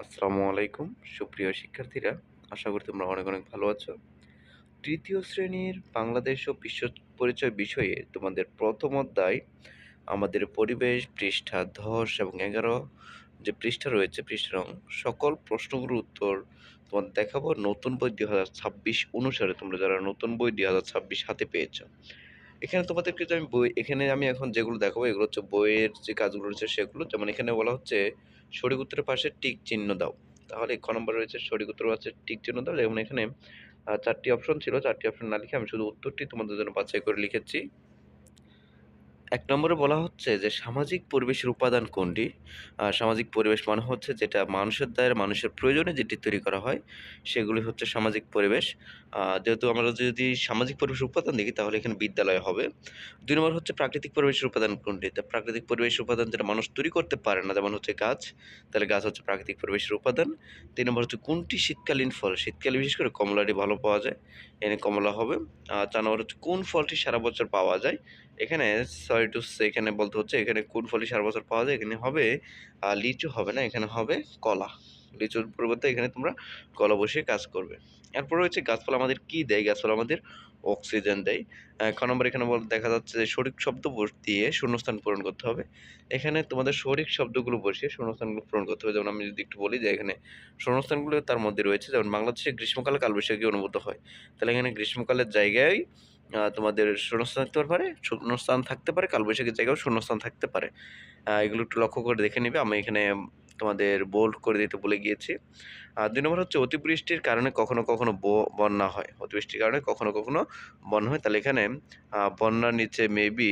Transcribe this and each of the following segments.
আসসালামু আলাইকুম সুপ্রিয় শিক্ষার্থীরা, আশা করি তোমরা অনেক অনেক ভালো আছো। তৃতীয় শ্রেণীর বাংলাদেশ ও বিশ্ব পরিচয় বিষয়ে তোমাদের প্রথম অধ্যায় আমাদের পরিবেশ পৃষ্ঠা ১০ এবং ১১ যে পৃষ্ঠা রয়েছে পৃষ্ঠা নং সকল প্রশ্নগুলোর উত্তর তোমাদের দেখাবো নতুন বই ২০২৬ অনুসারে। তোমরা যারা নতুন বই ২০২৬ হাতে পেয়েছো, এখানে তোমাদেরকে যে আমি বই এখানে আমি এখন যেগুলো দেখাবো এগুলো হচ্ছে বইয়ের যে কাজগুলো রয়েছে সেগুলো। যেমন এখানে বলা হচ্ছে সঠিক উত্তরের পাশে টিক চিহ্ন দাও। তাহলে ক নম্বরে রয়েছে সঠিক উত্তর আছে টিক চিহ্ন দাও। যেমন এখানে ৪টি অপশন ছিল, ৪টি অপশন না লিখে আমি শুধু উত্তরটি তোমাদের জন্য বাছাই করে লিখেছি। ১ নম্বরে বলা হচ্ছে যে সামাজিক পরিবেশের উপাদান কোনটি? সামাজিক পরিবেশ মানে হচ্ছে যেটা মানুষের দ্বারা মানুষের প্রয়োজনে যেটি তৈরি করা হয়, সেগুলি হচ্ছে সামাজিক পরিবেশ। যেহেতু আমরা যদি সামাজিক পরিবেশের উপাদান দেখি তাহলে এখানে বিদ্যালয় হবে। ২ নম্বর হচ্ছে প্রাকৃতিক পরিবেশের উপাদান কোনটি? তা প্রাকৃতিক পরিবেশের উপাদান যেটা মানুষ তৈরি করতে পারে না, যেমন হচ্ছে গাছ, তাহলে গাছ হচ্ছে প্রাকৃতিক পরিবেশের উপাদান। ৩ নম্বর হচ্ছে কোনটি শীতকালীন ফল? শীতকালে বিশেষ করে কমলাটি ভালো পাওয়া যায়, এখানে কমলা হবে। ৪ নম্বর হচ্ছে কোন ফলটি সারা বছর পাওয়া যায়? এখানে সরি টু সে এখানে বলতে হচ্ছে এখানে কোন ফলই সারা বছর পাওয়া যায়? এখানে হবে লিচু হবে না, এখানে হবে কলা। লিচুর পরিবর্তে এখানে তোমরা কলা বসিয়ে কাজ করবে। এরপর রয়েছে গাছপালা আমাদের কি দেয়? গাছপালা আমাদের অক্সিজেন দেয়। খ নম্বর এখানে দেখা যাচ্ছে যে সঠিক শব্দ দিয়ে শূন্যস্থান পূরণ করতে হবে। এখানে তোমাদের সঠিক শব্দগুলো বসিয়ে শূন্যস্থানগুলো পূরণ করতে হবে। যেমন আমি যদি একটু বলি যে এখানে শূন্যস্থানগুলো তার মধ্যে রয়েছে, যেমন বাংলাদেশে গ্রীষ্মকালে কালবৈশাখী অনুভূত হয়। তাহলে এখানে গ্রীষ্মকালের জায়গায় তোমাদের শূন্যস্থান থাকতে পারে, শূন্যস্থান থাকতে পারে, কালবৈশাখীর জায়গায়ও শূন্যস্থান থাকতে পারে। এগুলো একটু লক্ষ্য করে দেখে নিবে। আমি এখানে তোমাদের বোল্ড করে দিতে ভুলে গিয়েছি। ২ নম্বর হচ্ছে অতিবৃষ্টির কারণে কখনো, কখনো বন্যা হয়। অতিবৃষ্টির কারণে কখনো, কখনো বন্যা হয়। তাহলে এখানে বন্যার নিচে মেবি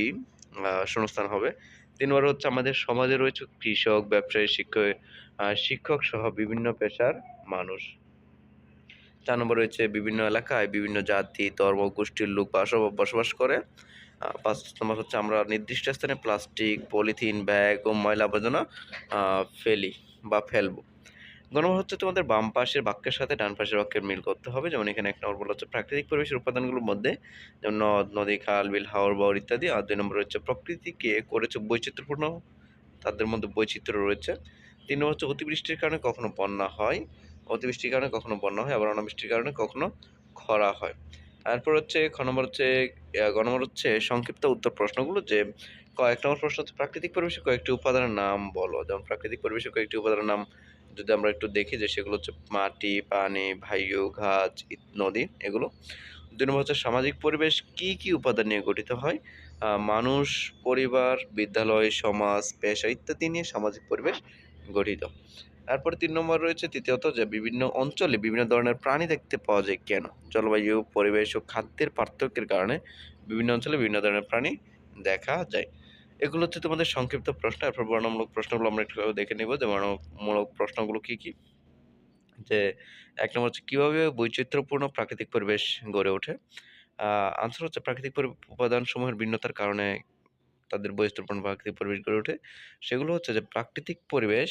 শূন্যস্থান হবে। ৩ নম্বর হচ্ছে আমাদের সমাজে রয়েছে কৃষক, ব্যবসায়ী, শিক্ষক সহ বিভিন্ন পেশার মানুষ। ৪ নম্বর রয়েছে বিভিন্ন এলাকায় বিভিন্ন জাতি, ধর্ম, গোষ্ঠীর লোক বসবাস করে। ৫ নম্বর হচ্ছে আমরা নির্দিষ্ট স্থানে প্লাস্টিক, পলিথিন, ব্যাগ ও ময়লা আবর্জনা আ ফেলি বা ফেলবো। গ নম্বর হচ্ছে তোমাদের বাম পাশের বাক্যের সাথে ডান পাশের বাক্যের মিল করতে হবে। যেমন এখানে ১ নম্বর বলা হচ্ছে প্রাকৃতিক পরিবেশের উপাদানগুলোর মধ্যে যেমন নদ, নদী, খাল, বিল, হাওর-বাওর ইত্যাদি। আর ২ নম্বর হচ্ছে প্রকৃতিকে করেছে বৈচিত্র্যপূর্ণ, তাদের মধ্যে বৈচিত্র্য রয়েছে। ৩ নম্বর হচ্ছে অতিবৃষ্টির কারণে কখনো বন্যা হয়, অতিবৃষ্টির কারণে কখনো বন্যা হয়, আবার অনাবৃষ্টির কারণে কখনো খরা হয়। এরপর হচ্ছে খ নম্বর হচ্ছে গ নম্বর হচ্ছে সংক্ষিপ্ত উত্তর প্রশ্নগুলো যে ১ নম্বর প্রশ্ন হচ্ছে প্রাকৃতিক পরিবেশের কয়েকটি উপাদানের নাম বলো। যেমন প্রাকৃতিক পরিবেশের কয়েকটি উপাদানের নাম যদি আমরা একটু দেখি যে সেগুলো হচ্ছে মাটি, পানি, বায়ু, ঘাস, নদী এগুলো। ২ নম্বর হচ্ছে সামাজিক পরিবেশ কি, কি উপাদান নিয়ে গঠিত হয়? মানুষ, পরিবার, বিদ্যালয়, সমাজ, পেশা ইত্যাদি নিয়ে সামাজিক পরিবেশ গঠিত। তারপরে ৩ নম্বর রয়েছে তৃতীয়ত যে বিভিন্ন অঞ্চলে বিভিন্ন ধরনের প্রাণী দেখতে পাওয়া যায় কেন? জলবায়ু, পরিবেশ ও খাদ্যের পার্থক্যের কারণে বিভিন্ন অঞ্চলে বিভিন্ন ধরনের প্রাণী দেখা যায়। এগুলো হচ্ছে তোমাদের সংক্ষিপ্ত প্রশ্ন। এরপর বর্ণনামূলক প্রশ্নগুলো আমরা একটু দেখে নিব যে বর্ণনামূলক প্রশ্নগুলো কি, কি? যে ১ নম্বর হচ্ছে কিভাবে বৈচিত্র্যপূর্ণ প্রাকৃতিক পরিবেশ গড়ে ওঠে? আ আনসার হচ্ছে প্রাকৃতিক উপাদানসমূহের ভিন্নতার কারণে তাদের বৈচিত্র্যপূর্ণ প্রাকৃতিক পরিবেশ গড়ে ওঠে। সেগুলো হচ্ছে যে প্রাকৃতিক পরিবেশ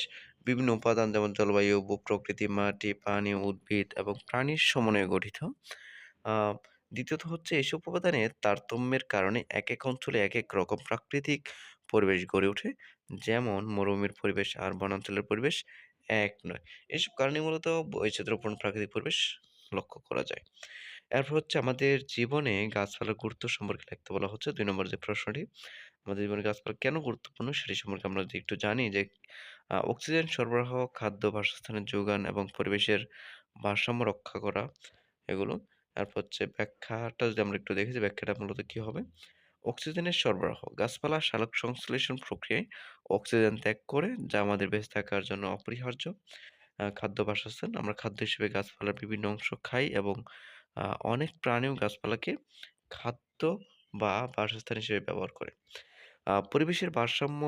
বিভিন্ন উপাদান যেমন জলবায়ু, ভূপ্রকৃতি, মাটি, পানি, উদ্ভিদ এবং প্রাণীর সমন্বয়ে গঠিত। আ দ্বিতীয়ত হচ্ছে এসব উপাদানের তারতম্যের কারণে একেক অঞ্চলে একেক রকম প্রাকৃতিক পরিবেশ গড়ে ওঠে। যেমন মরুভূমির পরিবেশ আর বনাঞ্চলের পরিবেশ এক নয়। এসব কারণে মূলত বৈচিত্র্যপূর্ণ প্রাকৃতিক পরিবেশ লক্ষ্য করা যায়। এরপর হচ্ছে আমাদের জীবনে গাছপালার গুরুত্ব সম্পর্কে লিখতে বলা হচ্ছে ২ নম্বর যে প্রশ্নটি। আমাদের জীবনে গাছপালা কেন গুরুত্বপূর্ণ সেটি সম্পর্কে আমরা যদি একটু জানি যে অক্সিজেন সরবরাহ, খাদ্য, বাসস্থানের যোগান এবং পরিবেশের ভারসাম্য রক্ষা করা এগুলো। তারপর হচ্ছে ব্যাখ্যাটা যদি আমরা একটু দেখি যে ব্যাখ্যাটা মূলত কি হবে? অক্সিজেনের সরবরাহ। গাছপালা সালোকসংশ্লেষণ প্রক্রিয়ায় অক্সিজেন ত্যাগ করে যা আমাদের বেঁচে থাকার জন্য অপরিহার্য। খাদ্য, বাসস্থান। আমরা খাদ্য হিসেবে গাছপালার বিভিন্ন অংশ খাই এবং আ অনেক প্রাণীও গাছপালাকে খাদ্য বা বাসস্থান হিসেবে ব্যবহার করে। পরিবেশের ভারসাম্য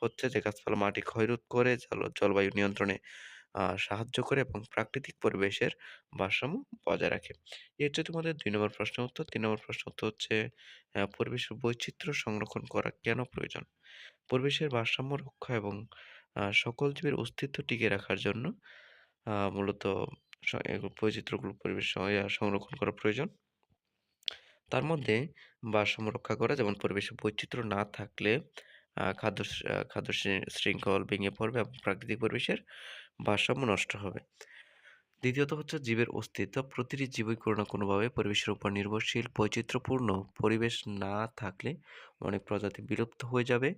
হচ্ছে যে গাছপালা মাটি ক্ষয়রোধ করে, জলবায়ু নিয়ন্ত্রণে সাহায্য করে এবং প্রাকৃতিক পরিবেশের ভারসাম্য বজায় রাখে। এই হচ্ছে তোমাদের ২ নম্বর প্রশ্নের উত্তর। ৩ নম্বর প্রশ্ন উত্তর হচ্ছে পরিবেশের বৈচিত্র্য সংরক্ষণ করা কেন প্রয়োজন? পরিবেশের ভারসাম্য রক্ষা এবং সকল জীবের অস্তিত্ব টিকিয়ে রাখার জন্য মূলত বৈচিত্র্যগুলো পরিবেশ সংরক্ষণ করা প্রয়োজন। তার মধ্যে ভারসাম্য রক্ষা করা যেমন পরিবেশে বৈচিত্র্য না থাকলে খাদ্য শৃঙ্খল ভেঙে পড়বে এবং প্রাকৃতিক পরিবেশের ভারসাম্য নষ্ট হবে। দ্বিতীয়ত হচ্ছে জীবের অস্তিত্ব। প্রতিটি জীবই কোনো না কোনোভাবে পরিবেশের উপর নির্ভরশীল। বৈচিত্র্যপূর্ণ পরিবেশ না থাকলে অনেক প্রজাতি বিলুপ্ত হয়ে যাবে,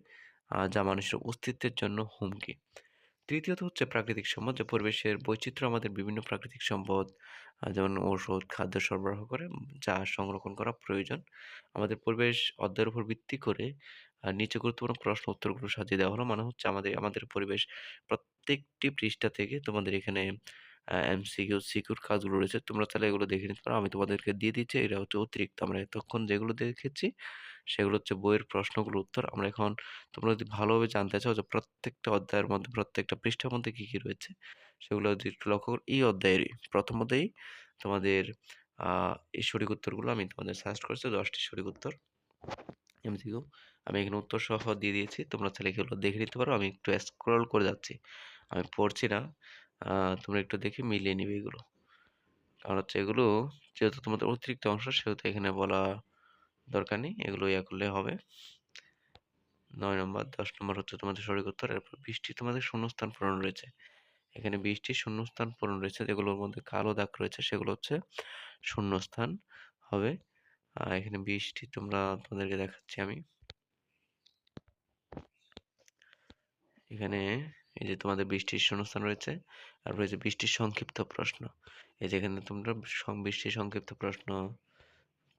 যা মানুষের অস্তিত্বের জন্য হুমকি। তৃতীয়ত হচ্ছে প্রাকৃতিক সম্পদ, যে পরিবেশের বৈচিত্র্য আমাদের বিভিন্ন প্রাকৃতিক সম্পদ, যেমন ঔষধ, খাদ্য সরবরাহ করে, যা সংরক্ষণ করা প্রয়োজন। আমাদের পরিবেশ অধ্যায়ের উপর ভিত্তি করে নিচে গুরুত্বপূর্ণ প্রশ্ন উত্তরগুলো সাজিয়ে দেওয়া হলো। মানে হচ্ছে আমাদের পরিবেশ প্রত্যেকটি পৃষ্ঠা থেকে তোমাদের এখানে এমসিকিউ, সিকিউর কাজগুলো রয়েছে। তোমরা চাইলে এগুলো দেখে নিতে পারো। আমি তোমাদেরকে দিয়ে দিচ্ছি। এটা হচ্ছে অতিরিক্ত। আমরা এতক্ষণ যেগুলো দেখেছি সেগুলো হচ্ছে বইয়ের প্রশ্নগুলোর উত্তর। আমরা এখন, তোমরা যদি ভালোভাবে জানতে চাও যে প্রত্যেকটা অধ্যায়ের মধ্যে, প্রত্যেকটা পৃষ্ঠার মধ্যে কি, কি রয়েছে, সেগুলো যদি একটু লক্ষ্য করো, এই অধ্যায়েরই প্রথম অধ্যায়েই তোমাদের আ এই সঠিক উত্তরগুলো আমি তোমাদের সাজেস্ট করেছি ১০ টি সঠিক উত্তর এমসিকিউ। আমি এখানে উত্তর সহ দিয়ে দিয়েছি। তোমরা চাইলে এগুলো দেখে নিতে পারো। আমি একটু স্ক্রল করে যাচ্ছি। আমি পড়ছি না। তোমরা একটু দেখে মিলিয়ে নিবে এগুলো। কারণ হচ্ছে এগুলো যেহেতু তোমাদের অতিরিক্ত অংশ, সেহেতু এখানে বলা দরকার নেই। এগুলো ইয়া করলে হবে। ৯ নম্বর, ১০ নম্বর হচ্ছে তোমাদের সঠিক উত্তর। এরপর ২০ টি তোমাদের শূন্যস্থান পূরণ রয়েছে। এখানে ২০ টি শূন্যস্থান পূরণ রয়েছে, যেগুলোর মধ্যে কালো দাগ রয়েছে সেগুলো হচ্ছে শূন্যস্থান হবে। এখানে ২০ টি তোমাদেরকে দেখাচ্ছি আমি। এখানে এই যে তোমাদের ২০ টি শূন্যস্থান রয়েছে। আর রয়েছে ২০ টি সংক্ষিপ্ত প্রশ্ন। এই যে এখানে তোমরা ২০ টি সংক্ষিপ্ত প্রশ্ন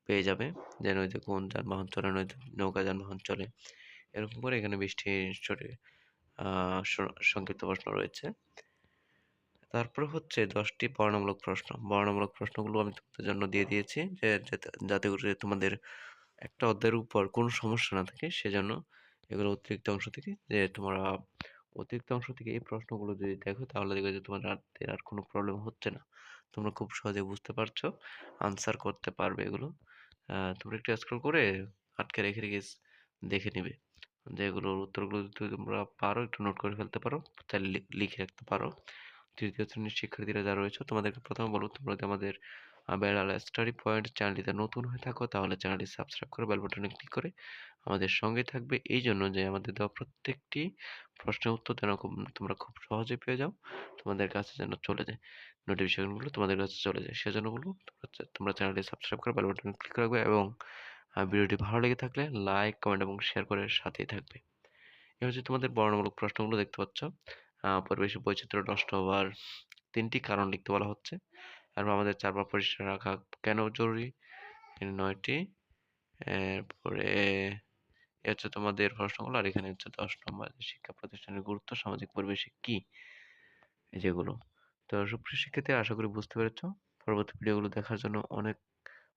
পেয়ে যাবে। যে নদীতে কোন যানবাহন চলে, নদীতে নৌকা যানবাহন চলে। এরকম করে এখানে ২০ টি সরি আ স সংক্ষিপ্ত প্রশ্ন রয়েছে। তারপর হচ্ছে ১০ টি বর্ণনামূলক প্রশ্ন। বর্ণনামূলক প্রশ্নগুলো আমি তোমাদের জন্য দিয়ে দিয়েছি, যে যাতে করে তোমাদের একটা অধ্যায়ের উপর কোনো সমস্যা না থাকে, সেজন্য এগুলো অতিরিক্ত অংশ থেকে, যে তোমরা অতিরিক্ত অংশ থেকে এই প্রশ্নগুলো যদি দেখো তাহলে দেখবে যে তোমার আর কোনো প্রবলেম হচ্ছে না। তোমরা খুব সহজে বুঝতে পারছো, আনসার করতে পারবে এগুলো। তোমরা একটু স্ক্রল করে আটকে রেখে রেখে দেখে নিবে যে এগুলোর উত্তরগুলো যদি তোমরা পারো একটু নোট করে ফেলতে পারো, চাইলে লিখে রাখতে পারো। তৃতীয় শ্রেণীর শিক্ষার্থীরা যারা রয়েছে, তোমাদেরকে প্রথমে বলবো, তোমরা যদি আমাদের বেড়ালা স্টাডি পয়েন্ট চ্যানেলটিতে নতুন হয়ে থাকো তাহলে চ্যানেলটি সাবস্ক্রাইব করে বেল বাটনে ক্লিক করে আমাদের সঙ্গে থাকবে, এই জন্য যে আমাদের দেওয়া প্রত্যেকটি প্রশ্নের উত্তর যেন তোমরা খুব সহজে পেয়ে যাও, তোমাদের কাছে যেন চলে যায়, নোটিফিকেশনগুলো তোমাদের কাছে চলে যায়। সেজন্য বলবো তোমরা চ্যানেলটি সাবস্ক্রাইব করে বেল বাটনে ক্লিক রাখবে, এবং ভিডিওটি ভালো লেগে থাকলে লাইক, কমেন্ট এবং শেয়ার করে সাথেই থাকবে। এ হচ্ছে তোমাদের বর্ণনামূলক প্রশ্নগুলো দেখতে পাচ্ছ। পরিবেশের বৈচিত্র্য নষ্ট হওয়ার ৩টি কারণ লিখতে বলা হচ্ছে। তারপর আমাদের চারপাশ পরিষ্কার রাখা কেন জরুরি? ৯টি। এরপরে এ হচ্ছে তোমাদের প্রশ্নগুলো। আর এখানে হচ্ছে ১০ নম্বর, শিক্ষা প্রতিষ্ঠানের গুরুত্ব সামাজিক পরিবেশে কি? এই যেগুলো। তো সুপ্রিয় শিক্ষার্থীরা, আশা করি বুঝতে পেরেছ। পরবর্তী ভিডিওগুলো দেখার জন্য অনেক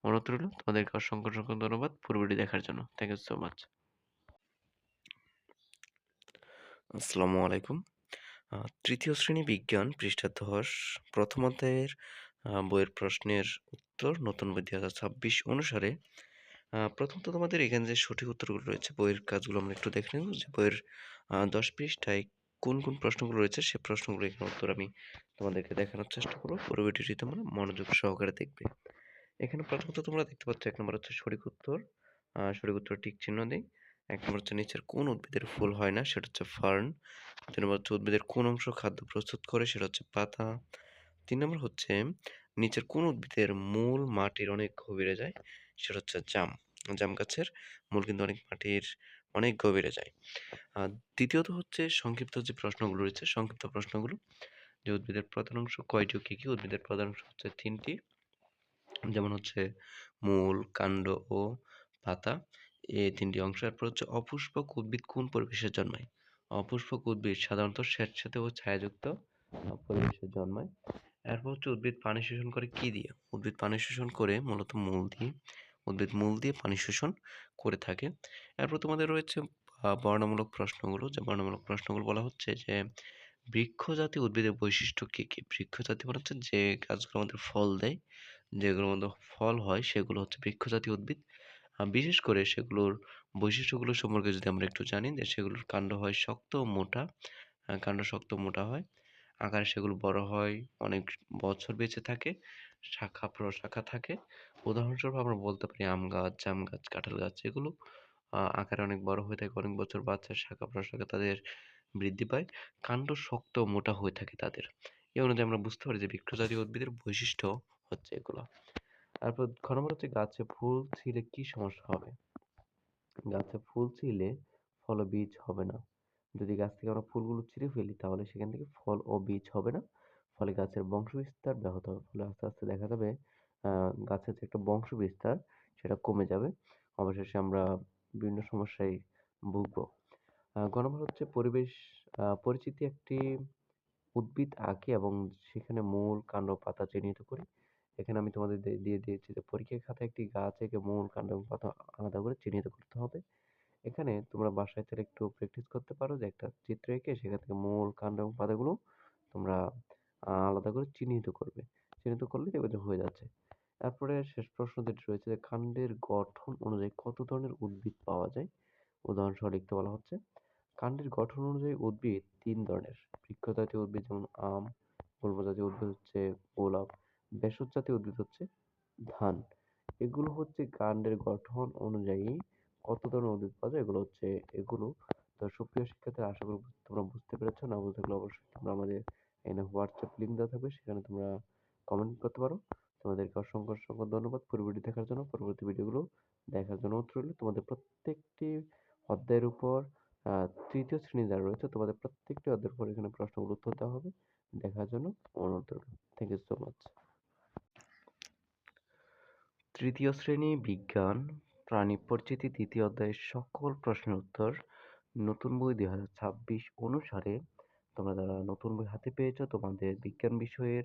অনুরোধ রইল। তোমাদেরকে অসংখ্য, অসংখ্য ধন্যবাদ পুরো ভিডিও দেখার জন্য। Thank you so much. আসসালামু আলাইকুম। তৃতীয় শ্রেণী বিজ্ঞান পৃষ্ঠা ১০, প্রথম অধ্যায়ের বইয়ের প্রশ্নের উত্তর, নতুন বই ২০২৬ অনুসারে প্রথমত তোমাদের এখানে যে সঠিক উত্তরগুলো রয়েছে, বইয়ের কাজগুলো আমরা একটু দেখে নেব, যে বইয়ের ১০ পৃষ্ঠায় কোন, কোন প্রশ্নগুলো রয়েছে সে প্রশ্নগুলো এখানে উত্তর আমি তোমাদেরকে দেখানোর চেষ্টা করব। পুরো ভিডিওটি তোমরা মনোযোগ সহকারে দেখবে। এখানে প্রথমত তোমরা দেখতে পাচ্ছ ১ নম্বর হচ্ছে সঠিক উত্তর। সঠিক উত্তর টিক চিহ্ন দেই। ১ নম্বর হচ্ছে নিচের কোন উদ্ভিদের ফুল হয় না, সেটা হচ্ছে ফার্ন। ২ নম্বর হচ্ছে উদ্ভিদের কোন অংশ খাদ্য প্রস্তুত করে, সেটা হচ্ছে পাতা। ৩ নম্বর হচ্ছে নিচের কোন উদ্ভিদের মূল মাটির অনেক গভীরে যায়, সেটা হচ্ছে জাম। জাম গাছের মূল কিন্তু অনেক গভীরে যায়। আর দ্বিতীয়ত হচ্ছে সংক্ষিপ্ত যে প্রশ্নগুলো রয়েছে, সংক্ষিপ্ত প্রশ্নগুলো, যে উদ্ভিদের প্রধান অংশ কয়টি ও কি, কি? উদ্ভিদের প্রধান অংশ হচ্ছে ৩টি। যেমন হচ্ছে মূল, কাণ্ড ও পাতা, এই ৩টি অংশ। এরপর হচ্ছে অপুষ্পক উদ্ভিদ কোন পরিবেশে জন্মায়? অপুষ্পক উদ্ভিদ সাধারণত স্যাঁতসেঁতে ও ছায়াযুক্ত পরিবেশে জন্মায়। এরপর হচ্ছে উদ্ভিদ পানি শোষণ করে কি দিয়ে? উদ্ভিদ পানি শোষণ করে মূলত মূল দিয়ে। উদ্ভিদ মূল দিয়ে পানি শোষণ করে থাকে। এরপর তোমাদের রয়েছে বর্ণনামূলক প্রশ্নগুলো। যে বর্ণনামূলক প্রশ্নগুলো বলা হচ্ছে যে বৃক্ষজাতীয় উদ্ভিদের বৈশিষ্ট্য কি, কি? বৃক্ষজাতীয় মানে হচ্ছে যে গাছগুলো আমাদের ফল দেয়, যেগুলোর মধ্যে ফল হয় সেগুলো হচ্ছে বৃক্ষজাতীয় উদ্ভিদ। বিশেষ করে সেগুলোর বৈশিষ্ট্যগুলো সম্পর্কে যদি আমরা একটু জানি, যে সেগুলোর কাণ্ড হয় শক্ত ও মোটা। কাণ্ড শক্ত ও মোটা হয়। আকারে সেগুলো বড় হয়, অনেক বছর বেঁচে থাকে, শাখা প্রশাখা থাকে। উদাহরণস্বরূপ আমরা বলতে পারি আম গাছ, জাম গাছ, কাঁঠাল গাছ, এগুলো আকারে অনেক বড় হয়ে থাকে, অনেক বছর বাঁচে, শাখা-প্রশাখা তাদের বৃদ্ধি পায়। কাণ্ড শক্ত ও মোটা হয়ে থাকে তাদের। এই অনুযায়ী আমরা বুঝতে পারি যে বৃক্ষজাতীয় উদ্ভিদের বৈশিষ্ট্য হচ্ছে এগুলো। তারপর খ নম্বর হচ্ছে গাছে ফুল ছিঁড়ে কি সমস্যা হবে? গাছে ফুল ছিঁড়লে ফল ও বীজ হবে না। যদি গাছ থেকে আমরা ফুলগুলো ছিঁড়ে ফেলি তাহলে সেখান থেকে ফল ও বীজ হবে না। ফলে গাছের বংশবিস্তার ব্যাহত হবে। ফলে আস্তে, আস্তে দেখা যাবে গাছের যে একটা বংশবিস্তার সেটা কমে যাবে। অবশেষে আমরা বিভিন্ন সমস্যায় ভুগবো। গ নম্বর হচ্ছে পরিবেশ পরিচিতি একটি উদ্ভিদ আঁকি এবং সেখানে মূল, কাণ্ড, পাতা চিহ্নিত করি। এখানে আমি তোমাদের দিয়ে দিয়েছি যে পরীক্ষার খাতায় একটি গাছ এঁকে মূল, কাণ্ড এবং পাতা আলাদা করে চিহ্নিত করতে হবে। এখানে তোমরা বাসায় চাইলে একটু প্র্যাকটিস করতে পারো যে একটা চিত্র এঁকে সেখান থেকে মূল, কাণ্ড এবং পাতাগুলো তোমরা আলাদা করে চিহ্নিত করবে। চিহ্নিত করলেই দেখবে যে হয়ে যাচ্ছে। তারপরে শেষ প্রশ্ন যেটি রয়েছে যে কাণ্ডের গঠন অনুযায়ী কত ধরনের উদ্ভিদ পাওয়া যায়? উদাহরণসহ লিখতে বলা হচ্ছে। কাণ্ডের গঠন অনুযায়ী উদ্ভিদ ৩ ধরনের। বৃক্ষজাতীয় উদ্ভিদ যেমন আম, গুল্ম জাতীয় উদ্ভিদ হচ্ছে গোলাপ, ভেষজ জাতীয় উদ্ভিদ হচ্ছে ধান। এগুলো হচ্ছে কাণ্ডের গঠন অনুযায়ী কত ধরনের উদ্ভিদ পাওয়া যায় এগুলো। তো সুপ্রিয় শিক্ষার্থীরা আশা করি তোমরা বুঝতে পেরেছো। না বুঝতে থাকলে অবশ্যই তোমরা আমাদের এখানে হোয়াটসঅ্যাপ লিংক দেওয়া থাকবে সেখানে তোমরা কমেন্ট করতে পারো। তোমাদেরকে অসংখ্য অসংখ্য ধন্যবাদ পুরো ভিডিও দেখার জন্য। পরবর্তী ভিডিওগুলো দেখার জন্য অনুরোধ রইলো। তোমাদের প্রত্যেকটি অধ্যায়ের উপর ৩য় শ্রেণী যারা রয়েছে তোমাদের প্রত্যেকটি অধ্যায়ের উপর এখানে প্রশ্নগুলো উত্তর দেওয়া হবে। দেখার জন্য অনুরোধ রইলো। Thank you so much. ৩য় শ্রেণী বিজ্ঞান প্রাণী পরিচিতি ২য় অধ্যায়ের সকল প্রশ্নের উত্তর নতুন বই ২০২৬ অনুসারে তোমরা যারা নতুন বই হাতে পেয়েছো তোমাদের বিজ্ঞান বিষয়ের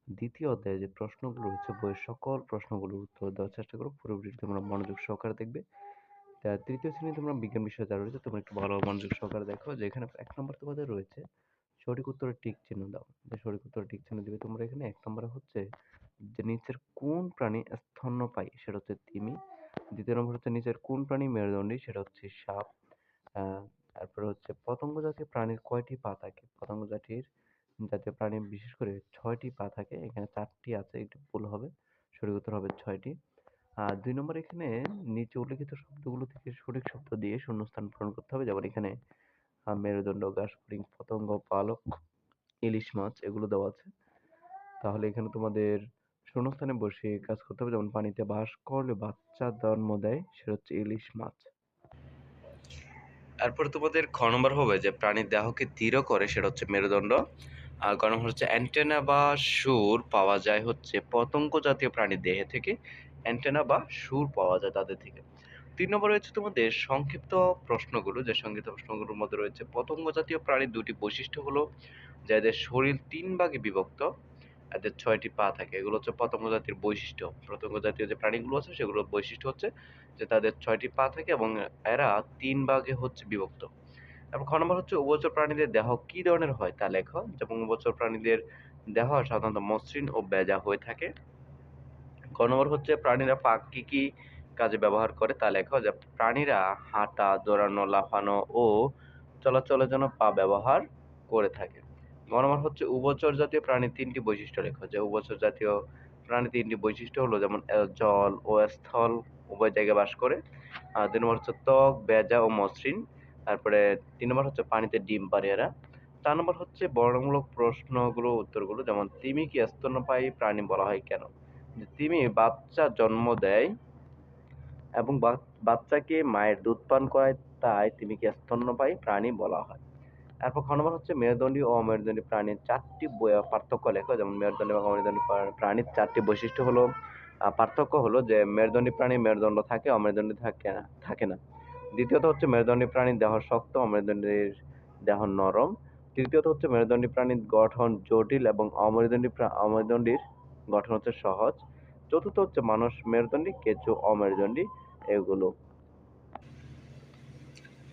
২য় অধ্যায়ে যে প্রশ্নগুলো রয়েছে বইয়ের সকল প্রশ্নগুলোর উত্তর দেওয়ার চেষ্টা করো। পুরো ভিডিওটি তোমরা মনোযোগ সহকারে দেখবে। ৩য় শ্রেণী তোমরা বিজ্ঞান বিষয়ে যারা রয়েছে তোমরা একটু ভালো মনোযোগ সহকারে দেখো যে এখানে ১ নম্বর তোমাদের রয়েছে সঠিক উত্তরে টিক চিহ্ন দাও। যে সঠিক উত্তরে টিক চিহ্ন দিবে তোমরা এখানে ১ নম্বরে হচ্ছে যে নিচের কোন প্রাণী স্তন্যপায়ী সেটা হচ্ছে তিমি। ২য় নম্বর হচ্ছে নিচের কোন প্রাণী মেরুদণ্ডী সেটা হচ্ছে সাপ। তারপরে হচ্ছে পতঙ্গ জাতীয় প্রাণীর কয়টি পা থাকে? পতঙ্গ জাতীয় প্রাণী বিশেষ করে ৬টি পা থাকে। এখানে ৪টি আছে, একটু ভুল হবে। সঠিক উত্তর হবে ৬টি। ২ নম্বর এখানে নিচে উল্লেখিত শব্দগুলো থেকে সঠিক শব্দ দিয়ে শূন্যস্থান পূরণ করতে হবে। যেমন এখানে মেরুদণ্ড, ঘাসফড়িং, পতঙ্গ, পালক, ইলিশ মাছ এগুলো দেওয়া আছে। তাহলে এখানে তোমাদের শূন্যস্থানে বসে কাজ করতে হবে। যেমন পানিতে বাস করলে বাচ্চা জন্ম দেয় সেটা হচ্ছে ইলিশ মাছ। তারপর তোমাদের খ নম্বর হবে যে প্রাণীর দেহকে দৃঢ় করে সেটা হচ্ছে মেরুদণ্ড। আর গ নম্বর হচ্ছে অ্যান্টেনা বা সুর পাওয়া যায় হচ্ছে পতঙ্গ জাতীয় প্রাণীর দেহে থেকে। অ্যান্টেনা বা সুর পাওয়া যায় তাদের থেকে। ৩ নম্বর রয়েছে তোমাদের সংক্ষিপ্ত প্রশ্নগুলো, যে সংক্ষিপ্ত প্রশ্নগুলোর মধ্যে রয়েছে পতঙ্গ জাতীয় প্রাণীর ২টি বৈশিষ্ট্য হলো যে এদের শরীর ৩ ভাগে বিভক্ত, এদের ৬টি পা থাকে। এগুলো হচ্ছে পতঙ্গ জাতির বৈশিষ্ট্য। পতঙ্গ জাতীয় যে প্রাণীগুলো আছে সেগুলোর বৈশিষ্ট্য হচ্ছে যে তাদের ৬টি পা থাকে এবং এরা ৩ ভাগে হচ্ছে বিভক্ত। তারপর খ নম্বর হচ্ছে উভচর প্রাণীদের দেহ কি ধরনের হয় তা লেখো। যেমন উভচর প্রাণীদের দেহ সাধারণত মসৃণ ও বেজা হয়ে থাকে। গ নম্বর হচ্ছে প্রাণীরা পা কি কি কাজে ব্যবহার করে তা লেখো। যে প্রাণীরা হাঁটা, দৌড়ানো, লাফানো ও চলাচলের জন্য পা ব্যবহার করে থাকে। গ নম্বর হচ্ছে উভচর জাতীয় প্রাণীর ৩টি বৈশিষ্ট্য লেখো। যে উভচর জাতীয় প্রাণীর ৩টি বৈশিষ্ট্য হলো যেমন জল ও স্থল উভয় জায়গায় বাস করে। ২ নম্বর হচ্ছে ত্বক বেজা ও মসৃণ। তারপরে ৩ নম্বর হচ্ছে পানিতে ডিম পাড়ে এরা। ৪ নম্বর হচ্ছে বর্ণনামূলক প্রশ্নগুলো উত্তরগুলো, যেমন তিমি কি স্তন্যপায়ী প্রাণী বলা হয় কেন? যে তিমি বাচ্চা জন্ম দেয় এবং বাচ্চাকে মায়ের দুধ পান করায়, তাই তিমিকে স্তন্যপায়ী প্রাণী বলা হয়। তারপর খ নম্বর হচ্ছে মেরুদণ্ডী ও অমেরুদণ্ডী প্রাণীর ৪টি পার্থক্য লেখো। যেমন মেরুদণ্ডী এবং অমেরুদণ্ডী প্রাণীর ৪টি বৈশিষ্ট্য হলো পার্থক্য হলো যে মেরুদণ্ডী প্রাণীর মেরুদণ্ড থাকে, অমেরুদণ্ডী থাকে না। দ্বিতীয়ত হচ্ছে মেরুদণ্ডী প্রাণীর দেহ শক্ত, অমেরুদণ্ডীর দেহ নরম। তৃতীয়ত হচ্ছে মেরুদণ্ডী প্রাণীর গঠন জটিল এবং অমেরুদণ্ডীর গঠন হচ্ছে সহজ। চতুর্থ হচ্ছে মানুষ মেরুদণ্ডী, কেঁচো অমেরুদণ্ডী এগুলো।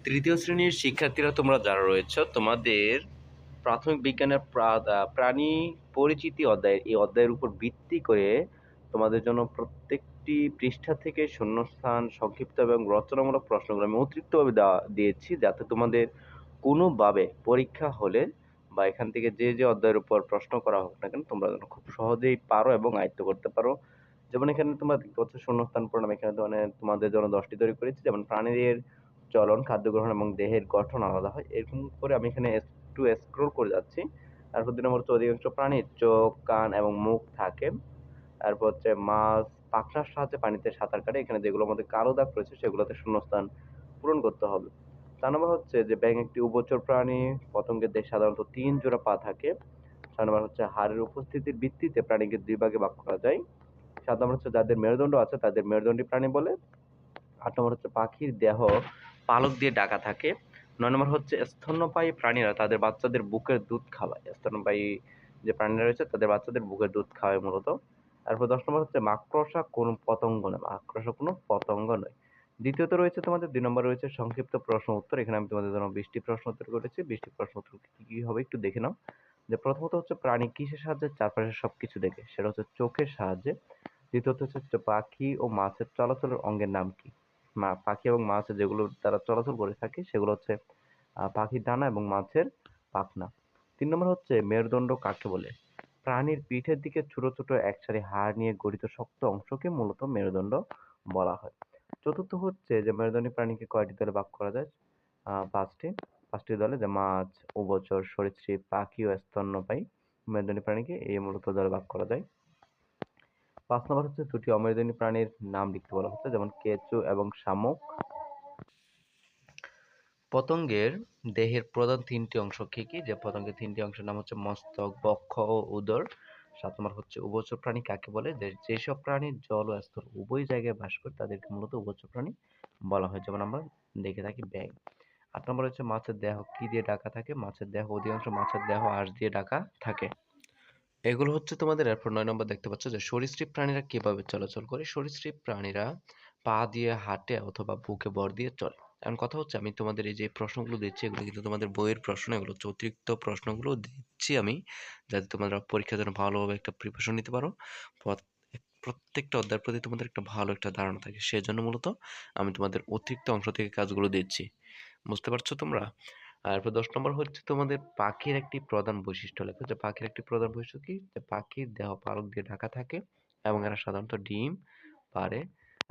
৩য় শ্রেণীর শিক্ষার্থীরা তোমরা যারা রয়েছে তোমাদের প্রাথমিক বিজ্ঞানের প্রাণী পরিচিতি অধ্যায়ের এই অধ্যায়ের উপর ভিত্তি করে তোমাদের জন্য প্রত্যেকটি পৃষ্ঠা থেকে শূন্যস্থান, সংক্ষিপ্ত এবং রচনামূলক প্রশ্নগুলো আমি অতিরিক্তভাবে দিয়েছি যাতে তোমাদের কোনোভাবে পরীক্ষা হলে বা এখান থেকে যে অধ্যায়ের উপর প্রশ্ন করা হোক না কেন তোমরা যেন খুব সহজেই পারো এবং আয়ত্ত করতে পারো। যেমন এখানে তোমরা দেখতে পাচ্ছ শূন্যস্থান পূরণ। আমি এখানে তোমাদের জন্য 10টি তৈরি করেছি। যেমন প্রাণীদের চলন, খাদ্য গ্রহণ এবং দেহের গঠন আলাদা হয়। এরকম করে আমি এখানে একটু স্ক্রল করে যাচ্ছি। তারপর 2 নম্বর হচ্ছে অধিকাংশ প্রাণীর চোখ, কান এবং মুখ থাকে। তারপর হচ্ছে মাছ পাখনার সাহায্যে পানিতে সাঁতার কাটে। এখানে যেগুলোর মধ্যে কালো দাগ রয়েছে সেগুলোতে শূন্যস্থান পূরণ করতে হবে। 4 নম্বর হচ্ছে যে ব্যাঙ একটি উভচর প্রাণী। পতঙ্গের দেহে সাধারণত 3 জোড়া পা থাকে। 6 নম্বর হচ্ছে হাড়ের উপস্থিতির ভিত্তিতে প্রাণীকে 2 ভাগে ভাগ করা যায়। 7 নম্বর হচ্ছে যাদের মেরুদণ্ড আছে তাদের মেরুদণ্ডী প্রাণী বলে। 8 নম্বর হচ্ছে পাখির দেহ পালক দিয়ে ঢাকা থাকে। 9 নম্বর হচ্ছে স্তন্যপায়ী প্রাণীরা তাদের বাচ্চাদের বুকের দুধ খাওয়ায়। স্তন্যপায়ী যে প্রাণীরা রয়েছে তাদের বাচ্চাদের বুকের দুধ খাওয়ায় মূলত। তারপর 10 নম্বর হচ্ছে মাকড়সা কোনো পতঙ্গ নয়। মাকড়সা কোনো পতঙ্গ নয়। দ্বিতীয়ত রয়েছে তোমাদের 2 নম্বর রয়েছে সংক্ষিপ্ত প্রশ্ন উত্তর। এখানে আমি তোমাদের জন্য 20টি প্রশ্ন উত্তর করেছি। 20টি প্রশ্ন উত্তর কি কি হবে একটু দেখে নাও। যে প্রথমত হচ্ছে প্রাণী কিসের সাহায্যে চারপাশের সবকিছু দেখে? সেটা হচ্ছে চোখের সাহায্যে। দ্বিতীয়ত হচ্ছে পাখি ও মাছের চলাচলের অঙ্গের নাম কি? পাখি এবং মাছ যেগুলো তারা চলাচল করে থাকে সেগুলো হচ্ছে পাখির ডানা এবং মাছের পাখনা। 3 নম্বর হচ্ছে মেরুদণ্ড কাকে বলে? প্রাণীর পিঠের দিকে ছোট ছোট এক সারি হাড় নিয়ে গঠিত শক্ত অংশকে মূলত মেরুদণ্ড বলা হয়। চতুর্থ হচ্ছে যে মেরুদণ্ডী প্রাণীকে কয়টি দলে ভাগ করা যায়? 5টি। 5টি দলে, যে মাছ, উভচর, সরীসৃপ, পাখি ও স্তন্যপায়ী মেরুদণ্ডী প্রাণীকে এই মূলত দলে ভাগ করা যায়। 5 নম্বর হচ্ছে 2টি অমেরুদণ্ডী প্রাণীর নাম লিখতে বলা হচ্ছে, যেমন কেঁচো এবং শামুক। পতঙ্গের দেহের প্রধান 3টি অংশ কি কি? যে পতঙ্গের 3টি অংশের নাম হচ্ছে মস্তক, বক্ষ ও উদর। 7 নম্বর হচ্ছে উভচর প্রাণী কাকে বলে? যেসব প্রাণী জল ও স্থল উভয় জায়গায় বাস করে তাদেরকে মূলত উভচর প্রাণী বলা হয়, যেমন আমরা দেখে থাকি ব্যাঙ। 8 নম্বর হচ্ছে মাছের দেহ কি দিয়ে ঢাকা থাকে? মাছের দেহ, অধিকাংশ মাছের দেহ আঁশ দিয়ে ঢাকা থাকে। এগুলো হচ্ছে তোমাদের। এরপর 9 নম্বর দেখতে পাচ্ছ যে সরীসৃপ প্রাণীরা কিভাবে চলাচল করে? সরীসৃপ প্রাণীরা পা দিয়ে হাঁটে অথবা বুকে ভর দিয়ে চলে। এখন কথা হচ্ছে আমি তোমাদের এই যে প্রশ্নগুলো দিচ্ছি এগুলো কিন্তু তোমাদের বইয়ের প্রশ্ন, এগুলো হচ্ছে অতিরিক্ত প্রশ্নগুলো দিচ্ছি আমি, যাতে তোমরা পরীক্ষার জন্য ভালোভাবে একটা প্রিপারেশন নিতে পারো। প্রত্যেকটা অধ্যায়ের প্রতি তোমাদের একটা ভালো একটা ধারণা থাকে, সেজন্য মূলত আমি তোমাদের অতিরিক্ত অংশ থেকে কাজগুলো দিচ্ছি। বুঝতে পারছো তোমরা? আর এরপর 10 নম্বর হচ্ছে তোমাদের পাখির একটি প্রধান বৈশিষ্ট্য লেখো। যে পাখির একটি প্রধান বৈশিষ্ট্য কি? যে পাখির দেহ পালক দিয়ে ঢাকা থাকে এবং এরা সাধারণত ডিম পাড়ে।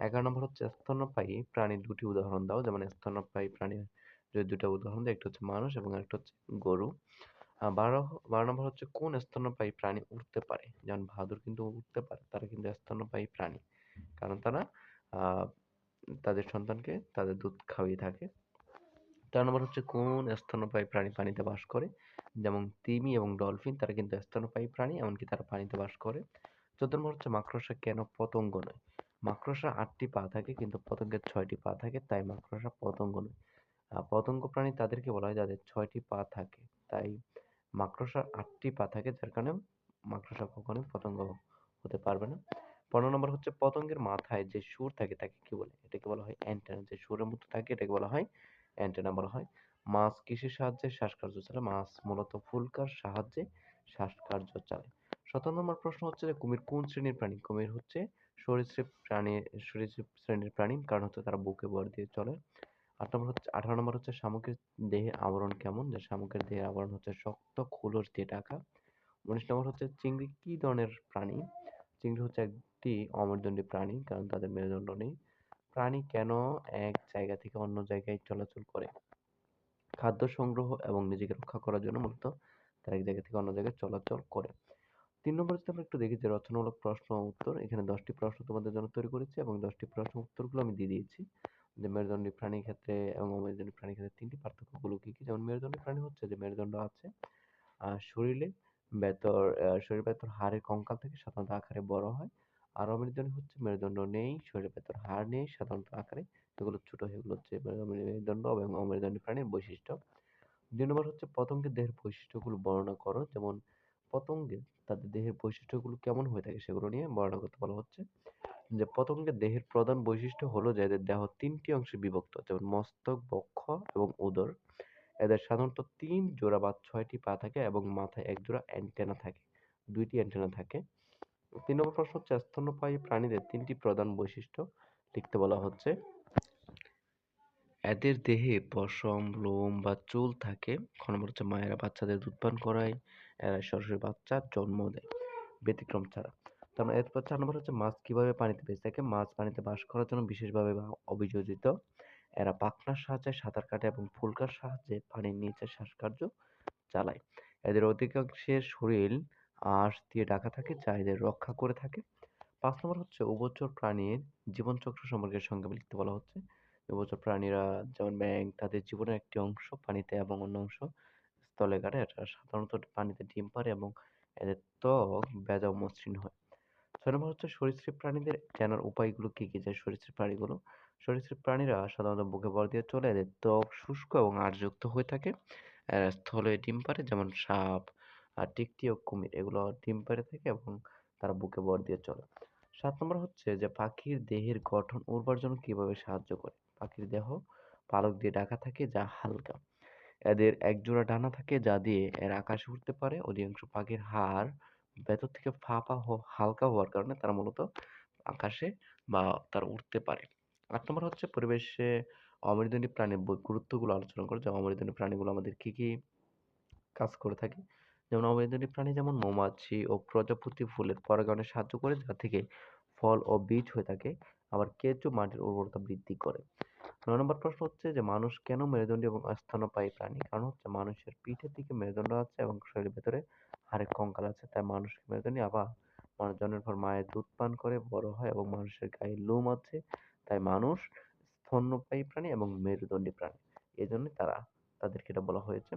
11 নম্বর হচ্ছে স্তন্যপায়ী প্রাণীর 2টি উদাহরণ দাও। যেমন স্তন্যপায়ী প্রাণীর যদি 2টা উদাহরণ দাও, একটা হচ্ছে মানুষ এবং একটা হচ্ছে গরু। 12 নম্বর হচ্ছে কোন স্তন্যপায়ী প্রাণী উড়তে পারে? যেমন বাদুড় কিন্তু উড়তে পারে, তারা কিন্তু স্তন্যপায়ী প্রাণী, কারণ তারা আহ তাদের সন্তানকে তাদের দুধ খাওয়িয়ে থাকে। 4 নম্বর হচ্ছে কোন স্তন্যপায়ী প্রাণী পানিতে বাস করে? যেমন তিমি এবং ডলফিন, তারা কিন্তু স্তন্যপায়ী প্রাণী, এমনকি তারা পানিতে বাস করে। 14 নম্বর হচ্ছে মাকড়সা কেন পতঙ্গ নয়? মাকড়সা 8টি পা থাকে কিন্তু পতঙ্গের 6টি পা থাকে, তাই মাকড়সা পতঙ্গ নয়। পতঙ্গ প্রাণী তাদেরকে বলা হয় যাদের 6টি পা থাকে, তাই মাকড়সার 8টি পা থাকে, যার কারণে মাকড়সা কখনোই পতঙ্গ হতে পারবে না। 15 নম্বর হচ্ছে পতঙ্গের মাথায় যে শুঁড় থাকে তাকে কি বলে? এটাকে বলা হয় অ্যান্টেনা। যে শুঁড়ের মতো থাকে এটাকে বলা হয় অ্যান্টেনা বলা হয়। মাছ কিসের সাহায্যে শ্বাসকার্য চালায়? মাছ মূলত ফুলকার সাহায্যে শ্বাসকার্য চালায়। 17 নম্বর প্রশ্ন হচ্ছে যে কুমির কোন শ্রেণীর প্রাণী? কুমির হচ্ছে সরীসৃপ প্রাণী, সরীসৃপ শ্রেণীর প্রাণী, কারণ হচ্ছে তারা বুকে ভর দিয়ে চলে। 18 নম্বর হচ্ছে শামুকের দেহের আবরণ কেমন? যে শামুকের দেহের আবরণ হচ্ছে শক্ত খোলস দিয়ে ঢাকা। 19 নম্বর হচ্ছে চিংড়ি কি ধরনের প্রাণী? চিংড়ি হচ্ছে একটি অমেরুদণ্ডী প্রাণী, কারণ তাদের মেরুদণ্ড নেই। প্রাণী কেন এক জায়গা থেকে অন্য জায়গায় চলাচল করে? খাদ্য সংগ্রহ এবং নিজেকে রক্ষা করার জন্য মূলত তারা এক জায়গা থেকে অন্য জায়গায় চলাচল করে। 3 নম্বর যদি আমরা একটু দেখি যে রচনামূলক প্রশ্ন ও উত্তর। এখানে 10টি প্রশ্ন তোমাদের জন্য তৈরি করেছি এবং 10টি প্রশ্ন উত্তরগুলো আমি দিয়ে দিয়েছি। যে মেরুদণ্ডী প্রাণীর ক্ষেত্রে এবং অমেরুদণ্ডী প্রাণীর ক্ষেত্রে 3টি পার্থক্যগুলো কি কি? যেমন মেরুদণ্ডী প্রাণী হচ্ছে যে মেরুদণ্ড আছে শরীরে শরীরের ভেতর হাড়ের কঙ্কাল থেকে সাধারণত আকারে বড় হয়। আর অমেরুদণ্ডী হচ্ছে মেরুদণ্ড নেই, শরীরের ভেতর হাড় নেই, সাধারণত আকারে এগুলো ছোট হয়। এগুলো হচ্ছে মেরুদণ্ড এবং অমেরুদণ্ডী প্রাণীর বৈশিষ্ট্য। 2 নম্বর হচ্ছে পতঙ্গের দেহের বৈশিষ্ট্যগুলো বর্ণনা করো। যেমন পতঙ্গের তাদের দেহের বৈশিষ্ট্যগুলো কেমন হয়ে থাকে সেগুলো নিয়ে বর্ণনা করতে বলা হচ্ছে। যে পতঙ্গের দেহের প্রধান বৈশিষ্ট্য হলো যে এদের দেহ 3টি অংশে বিভক্ত, যেমন মস্তক, বক্ষ এবং উদর। এদের সাধারণত 3 জোড়া বা 6টি পা থাকে এবং মাথায় 1 জোড়া অ্যান্টেনা থাকে, 2টি অ্যান্টেনা থাকে। 3 নম্বর প্রশ্ন হচ্ছে স্তন্যপায়ী প্রাণীদের 3টি প্রধান বৈশিষ্ট্য লিখতে বলা হচ্ছে। এদের দেহে পশম, লোম বা চুল থাকে। খ নম্বর হচ্ছে মায়েরা বাচ্চাদের দুধ পান করায়, এরা সরাসরি বাচ্চার জন্ম দেয় ব্যতিক্রম ছাড়া। তো এরপর 4 নম্বর হচ্ছে মাছ কিভাবে পানিতে বেঁচে থাকে? মাছ পানিতে বাস করার জন্য বিশেষভাবে অভিযোজিত। এরা পাখনার সাহায্যে সাঁতার কাটে এবং ফুলকার সাহায্যে পানির নিচে শ্বাসকার্য চালায়। এদের অধিকাংশের শরীর আঁশ দিয়ে ঢাকা থাকে যা এদের রক্ষা করে থাকে। ৫ নম্বর হচ্ছে উভচর প্রাণীর জীবনচক্র সম্পর্কে সংক্ষেপে লিখতে বলা হচ্ছে। উভচর প্রাণীরা যেমন ব্যাঙ তাদের জীবনের একটি অংশ পানিতে এবং অন্য অংশ স্থলে কাটে। এরা সাধারণত পানিতে ডিম পাড়ে এবং এদের ত্বক ভেজা ও মসৃণ হয়। ৬ নম্বর হচ্ছে সরীসৃপ প্রাণীদের চেনার উপায়গুলো কি কি? যে সরীসৃপ প্রাণীগুলো, সরীসৃপ প্রাণীরা সাধারণত বুকে ভর দিয়ে চলে। এদের ত্বক শুষ্ক এবং আঁশযুক্ত হয়ে থাকে। এরা স্থলে ডিম পাড়ে যেমন সাপ, টিকটি ও কুমির এগুলো ডিম পাড়ে থাকে এবং তারা বুকে ভর দিয়ে চলে। ৭ নম্বর হচ্ছে যে পাখির দেহের গঠন উড়বার জন্য কিভাবে সাহায্য করে? পাখির দেহ পালক দিয়ে ঢাকা থাকে যা হালকা। এদের একজোড়া ডানা থাকে যা দিয়ে এরা আকাশে উড়তে পারে। অধিকাংশ পাখির হাড় ভেতর থেকে ফাঁপা হালকা হওয়ার কারণে তারা মূলত আকাশে বা তারা উড়তে পারে। ৮ নম্বর হচ্ছে পরিবেশে অমেরুদণ্ডী প্রাণীর গুরুত্বগুলো আলোচনা করো। যে অমেরুদণ্ডী প্রাণীগুলো আমাদের কি কি কাজ করে থাকে? যেমন অমেরুদণ্ডী প্রাণী যেমন মৌমাছি ও প্রজাপতি ফুলের পরাগায়নে সাহায্য করে যা থেকে ফল ও বীজ হয়ে থাকে। আবার কেঁচো মাটির উর্বরতা বৃদ্ধি করে। ৯ নম্বর প্রশ্ন হচ্ছে যে মানুষ কেন মেরুদণ্ডী এবং স্তন্যপায়ী প্রাণী? কারণ হচ্ছে মানুষের পিঠের দিকে মেরুদণ্ড আছে এবং শরীরের ভেতরে হাড়ের কঙ্কাল আছে, তাই মানুষ মেরুদণ্ডী। আবার মানুষ জন্মের পর মায়ের দুধ পান করে বড় হয় এবং মানুষের গায়ে লোম আছে, তাই মানুষ স্তন্যপায়ী প্রাণী এবং মেরুদণ্ডী প্রাণী। এই জন্য তাদেরকে এটা বলা হয়েছে।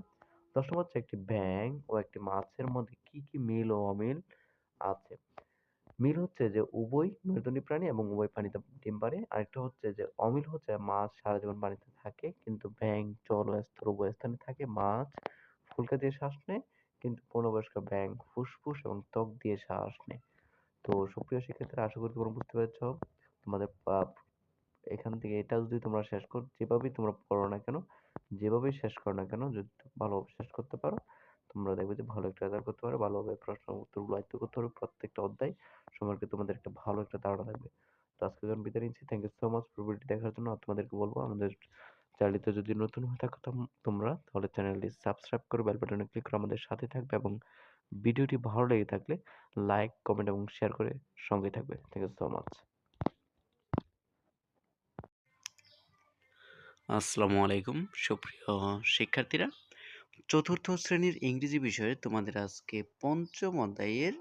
১০ নম্বর হচ্ছে একটি ব্যাঙ ও একটি মাছের মধ্যে কি কি মিল ও অমিল আছে? মিল হচ্ছে যে উভয় মেরুদণ্ডী প্রাণী এবং উভয় পানিতে ডিম পাড়ে। আরেকটা হচ্ছে যে অমিল হচ্ছে মাছ সারা জীবন পানিতে থাকে কিন্তু ব্যাঙ জল ও স্থল উভয় স্থানে থাকে। মাছ ফুলকা দিয়ে শ্বাস নেয় কিন্তু পূর্ণবয়স্ক ব্যাঙ ফুসফুস এবং ত্বক দিয়ে শ্বাস নেয়। তো সুপ্রিয় শিক্ষার্থীরা, আশা করি তোমরা বুঝতে পেরেছ। তোমাদের এখান থেকে এটা যদি তোমরা শেষ কর, যেভাবেই তোমরা পড়ো না কেন, যেভাবেই শেষ করো না কেন, যদি ভালোভাবে শেষ করতে পারো, তোমরা দেখবে যে ভালো একটা রেজাল্ট করতে পারো। ভালোভাবে প্রশ্ন উত্তরগুলো আয়ত্ত করতে পারবে। প্রত্যেকটা অধ্যায় সম্পর্কে তোমাদের একটা ভালো একটা ধারণা থাকবে। তো আজকের জন্য বিদায় নিচ্ছি। থ্যাংক ইউ সো মাচ ভিডিওটি দেখার জন্য। আর তোমাদেরকে বলবো আমাদের চ্যানেলটিতে যদি নতুন হয়ে থাকো তোমরা, তাহলে চ্যানেলটি সাবস্ক্রাইব করে বেল বাটনে ক্লিক করে আমাদের সাথে থাকবে এবং ভিডিওটি ভালো লেগে থাকলে লাইক, কমেন্ট এবং শেয়ার করে সঙ্গে থাকবে। Thank you so much. আসসালামু আলাইকুম সুপ্রিয় শিক্ষার্থীরা, চতুর্থ শ্রেণীর ইংরেজি বিষয়ে তোমাদের আজকে পঞ্চম অধ্যায়ের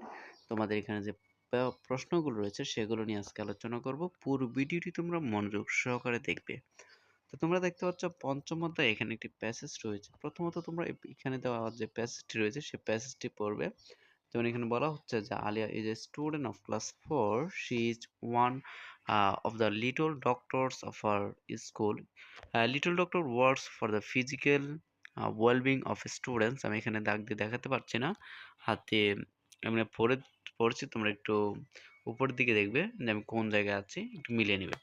তোমাদের এখানে যে প্রশ্নগুলো রয়েছে সেগুলো নিয়ে আজকে আলোচনা করব। পুরো ভিডিওটি তোমরা মনোযোগ সহকারে দেখবে। তো তোমরা দেখতে পাচ্ছ পঞ্চম অধ্যায়ে এখানে একটি প্যাসেজ রয়েছে। প্রথমত তোমরা এখানে দেওয়া যে প্যাসেজটি রয়েছে সেই প্যাসেজটি পড়বে। যেমন এখানে বলা হচ্ছে যে Alia is a student of class 4, she is one of the little doctors of our school. Little doctor works for the physical wellbeing of students. আমি এখানে দাগ দিয়ে দেখাতে পারছি না, হাতে এমনি পড়ছি, তোমরা একটু উপরের দিকে দেখবে যে আমি কোন জায়গায় আছি, একটু মিলিয়ে নেবে।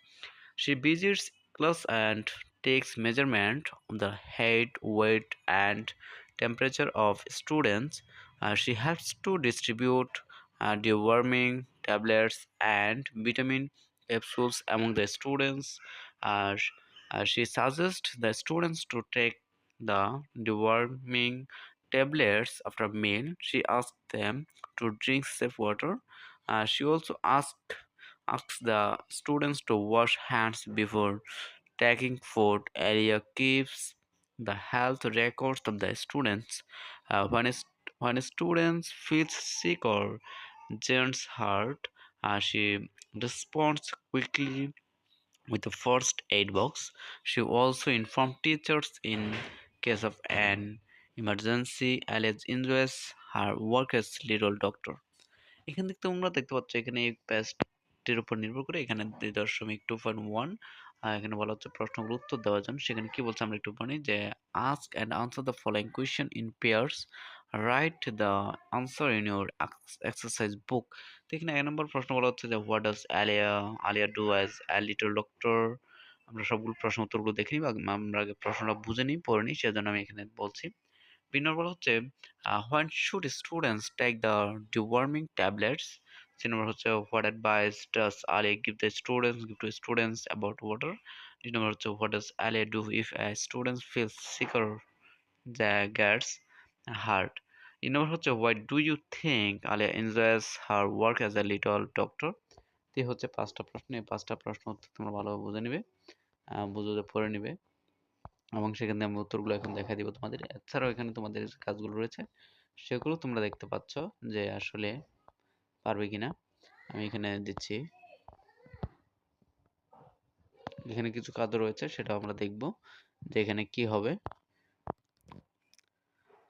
She visits class and takes measurement of the height, weight, and temperature of students. She helps to distribute deworming tablets and vitamin capsules among the students. She suggests the students to take the deworming tablets after meal. She asks them to drink safe water. She also asks the students to wash hands before taking food. Area keeps the health records of the students. When students feel sick or Jane's hurt, she responds quickly with a first aid box. She also informed teachers in case of an emergency. Alice enjoys her work as little doctor. এখান থেকে তোমরা দেখতে পাচ্ছ এখানে এই প্যাচটির উপর নির্ভর করে এখানে 2.2.1 এখানে বলা হচ্ছে প্রশ্নগুলোর উত্তর দেওয়ার জন্য। সেখানে কি বলছে আমরা একটু পড়ি যে ask and answer the following question in pairs, write the answer in your exercise book. তো এখানে 1 নম্বর প্রশ্ন বলা হচ্ছে যে what does Alia Alia do as a little doctor. আমরা সবগুলো প্রশ্ন উত্তরগুলো দেখে নিই বা আমরা আগে প্রশ্নটা বুঝে নিই, পড়ে নিই, সেজন্য আমি এখানে বলছি। বিনর বলা হচ্ছে when should students take the deworming tablets. 3 নম্বর হচ্ছে what advice does Ali give to students about water. 3 নম্বর হচ্ছে what does Ali do if a student feels sick or gets hurt. এই নম্বর হচ্ছে why do you think Alia enjoys her work as a little doctor. এই হচ্ছে 5টা প্রশ্ন। এই 5টা প্রশ্ন উত্তর তোমরা ভালোভাবে বুঝে নিবে, বুঝে পড়ে নিবে এবং সেখান থেকে আমি উত্তরগুলো এখন দেখাই দিব তোমাদের। এছাড়াও এখানে তোমাদের যে কাজগুলো রয়েছে সেগুলো তোমরা দেখতে পাচ্ছ যে আসলে পারবে কিনা। আমি এখানে দিচ্ছি, এখানে কিছু কাজ রয়েছে সেটা আমরা দেখব যে এখানে কি হবে।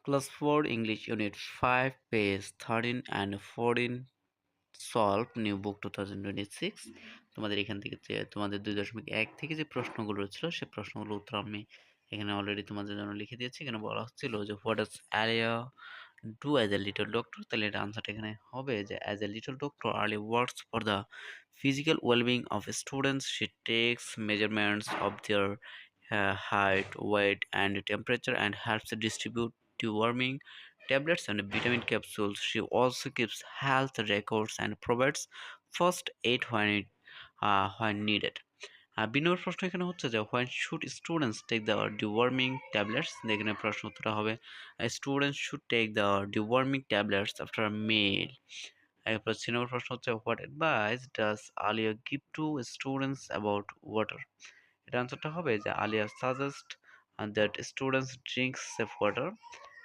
Class 4 English Unit 5 page 13 and 14 solve new book 2026। তোমাদের এখান থেকে যে তোমাদের 2.1 থেকে যে প্রশ্নগুলো রয়েছিল সেই প্রশ্নগুলোর উত্তর আমি এখানে অলরেডি তোমাদের জন্য লিখে দিয়েছি। এখানে বলা হচ্ছিল যে what does Alia do as a little doctor, তাহলে এটা আনসারটা এখানে হবে যে as a little doctor Alia works for the physical well-being of students. She takes measurements of their height, weight, and temperature and helps distribute deworming tablets and vitamin capsules. She also keeps health records and provides first aid when needed. বিনয়ের প্রশ্ন এখানে হচ্ছে যে when should students take the deworming tablets? এখানে প্রশ্ন উত্তরটা হবে students should take the deworming tablets after a meal. এরপর 3 নম্বর প্রশ্ন হচ্ছে what advice does Alia give to students about water? এটার আনসারটা হবে যে Alia suggest that students drink safe water.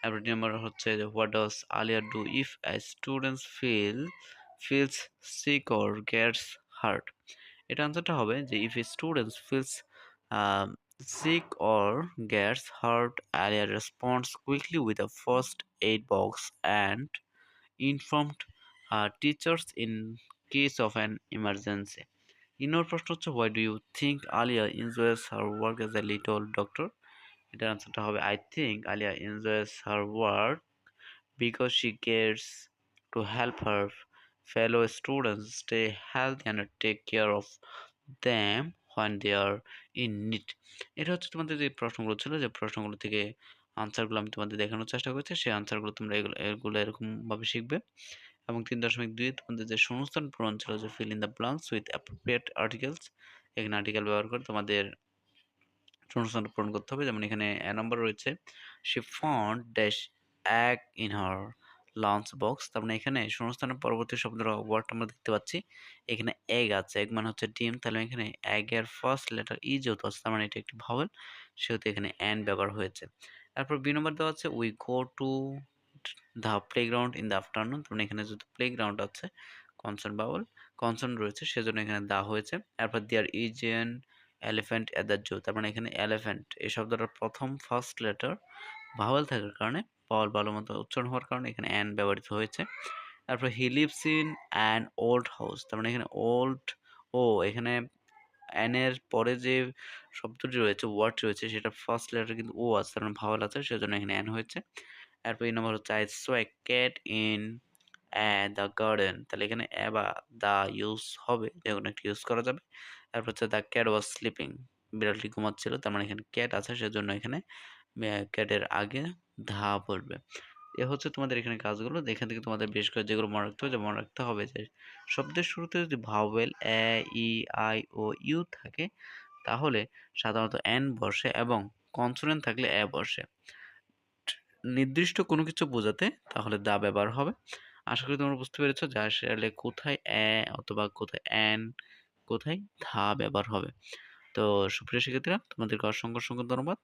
এরপর নম্বর হচ্ছে যে what does Alia do if a students feels sick or gets hurt. এটা আনসারটা হবে যে if a students feels sick or gets hurt, Alia responds quickly with a first aid box and informed teachers in case of an emergency. ইনোর প্রশ্ন হচ্ছে why do you think Alia enjoys her work as a little doctor. এটার আনসারটা হবে I think Alia enjoys her work because she gets to help her fellow students stay health and take care of them when they are in need. এটা হচ্ছে তোমাদের যে প্রশ্নগুলো ছিল, যে প্রশ্নগুলো থেকে আনসারগুলো আমি তোমাদের দেখানোর চেষ্টা করছি, সেই আনসারগুলো তোমরা এগুলো এরকমভাবে শিখবে। এবং 3.2 তোমাদের যে শূন্যস্থান পূরণ ছিল যে feel in the blanks with appropriate articles, এখানে আর্টিকেল ব্যবহার করে তোমাদের শূন্যস্থানটা পূরণ করতে হবে। যেমন এখানে এ নাম্বার রয়েছে she found dash egg in her lunch box. তার মানে এখানে শূন্যস্থানের পরবর্তী শব্দের ওয়ার্ডটা আমরা দেখতে পাচ্ছি, এখানে এগ আছে, এগ মানে হচ্ছে ডিম, তাহলে এখানে এগের ফার্স্ট লেটার ই যেহেতু আছে তার মানে এটা একটি ভাওয়েল, সেহেতু এখানে অ্যান ব্যবহার হয়েছে। তারপর বি নম্বর দেওয়া আছে we go to the playground in the afternoon, মানে এখানে যেহেতু প্লেগ্রাউন্ড আছে কনসোনেন্ট বাউল কনসোনেন্ট রয়েছে সেজন্য এখানে দা হয়েছে। তারপর there is an elephant at the zoo, তার মানে এখানে এলিফ্যান্ট এই শব্দটার প্রথম ফার্স্ট লেটার ভাওয়েল থাকার কারণে পাওয়াল ভালো মতো উচ্চারণ হওয়ার কারণে এখানে অ্যান ব্যবহৃত হয়েছে। তারপর he lives in an old house, তার মানে এখানে ওল্ড ও এখানে অ্যানের পরে যে শব্দটি রয়েছে ওয়ার্ড রয়েছে সেটা ফার্স্ট লেটার কিন্তু ও আছে, তার মানে ভাওয়েল আছে সেজন্য এখানে অ্যান হয়েছে। এরপর এই নম্বর হচ্ছে I so A cat in the garden, তাহলে এখানে এ বা দা ইউজ হবে, যে কোনো একটা ইউজ করা যাবে। তারপর হচ্ছে দ্য ক্যাট ওয়াজ স্লিপিং, বিড়ালটি ঘুমাচ্ছিল, তার মানে এখানে ক্যাট আছে সেজন্য এখানে ক্যাটের আগে ধা পড়বে। এ হচ্ছে তোমাদের এখানে কাজগুলো। এখান থেকে তোমাদের বেশ করে যেগুলো মনে রাখতে হবে, যে মনে রাখতে হবে যে শব্দের শুরুতে যদি vowel A E I O U থাকে তাহলে সাধারণত এন বসে এবং কনসোনেন্ট থাকলে এ বসে। নির্দিষ্ট কোনো কিছু বোঝাতে তাহলে দা ব্যবহার হবে। আশা করি তোমরা বুঝতে পেরেছো যে আসলে কোথায় এ অথবা কোথায় অ্যান, কোথায় ধা ব্যবহার হবে। তো সুপ্রিয় শিক্ষার্থীরা তোমাদেরকে অসংখ্য ধন্যবাদ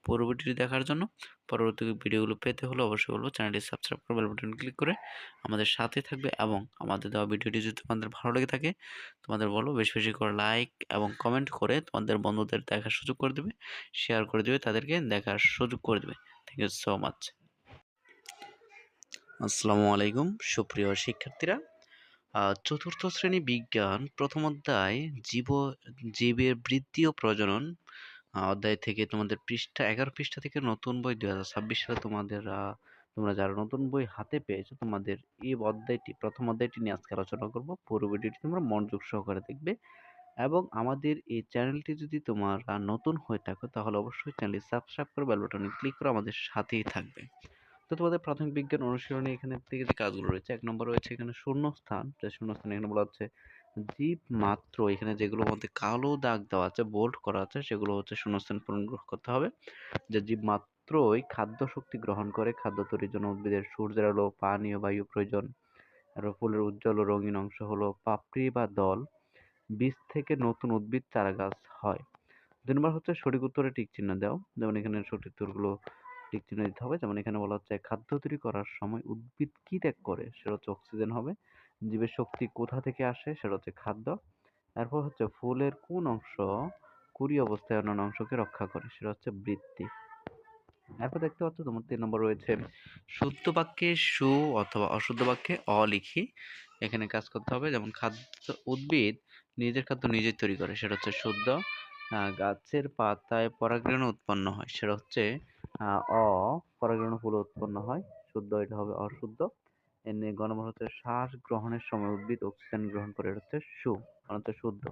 পুরো ভিডিওটি দেখার জন্য। পরবর্তী ভিডিওগুলো পেতে হলে অবশ্যই বলবো চ্যানেলটি সাবস্ক্রাইব করে বেল বাটন ক্লিক করে আমাদের সাথে থাকবে এবং আমাদের দেওয়া ভিডিওটি যদি তোমাদের ভালো লেগে থাকে তোমাদের বলবো বেশি বেশি করে লাইক এবং কমেন্ট করে তোমাদের বন্ধুদের দেখার সুযোগ করে দেবে, শেয়ার করে দেবে, তাদেরকে দেখার সুযোগ করে দেবে। Thank you so much. আসসালামু আলাইকুম সুপ্রিয় শিক্ষার্থীরা। চতুর্থ শ্রেণী বিজ্ঞান প্রথম অধ্যায় জীবের বৃদ্ধি ও প্রজনন অধ্যায় থেকে তোমাদের পৃষ্ঠা 11 পৃষ্ঠা থেকে নতুন বই 2026 সালে তোমাদের তোমরা যারা নতুন বই হাতে পেয়েছো তোমাদের এই অধ্যায়টি প্রথম অধ্যায়টি নিয়ে আজকে আলোচনা করব। পুরো ভিডিওটি তোমরা মনোযোগ সহকারে দেখবে এবং আমাদের এই চ্যানেলটি যদি তোমরা নতুন হয়ে থাকো তাহলে অবশ্যই চ্যানেলটি সাবস্ক্রাইব করে বেল বাটনে ক্লিক করে আমাদের সাথেই থাকবে। তো তোমাদের প্রাথমিক বিজ্ঞান অনুশীলনে এখানে থেকে যে কাজগুলো রয়েছে, 1 নম্বর রয়েছে এখানে শূন্যস্থান, যে শূন্যস্থান এখানে বলা হচ্ছে জীব মাত্র, এখানে যেগুলোর মধ্যে কালো দাগ দেওয়া আছে বোল্ড করা আছে সেগুলো হচ্ছে শূন্যস্থান পূরণ করতে হবে। যে জীব মাত্র মাত্রই খাদ্য শক্তি গ্রহণ করে। খাদ্য তৈরির জন্য উদ্ভিদের সূর্যের আলো, পানি ও বায়ু প্রয়োজন। আর ফুলের উজ্জ্বল ও রঙিন অংশ হলো পাপড়ি বা দল। বীজ থেকে নতুন উদ্ভিদ চারাগাছ হয়। ২ নম্বর হচ্ছে সঠিক উত্তরে টিক চিহ্ন দাও। যেমন এখানে সঠিক উত্তরগুলো টিক চিহ্ন দিতে হবে। যেমন এখানে বলা হচ্ছে খাদ্য তৈরি করার সময় উদ্ভিদ কি ত্যাগ করে? সেটা হচ্ছে অক্সিজেন হবে। জীবের শক্তি কোথা থেকে আসে? সেটা হচ্ছে খাদ্য। এরপর হচ্ছে ফুলের কোন অংশ কুড়ি অবস্থায় অন্যান্য অংশকে রক্ষা করে? সেটা হচ্ছে বৃদ্ধি। এরপর দেখতে পাচ্ছ তোমার ৩ নম্বর রয়েছে শুদ্ধ বাক্যে সু অথবা অশুদ্ধ বাক্যে অ লিখি। এখানে কাজ করতে হবে। যেমন উদ্ভিদ নিজের খাদ্য নিজেই তৈরি করে, সেটা হচ্ছে শুদ্ধ। গাছের পাতায় পরাগরেণু উৎপন্ন হয়, সেটা হচ্ছে অ। পরাগরেণু ফুলে উৎপন্ন হয়, শুদ্ধ, এটা হবে অশুদ্ধ। এর গ নম্বর হচ্ছে শ্বাস গ্রহণের সময় উদ্ভিদ অক্সিজেন গ্রহণ করে, এটা হচ্ছে সু, মানে হচ্ছে শুদ্ধ।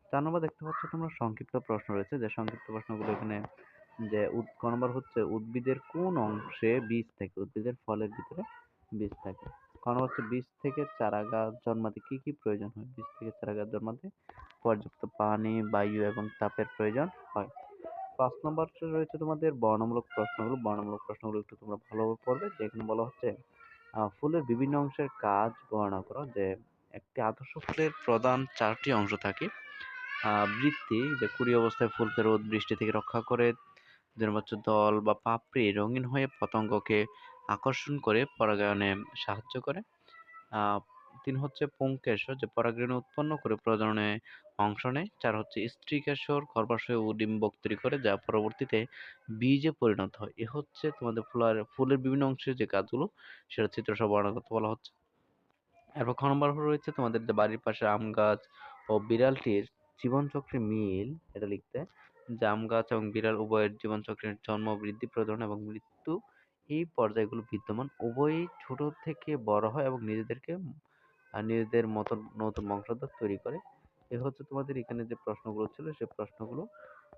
৪ নম্বর দেখতে পাচ্ছ তোমরা সংক্ষিপ্ত প্রশ্ন রয়েছে, যে সংক্ষিপ্ত প্রশ্নগুলো এখানে যে ক নম্বর হচ্ছে উদ্ভিদের কোন অংশে বীজ থাকে? উদ্ভিদের ফলের ভিতরে বীজ থাকে। খ নম্বর হচ্ছে বীজ থেকে চারা গাছ জন্মাতে কি কি প্রয়োজন হয়? বীজ থেকে চারা গাছ জন্মাতে পর্যাপ্ত পানি, বায়ু এবং তাপের প্রয়োজন হয়। ৫ নম্বর রয়েছে তোমাদের বর্ণমূলক প্রশ্নগুলো। বর্ণমূলক প্রশ্নগুলো একটু তোমরা ভালোভাবে পড়বে। যে এখানে বলা হচ্ছে ফুলের বিভিন্ন অংশের কাজ বর্ণনা করো। যে একটি আদর্শ ফুলের প্রধান ৪টি অংশ থাকে। বৃত্তি, যে কুড়ি অবস্থায় ফুলকে রোদ বৃষ্টি থেকে রক্ষা করে। ২ নম্বর হচ্ছে দল বা পাপড়ি, রঙিন হয়ে পতঙ্গকে আকর্ষণ করে পরাগায়নে সাহায্য করে। ৩ হচ্ছে পুংকেশর, যে পরাগরেণু উৎপন্ন করে প্রজননে অংশ নেয়। ৪ হচ্ছে স্ত্রীকেশর, গর্ভাশয়ে ডিম্বক তৈরি করে, যা পরবর্তীতে বীজে পরিণত হয়। এ হচ্ছে তোমাদের ফুলের বিভিন্ন অংশের যে কাজগুলো, সেটা চিত্রসহ বর্ণনা করতে বলা হচ্ছে। এরপর খ নম্বর রয়েছে তোমাদের যে বাড়ির পাশে আম গাছ ও বিড়ালটির জীবনচক্রের মিল, এটা লিখতে। যে আম গাছ এবং বিড়াল উভয়ের জীবনচক্রের জন্ম, বৃদ্ধি, প্রজনন এবং মৃত্যু, এই পর্যায়গুলো বিদ্যমান। উভয়ই ছোট থেকে বড় হয় এবং নিজেদের মতো নতুন বংশধর তৈরি করে। এ হচ্ছে তোমাদের এখানে যে প্রশ্নগুলো ছিল, সেই প্রশ্নগুলো।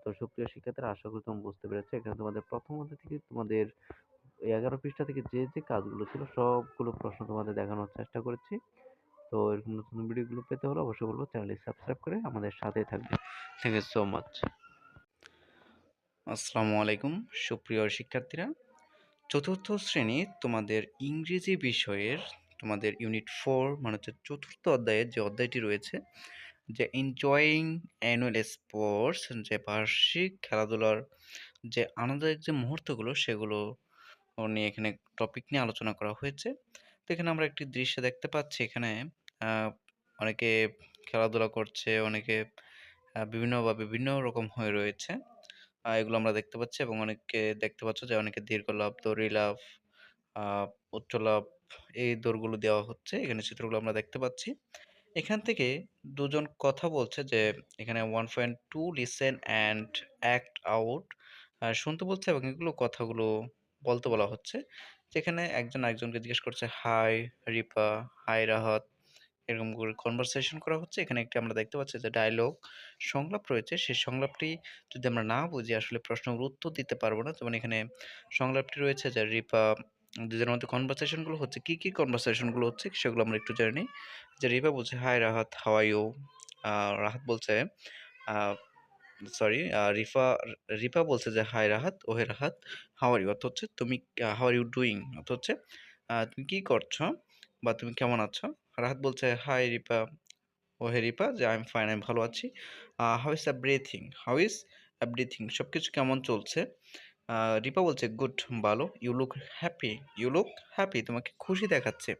তো সুপ্রিয় শিক্ষার্থীরা, আশা করি তোমরা বুঝতে পেরেছো। এখানে তোমাদের প্রথম অধ্যায় থেকে তোমাদের 11 পৃষ্ঠা থেকে যে যে কাজগুলো ছিল, সবগুলো প্রশ্ন তোমাদের দেখানোর চেষ্টা করেছি। তো এরকম নতুন ভিডিওগুলো পেতে হলে অবশ্যই বলবো চ্যানেলটি সাবস্ক্রাইব করে আমাদের সাথেই থাকবে। Thank you so much. আসসালামু আলাইকুম সুপ্রিয় শিক্ষার্থীরা। চতুর্থ শ্রেণী তোমাদের ইংরেজি বিষয়ের তোমাদের ইউনিট 4 মানে হচ্ছে চতুর্থ অধ্যায়ের যে অধ্যায়টি রয়েছে, যে এনজয়িং অ্যানুয়াল স্পোর্টস, যে বার্ষিক খেলাধুলার যে আনন্দের যে মুহূর্তগুলো, সেগুলো নিয়ে এখানে টপিক নিয়ে আলোচনা করা হয়েছে। তো এখানে আমরা একটি দৃশ্য দেখতে পাচ্ছি। এখানে অনেকে খেলাধুলা করছে, অনেকে বিভিন্ন রকম হয়ে রয়েছে। এগুলো আমরা দেখতে পাচ্ছি, এবং অনেককে দেখতে পাচ্ছ যে অনেকে দীর্ঘ লাফ, দড়ি লাফ, আ উচ্চ লাফ, এই দৌড়গুলো দেওয়া হচ্ছে। এখানে চিত্রগুলো আমরা দেখতে পাচ্ছি। এখান থেকে দুজন কথা বলছে যে এখানে 1.2 লিসেন অ্যান্ড অ্যাক্ট আউট, শুনতে বলছে এবং এগুলো কথাগুলো বলতে বলা হচ্ছে। যেখানে একজন আরেকজনকে জিজ্ঞেস করছে, হাই রিপা, হাই রাহাত, এরকম করে কনভারসেশন করা হচ্ছে। এখানে একটি আমরা দেখতে পাচ্ছি যে ডায়ালগ সংলাপ রয়েছে। সেই সংলাপটি যদি আমরা না বুঝি, আসলে প্রশ্নের উত্তর দিতে পারবো না। যেমন এখানে সংলাপটি রয়েছে যে রিপা, দুজনের মধ্যে কনভারসেশন গুলো হচ্ছে। কি, কি কনভারসেশন গুলো হচ্ছে সেগুলো আমরা একটু জেনে নিই। যে রিপা বলছে, "hi Rahat, how are you?" Rahat বলছে, আ সরি রিপা বলছে যে, "হাই রাহাত, ওহে রাহাত, হাউ আর ইউ?" অর্থ হচ্ছে তুমি হাউ আর ইউ ডুইং? অর্থ হচ্ছে তুমি কি করছো? বা তুমি কেমন আছো? রাহাত বলছে, "হাই রিপা, ওহে রিপা, যে আই এম ফাইন, আমি ভালো আছি। How is everything? How is everything? সবকিছু কেমন চলছে?" আ রিপা বলছে, "গুড, ভালো। You look happy, you look happy, তোমাকে খুশি দেখাচ্ছে।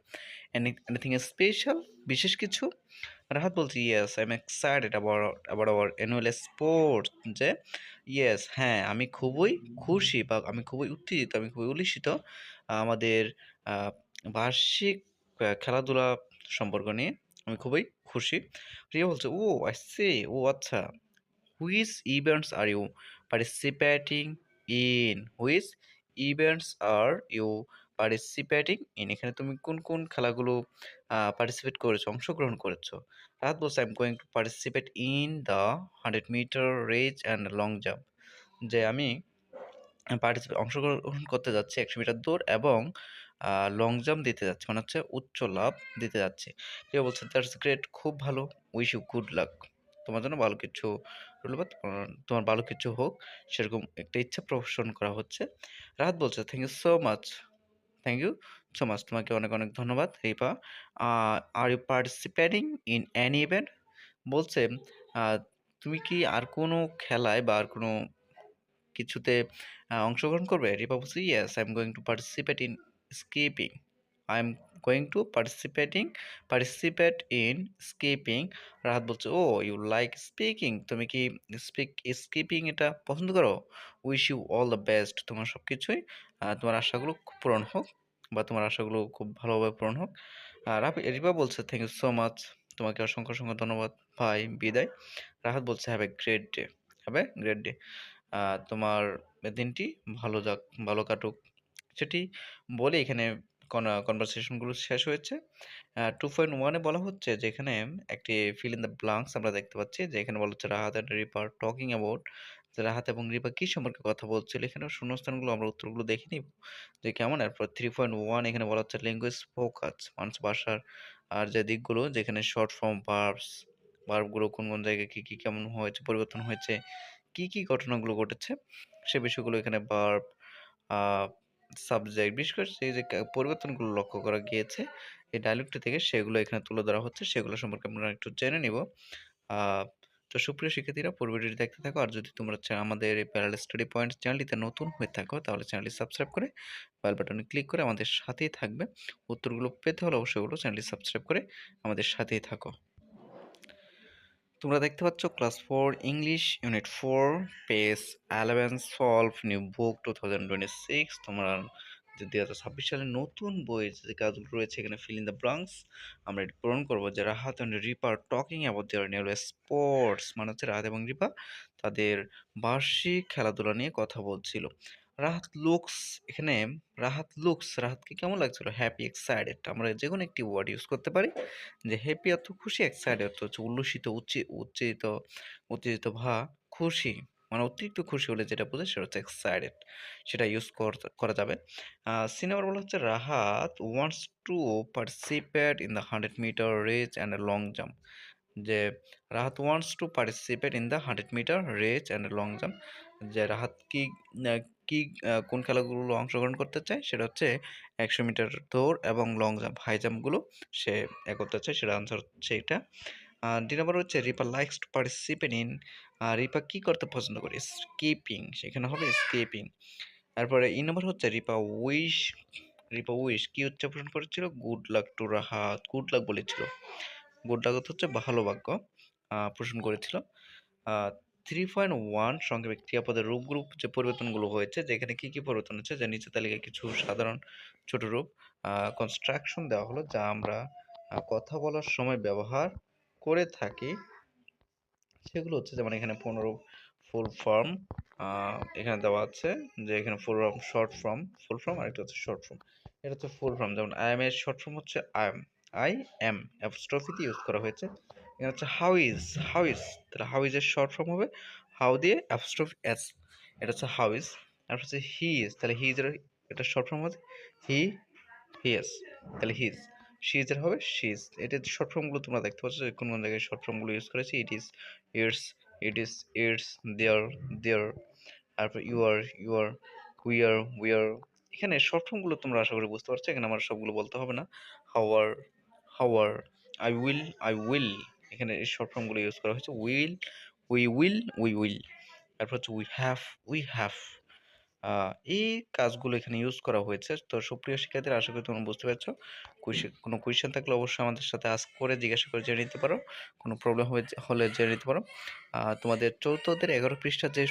Anything special? বিশেষ কিছু?" রাহাত বলছে, "yes, I am excited about our annual sports", যে ইয়েস, হ্যাঁ, আমি খুবই খুশি বা আমি খুবই উত্তেজিত, আমি খুবই উল্লিসিত আমাদের আ বার্ষিক খেলাধুলা সম্পর্ক নিয়ে আমি খুবই খুশি। রিয়া বলছে, "ও আই সি, ও আচ্ছা। Which events are you participating in? Which events are you participating in? এখানে তুমি কোন, কোন খেলাগুলো পার্টিসিপেট করেছো, অংশগ্রহণ করেছো?" রাহাত বলছে, "I am going to participate in the 100 metre race and long jump", যে আমি অংশগ্রহণ করতে যাচ্ছি ১০০ মিটার দৌড় এবং লং জাম্প দিতে যাচ্ছি, মানে হচ্ছে উচ্চ লাফ দিতে যাচ্ছি। কেউ বলছে, "দ্যাটস গ্রেট, খুব ভালো। উইশ ইউ গুড লাক", তোমার জন্য ভালো কিছু হলো বা তোমার ভালো কিছু হোক, সেরকম একটা ইচ্ছা পোষণ করা হচ্ছে। রাহাত বলছে, "thank you so much." Thank you so much. তোমাকে অনেক, অনেক ধন্যবাদ Ripa. Uh are you participating in any event? বলছে, আ "তুমি কি আর কোনো খেলায় বা আর কোনো কিছুতে অংশগ্রহণ করবে?" রিপা বলছে, "yes, I am going to participate in skipping. I am going to participate in skipping." Rahat বলছে, "ওহ! You like speaking? তুমি কি স্কিপিং এটা পছন্দ করো? Wish you all the best." তোমার সবকিছুই তোমার আশাগুলো খুব পূরণ হোক বা তোমার আশাগুলো খুব ভালোভাবে পূরণ হোক। রিপা বলছে, "থ্যাংক ইউ সো মাচ।" তোমাকে অসংখ্য, অসংখ্য ধন্যবাদ ভাই। বিদায়। রাহাত বলছে, "have a great day. Have a great day." Uh তোমার দিনটি ভালো যাক, ভালো কাটুক। সেটি বলে এখানে কনভারসেশন গুলো শেষ হয়েছে। 2.1 এ বলা হচ্ছে যে এখানে একটি fill in the blanks আমরা দেখতে পাচ্ছি যে এখানে বলা হচ্ছে Rahat and Ripa are talking about, যে রাহাত এবং রিপা কি সম্পর্কে কথা বলছিল। এখানে শূন্যস্থানগুলো আমরা উত্তরগুলো দেখে নিব যে কেমন। এরপর 3.1 এখানে বলা হচ্ছে ল্যাঙ্গুয়েজ ফোকাস, মানুষ ভাষার আর যে দিকগুলো যেখানে শর্ট ফর্ম ভার্বস, ভার্বগুলো কোন, কোন জায়গায় কি কেমন হয়েছে, পরিবর্তন হয়েছে, কি ঘটনাগুলো ঘটেছে সে বিষয়গুলো এখানে ভার্ব, আ সাবজেক্ট, বিশেষ করে সেই যে পরিবর্তনগুলো লক্ষ্য করা গিয়েছে এই ডায়ালগটি থেকে, সেগুলো এখানে তুলে ধরা হচ্ছে। সেগুলো সম্পর্কে আমরা একটু জেনে নিব। আ তো সুপ্রিয় শিক্ষার্থীরা, পুরো ভিডিওটি দেখতে থাকো। আর যদি তোমরা আমাদের এই প্যারালাল স্টাডি পয়েন্ট চ্যানেলটিতে নতুন হয়ে থাকো, তাহলে চ্যানেলটি সাবস্ক্রাইব করে বেল বাটনে ক্লিক করে আমাদের সাথেই থাকবে। উত্তরগুলো পেতে হলে অবশ্যই চ্যানেলটি সাবস্ক্রাইব করে আমাদের সাথেই থাকো। তোমরা দেখতে পাচ্ছ class 4 English unit 4 page 11 solve new book 2026। তোমরা যে 2026 সালে নতুন বইয়ের যে কাজগুলো রয়েছে এখানে ফিল ইন দ্য ব্লাঙ্কস আমরা এটি পূরণ করবো। যে Rahat and Ripa are talking about their new sports, মানে হচ্ছে রাহাত এবং রিপা তাদের বার্ষিক খেলাধুলা নিয়ে কথা বলছিল। রাহাত লুকস, এখানে রাহাতকে কেমন লাগছিল? Happy, excited. আমরা যে কোনো একটি ওয়ার্ড ইউজ করতে পারি। যে হ্যাপি অর্থ খুশি, এক্সাইটেড অর্থ হচ্ছে উল্লসিত, উত্তেজিত ভা খুশি, মানে অতিরিক্ত খুশি হলে যেটা বোঝায় সেটা হচ্ছে এক্সাইটেড, সেটা ইউজ করা যাবে। সি নাম্বার বলা হচ্ছে Rahat wants to participate in the 100 metre race and long jump. যে Rahat wants to participate in the 100 metre race and long jump. যে রাহাত আহ, কি কোন খেলাগুলো অংশগ্রহণ করতে চায়, সেটা হচ্ছে 100 মিটার দৌড় এবং লং জাম্প, হাই জাম্পগুলো সে করতে চায়, সেটা আনসার হচ্ছে এটা। দুই নম্বর হচ্ছে Ripa likes to participate in, Ripa কি করতে পছন্দ করে? স্কিপিং, সেখানে হবে স্কিপিং। তারপরে ই নম্বর হচ্ছে রিপা উইশ কি উচ্চারণ করেছিল? Good luck to Rahat, good luck বলেছিল। গুড লাক হচ্ছে ভালো ভাগ্য পোষণ করেছিল। 3.1 সংক্ষেপে ক্রিয়াপদের রূপগুলো যে পরিবর্তনগুলো হয়েছে, যেখানে কি পরিবর্তন হচ্ছে, যে নিচে তালিকায় কিছু সাধারণ ছোট রূপ কনস্ট্রাকশন দেওয়া হলো, যা আমরা কথা বলার সময় ব্যবহার করে থাকি। সেগুলো হচ্ছে যেমন এখানে 15 ফুল ফর্ম এখানে দেওয়া আছে, যে এখানে ফুল ফর্ম, ফুল ফর্ম আর একটা হচ্ছে শর্ট ফর্ম। এটা হচ্ছে ফুল ফর্ম, যেমন আই এম এর শর্ট ফর্ম হচ্ছে আই এম অ্যাপস্ট্রফিতে ইউজ করা হয়েছে। এখানে হচ্ছে হাউ ইজ, তাহলে হাউ ইজ এর শর্ট ফর্ম হবে হাউ দিয়ে অ্যাপস্ট্রফি এস, এটা হচ্ছে হাউ ইজ। আর হচ্ছে হি ইজ, তাহলে হি ইজ এর এটা শর্ট ফর্ম হচ্ছে হি হিয়েস, তাহলে হিজ। শিজ এর হবে শিজ। এটা শর্ট ফর্ম গুলো তোমরা দেখতে পাচ্ছ যে কোন কোন জায়গায় শর্ট ফর্ম গুলো ইউজ করেছি। ইটস ইটস দেয়ার। তারপর ইউ আর উই আর। এখানে শর্ট ফর্ম গুলো তোমরা আশা করি বুঝতে পারছো, এখানে আমার সবগুলো বলতে হবে না। হাওয়ার হাওয়ার আই উইল, এখানে এই শর্ট ফর্ম গুলো ইউজ করা হয়েছে। We will. তারপর হচ্ছে উই হ্যাভ। এই কাজগুলো এখানে ইউজ করা হয়েছে। তো সুপ্রিয় শিক্ষার্থীরা, আশা করি তোমরা বুঝতে পেরেছো। কোনো কোয়েশ্চেন থাকলে অবশ্যই আমাদের সাথে আস্ক করে জিজ্ঞাসা করে জেনে নিতে পারো। কোনো প্রবলেম হলে জেনে নিতে পারো। তোমাদের 4th অধ্যায়ের 11 পৃষ্ঠার যে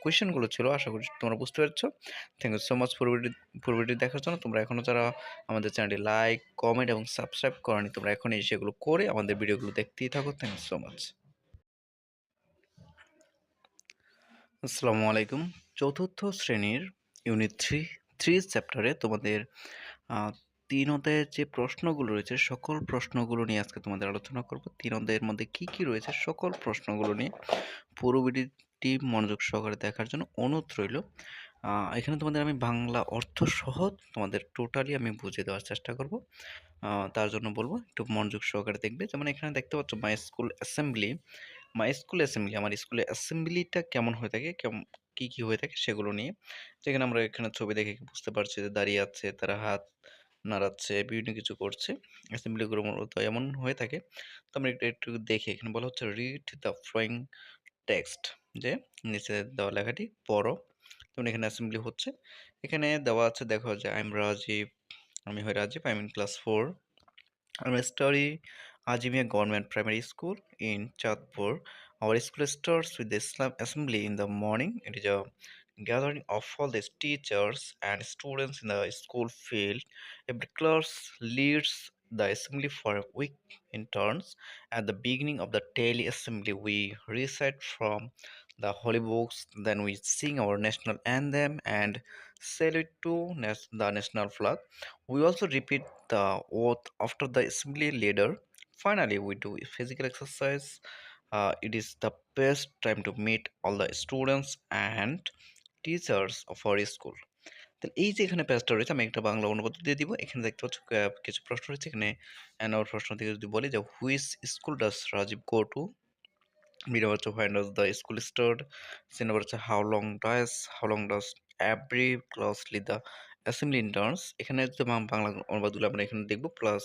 কোয়েশ্চেনগুলো ছিল, আশা করি তোমরা বুঝতে পেরেছো। থ্যাংক ইউ সো মাচ পুরো ভিডিও দেখার জন্য। তোমরা এখনো যারা আমাদের চ্যানেলটি লাইক, কমেন্ট এবং সাবস্ক্রাইব করনি, তোমরা এখনই সেগুলো করে আমাদের ভিডিওগুলো দেখতেই থাকো। Thank you so much. আসসালামু আলাইকুম। 4th শ্রেণীর ইউনিট 3 চ্যাপ্টারে তোমাদের 3 অধ্যায়ের যে প্রশ্নগুলো রয়েছে সকল প্রশ্নগুলো নিয়ে আজকে তোমাদের আলোচনা করব। 3 অধ্যায়ের মধ্যে কি রয়েছে সকল প্রশ্নগুলো নিয়ে পুরো ভিডিওটি মনোযোগ সহকারে দেখার জন্য অনুরোধ রইল। এখানে তোমাদের আমি বাংলা অর্থ সহ তোমাদের টোটালি আমি বুঝিয়ে দেওয়ার চেষ্টা করব। তার জন্য বলবো একটু মনোযোগ সহকারে দেখবে। যেমন এখানে দেখতে পাচ্ছ মাই স্কুল অ্যাসেম্বলি মাই স্কুল অ্যাসেম্বলি, আমার স্কুলের অ্যাসেম্বলিটা কেমন হয়ে থাকে, কি, কি হয়ে থাকে সেগুলো নিয়ে। যেখানে আমরা এখানে ছবি দেখে বুঝতে পারছি যে দাঁড়িয়ে আছে, তারা হাত নাড়াচ্ছে, বিভিন্ন কিছু করছে। অ্যাসেম্বলিগুলো মূলত এমন হয়ে থাকে। তো আমরা একটু দেখি, এখানে বলা হচ্ছে রিড দ্য ফ্লোয়িং টেক্সট, যে নিচে দেওয়া লেখাটি পড়ো। যেমন এখানে অ্যাসেম্বলি হচ্ছে। এখানে দেওয়া আছে, দেখো যে আই এম রাজীব, আমি হই Rajib, I am in class 4. I'm study Ajimia Government Primary School in Chatpur. Our school starts with the Islam assembly in the morning. It is a gathering of all the teachers and students in the school field. Every class leads the assembly for a week in turns. At the beginning of the daily assembly, we recite from the holy books, then we sing our national anthem and salute to the national flag. We also repeat the oath after the assembly leader. Finally, we do physical exercise. It is the best time to meet all the students and teachers of our school. তাহলে এই যে এখানে পেজটা রয়েছে, আমি একটা বাংলা অনুবাদ দিয়ে দিব। এখানে দেখতে পাচ্ছ কিছু প্রশ্ন রয়েছে এখানে। আমার প্রশ্ন থেকে যদি বলি যে which school does Rajib go to, B number হচ্ছে when does the school start, C number হচ্ছে how long does every class lead the assembly in turns। এখানে যে বাংলা অনুবাদগুলো আমরা এখানে দেখব, প্লাস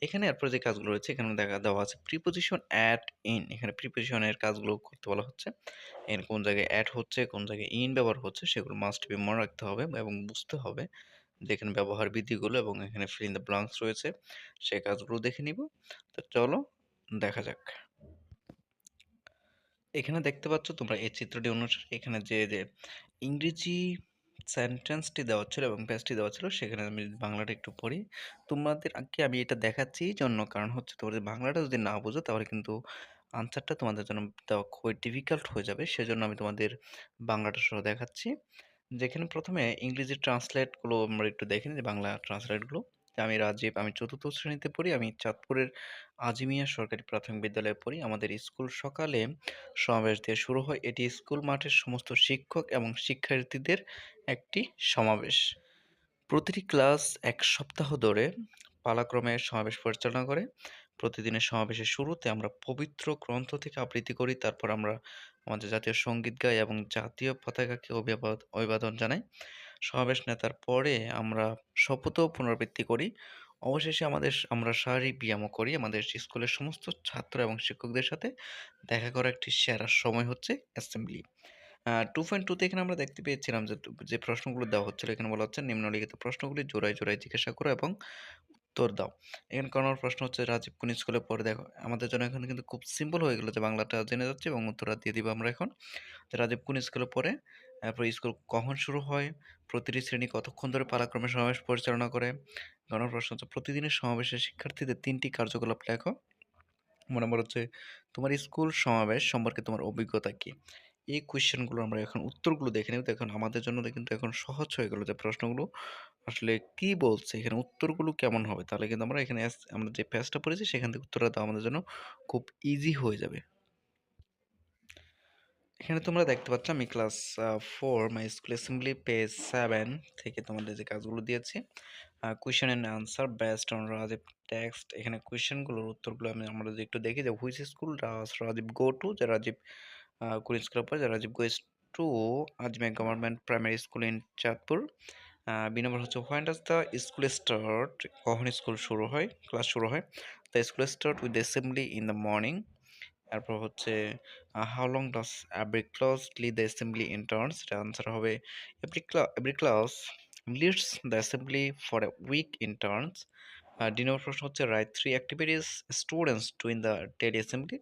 এখানে এরপরে যে কাজগুলো রয়েছে এখানে দেখা দেওয়া আছে প্রিপোজিশন অ্যাট ইন। এখানে প্রিপোজিশনের কাজগুলো করতে বলা হচ্ছে। এখানে কোন জায়গায় অ্যাট হচ্ছে, কোন জায়গায় ইন ব্যবহার হচ্ছে, সেগুলো মাস্ট বি মনে রাখতে হবে এবং বুঝতে হবে যে এখানে ব্যবহার বিধিগুলো, এবং এখানে ফিল ইন দ্য ব্লাঙ্কস রয়েছে, সেই কাজগুলো দেখে নিব। তো চলো দেখা যাক। এখানে দেখতে পাচ্ছ তোমরা এই চিত্রটি অনুসারে, এখানে যে ইংরেজি সেন্টেন্সটি দেওয়া ছিল এবং পেজটি দেওয়া ছিল, সেখানে আমি যদি বাংলাটা একটু পড়ি। তোমাদের আগে আমি এটা দেখাচ্ছি এই জন্য, কারণ হচ্ছে তোমরা যদি বাংলাটা যদি না বোঝো তাহলে কিন্তু আনসারটা তোমাদের জন্য দেওয়া খুবই ডিফিকাল্ট হয়ে যাবে। সেজন্য আমি তোমাদের বাংলাটা সহ দেখাচ্ছি। যেখানে প্রথমে ইংরেজি ট্রান্সলেটগুলো আমরা একটু দেখে নিই, যে বাংলা ট্রান্সলেটগুলো। যে আমি রাজীব, আমি চতুর্থ শ্রেণীতে পড়ি, আমি চাঁদপুরের আজিমিয়া সরকারি প্রাথমিক বিদ্যালয়ে পড়ি। আমাদের স্কুল সকালে সমাবেশ দিয়ে শুরু হয়। এটি স্কুল মাঠের সমস্ত শিক্ষক এবং শিক্ষার্থীদের একটি সমাবেশ। প্রতিটি ক্লাস ১ সপ্তাহ ধরে পালাক্রমে সমাবেশ পরিচালনা করে। প্রতিদিনের সমাবেশের শুরুতে আমরা পবিত্র গ্রন্থ থেকে আবৃত্তি করি। তারপর আমরা আমাদের জাতীয় সঙ্গীত গাই এবং জাতীয় পতাকাকে অভিবাদন জানাই। সমাবেশ নেতার পরে আমরা শপথও পুনরাবৃত্তি করি। অবশেষে আমরা শারীরিক ব্যায়ামও করি। আমাদের স্কুলের সমস্ত ছাত্র এবং শিক্ষকদের সাথে দেখা করার একটি সেরা সময় হচ্ছে অ্যাসেম্বলি। 2.2 তে এখানে আমরা দেখতে পেয়েছিলাম যে যে প্রশ্নগুলো দেওয়া হচ্ছিল, এখানে বলা হচ্ছে নিম্নলিখিত প্রশ্নগুলি জোড়ায় জোড়ায় জিজ্ঞাসা করো এবং উত্তর দাও। এখানে ক নম্বর প্রশ্ন হচ্ছে রাজীব কোন স্কুলে পড়ে? দেখো আমাদের জন্য এখন কিন্তু খুব সিম্পল হয়ে গেল, যে বাংলাটা জেনে যাচ্ছি এবং উত্তরটা দিয়ে দিব আমরা এখন। যে রাজীব কোন স্কুলে পড়ে, তারপর স্কুল কখন শুরু হয়, প্রতিটি শ্রেণী কতক্ষণ ধরে পালাক্রমে সমাবেশ পরিচালনা করে। গ নম্বর প্রশ্ন হচ্ছে প্রতিদিনের সমাবেশে শিক্ষার্থীদের ৩টি কার্যকলাপ লেখো। নম্বর হচ্ছে তোমার স্কুল সমাবেশ সম্পর্কে তোমার অভিজ্ঞতা কি? এই কোয়েশ্চেনগুলো আমরা এখন উত্তরগুলো দেখে নেব। তো এখন আমাদের জন্য কিন্তু এখন সহজ হয়ে গেল যে প্রশ্নগুলো আসলে কি বলছে, এখানে উত্তরগুলো কেমন হবে। তাহলে কিন্তু আমরা এখানে আমরা যে পেজটা পড়েছি সেখান থেকে উত্তরটা দেওয়া আমাদের জন্য খুব ইজি হয়ে যাবে। এখানে তোমরা দেখতে পাচ্ছ আমি class 4 my school assembly page 7 থেকে তোমাদের যে কাজগুলো দিয়েছি, question and answer based on Rajib text. এখানে কোয়েশ্চেনগুলোর উত্তরগুলো আমরা যদি একটু দেখি, যে which school does Rajib go to, যে রাজীব কোন স্কুলের পর, যে Rajib goes to Azmia government primary school in Chandpur. B নম্বর হচ্ছে when does the school start, কখন স্কুল শুরু হয়, ক্লাস শুরু হয়। The school start with assembly in the morning. তারপর হচ্ছে how long does every class lead the assembly in turns, এটা answer হবে every class leads the assembly for a week in turns. D number প্রশ্ন হচ্ছে write 3 activities students do in the daily assembly.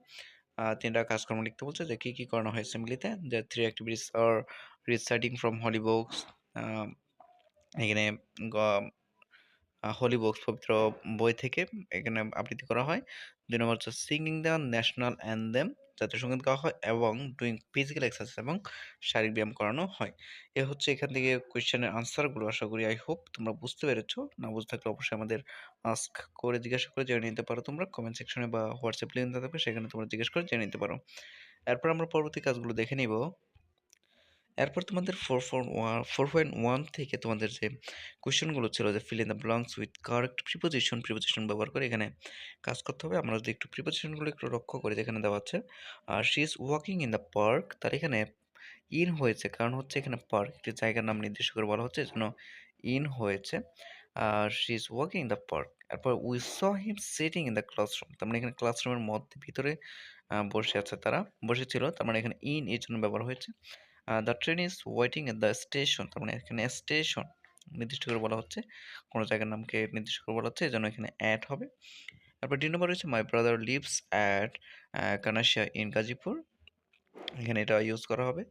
৩টা কাজকর্ম লিখতে বলছে, যে কী কী করানো হয় অ্যাসেম্বলিতে। যে 3 activities are reciting from holy books, এখানে গ হোলি বুকস পবিত্র বই থেকে এখানে আবৃত্তি করা হয়। ২ নম্বর হচ্ছে সিঙ্গিং দ্য ন্যাশনাল অ্যানথেম, জাতীয় সঙ্গীত গাওয়া হয়, এবং ডুইং ফিজিক্যাল এক্সারসাইজ এবং শারীরিক ব্যায়াম করানো হয়। এ হচ্ছে এখান থেকে কোয়েশ্চেনের আনসারগুলো। আশা করি আই হোপ তোমরা বুঝতে পেরেছো। না বুঝে থাকলে অবশ্যই আমাদের আস্ক করে জিজ্ঞাসা করে জেনে নিতে পারো তোমরা। কমেন্ট সেকশনে বা হোয়াটসঅ্যাপ লিঙ্ক দেওয়া থাকবে, সেখানে তোমরা জিজ্ঞেস করে জেনে নিতে পারো। এরপর আমরা পরবর্তী কাজগুলো দেখে নিব। এরপর তোমাদের 4.1 থেকে তোমাদের যে কোয়েশ্চেনগুলো ছিল যে fill in the blanks with correct preposition ব্যবহার করে এখানে কাজ করতে হবে। আমরা যদি একটু প্রিপোজিশনগুলো একটু লক্ষ্য করি যেখানে দেওয়া আছে she is walking in the park, তার এখানে ইন হয়েছে কারণ হচ্ছে এখানে পার্ক একটি জায়গার নাম নির্দিষ্ট করে বলা হচ্ছে এজন্য ইন হয়েছে। আর she is walking in the park। এরপর we saw him sitting in the classroom, তার মানে এখানে ক্লাসরুমের মধ্যে ভিতরে বসে আছে তারা, বসেছিল। তার মানে এখানে ইন এর জন্য ব্যবহার হয়েছে। The train is waiting at the station, তার মানে এখানে স্টেশন নির্দিষ্ট করে বলা হচ্ছে, কোনো জায়গার নামকে নির্দিষ্ট করে বলা হচ্ছে এজন্য এখানে অ্যাট হবে। তারপর 2 নম্বর রয়েছে my brother lives at Kanashia in Gazipur, এখানে এটা ইউজ করা হবে।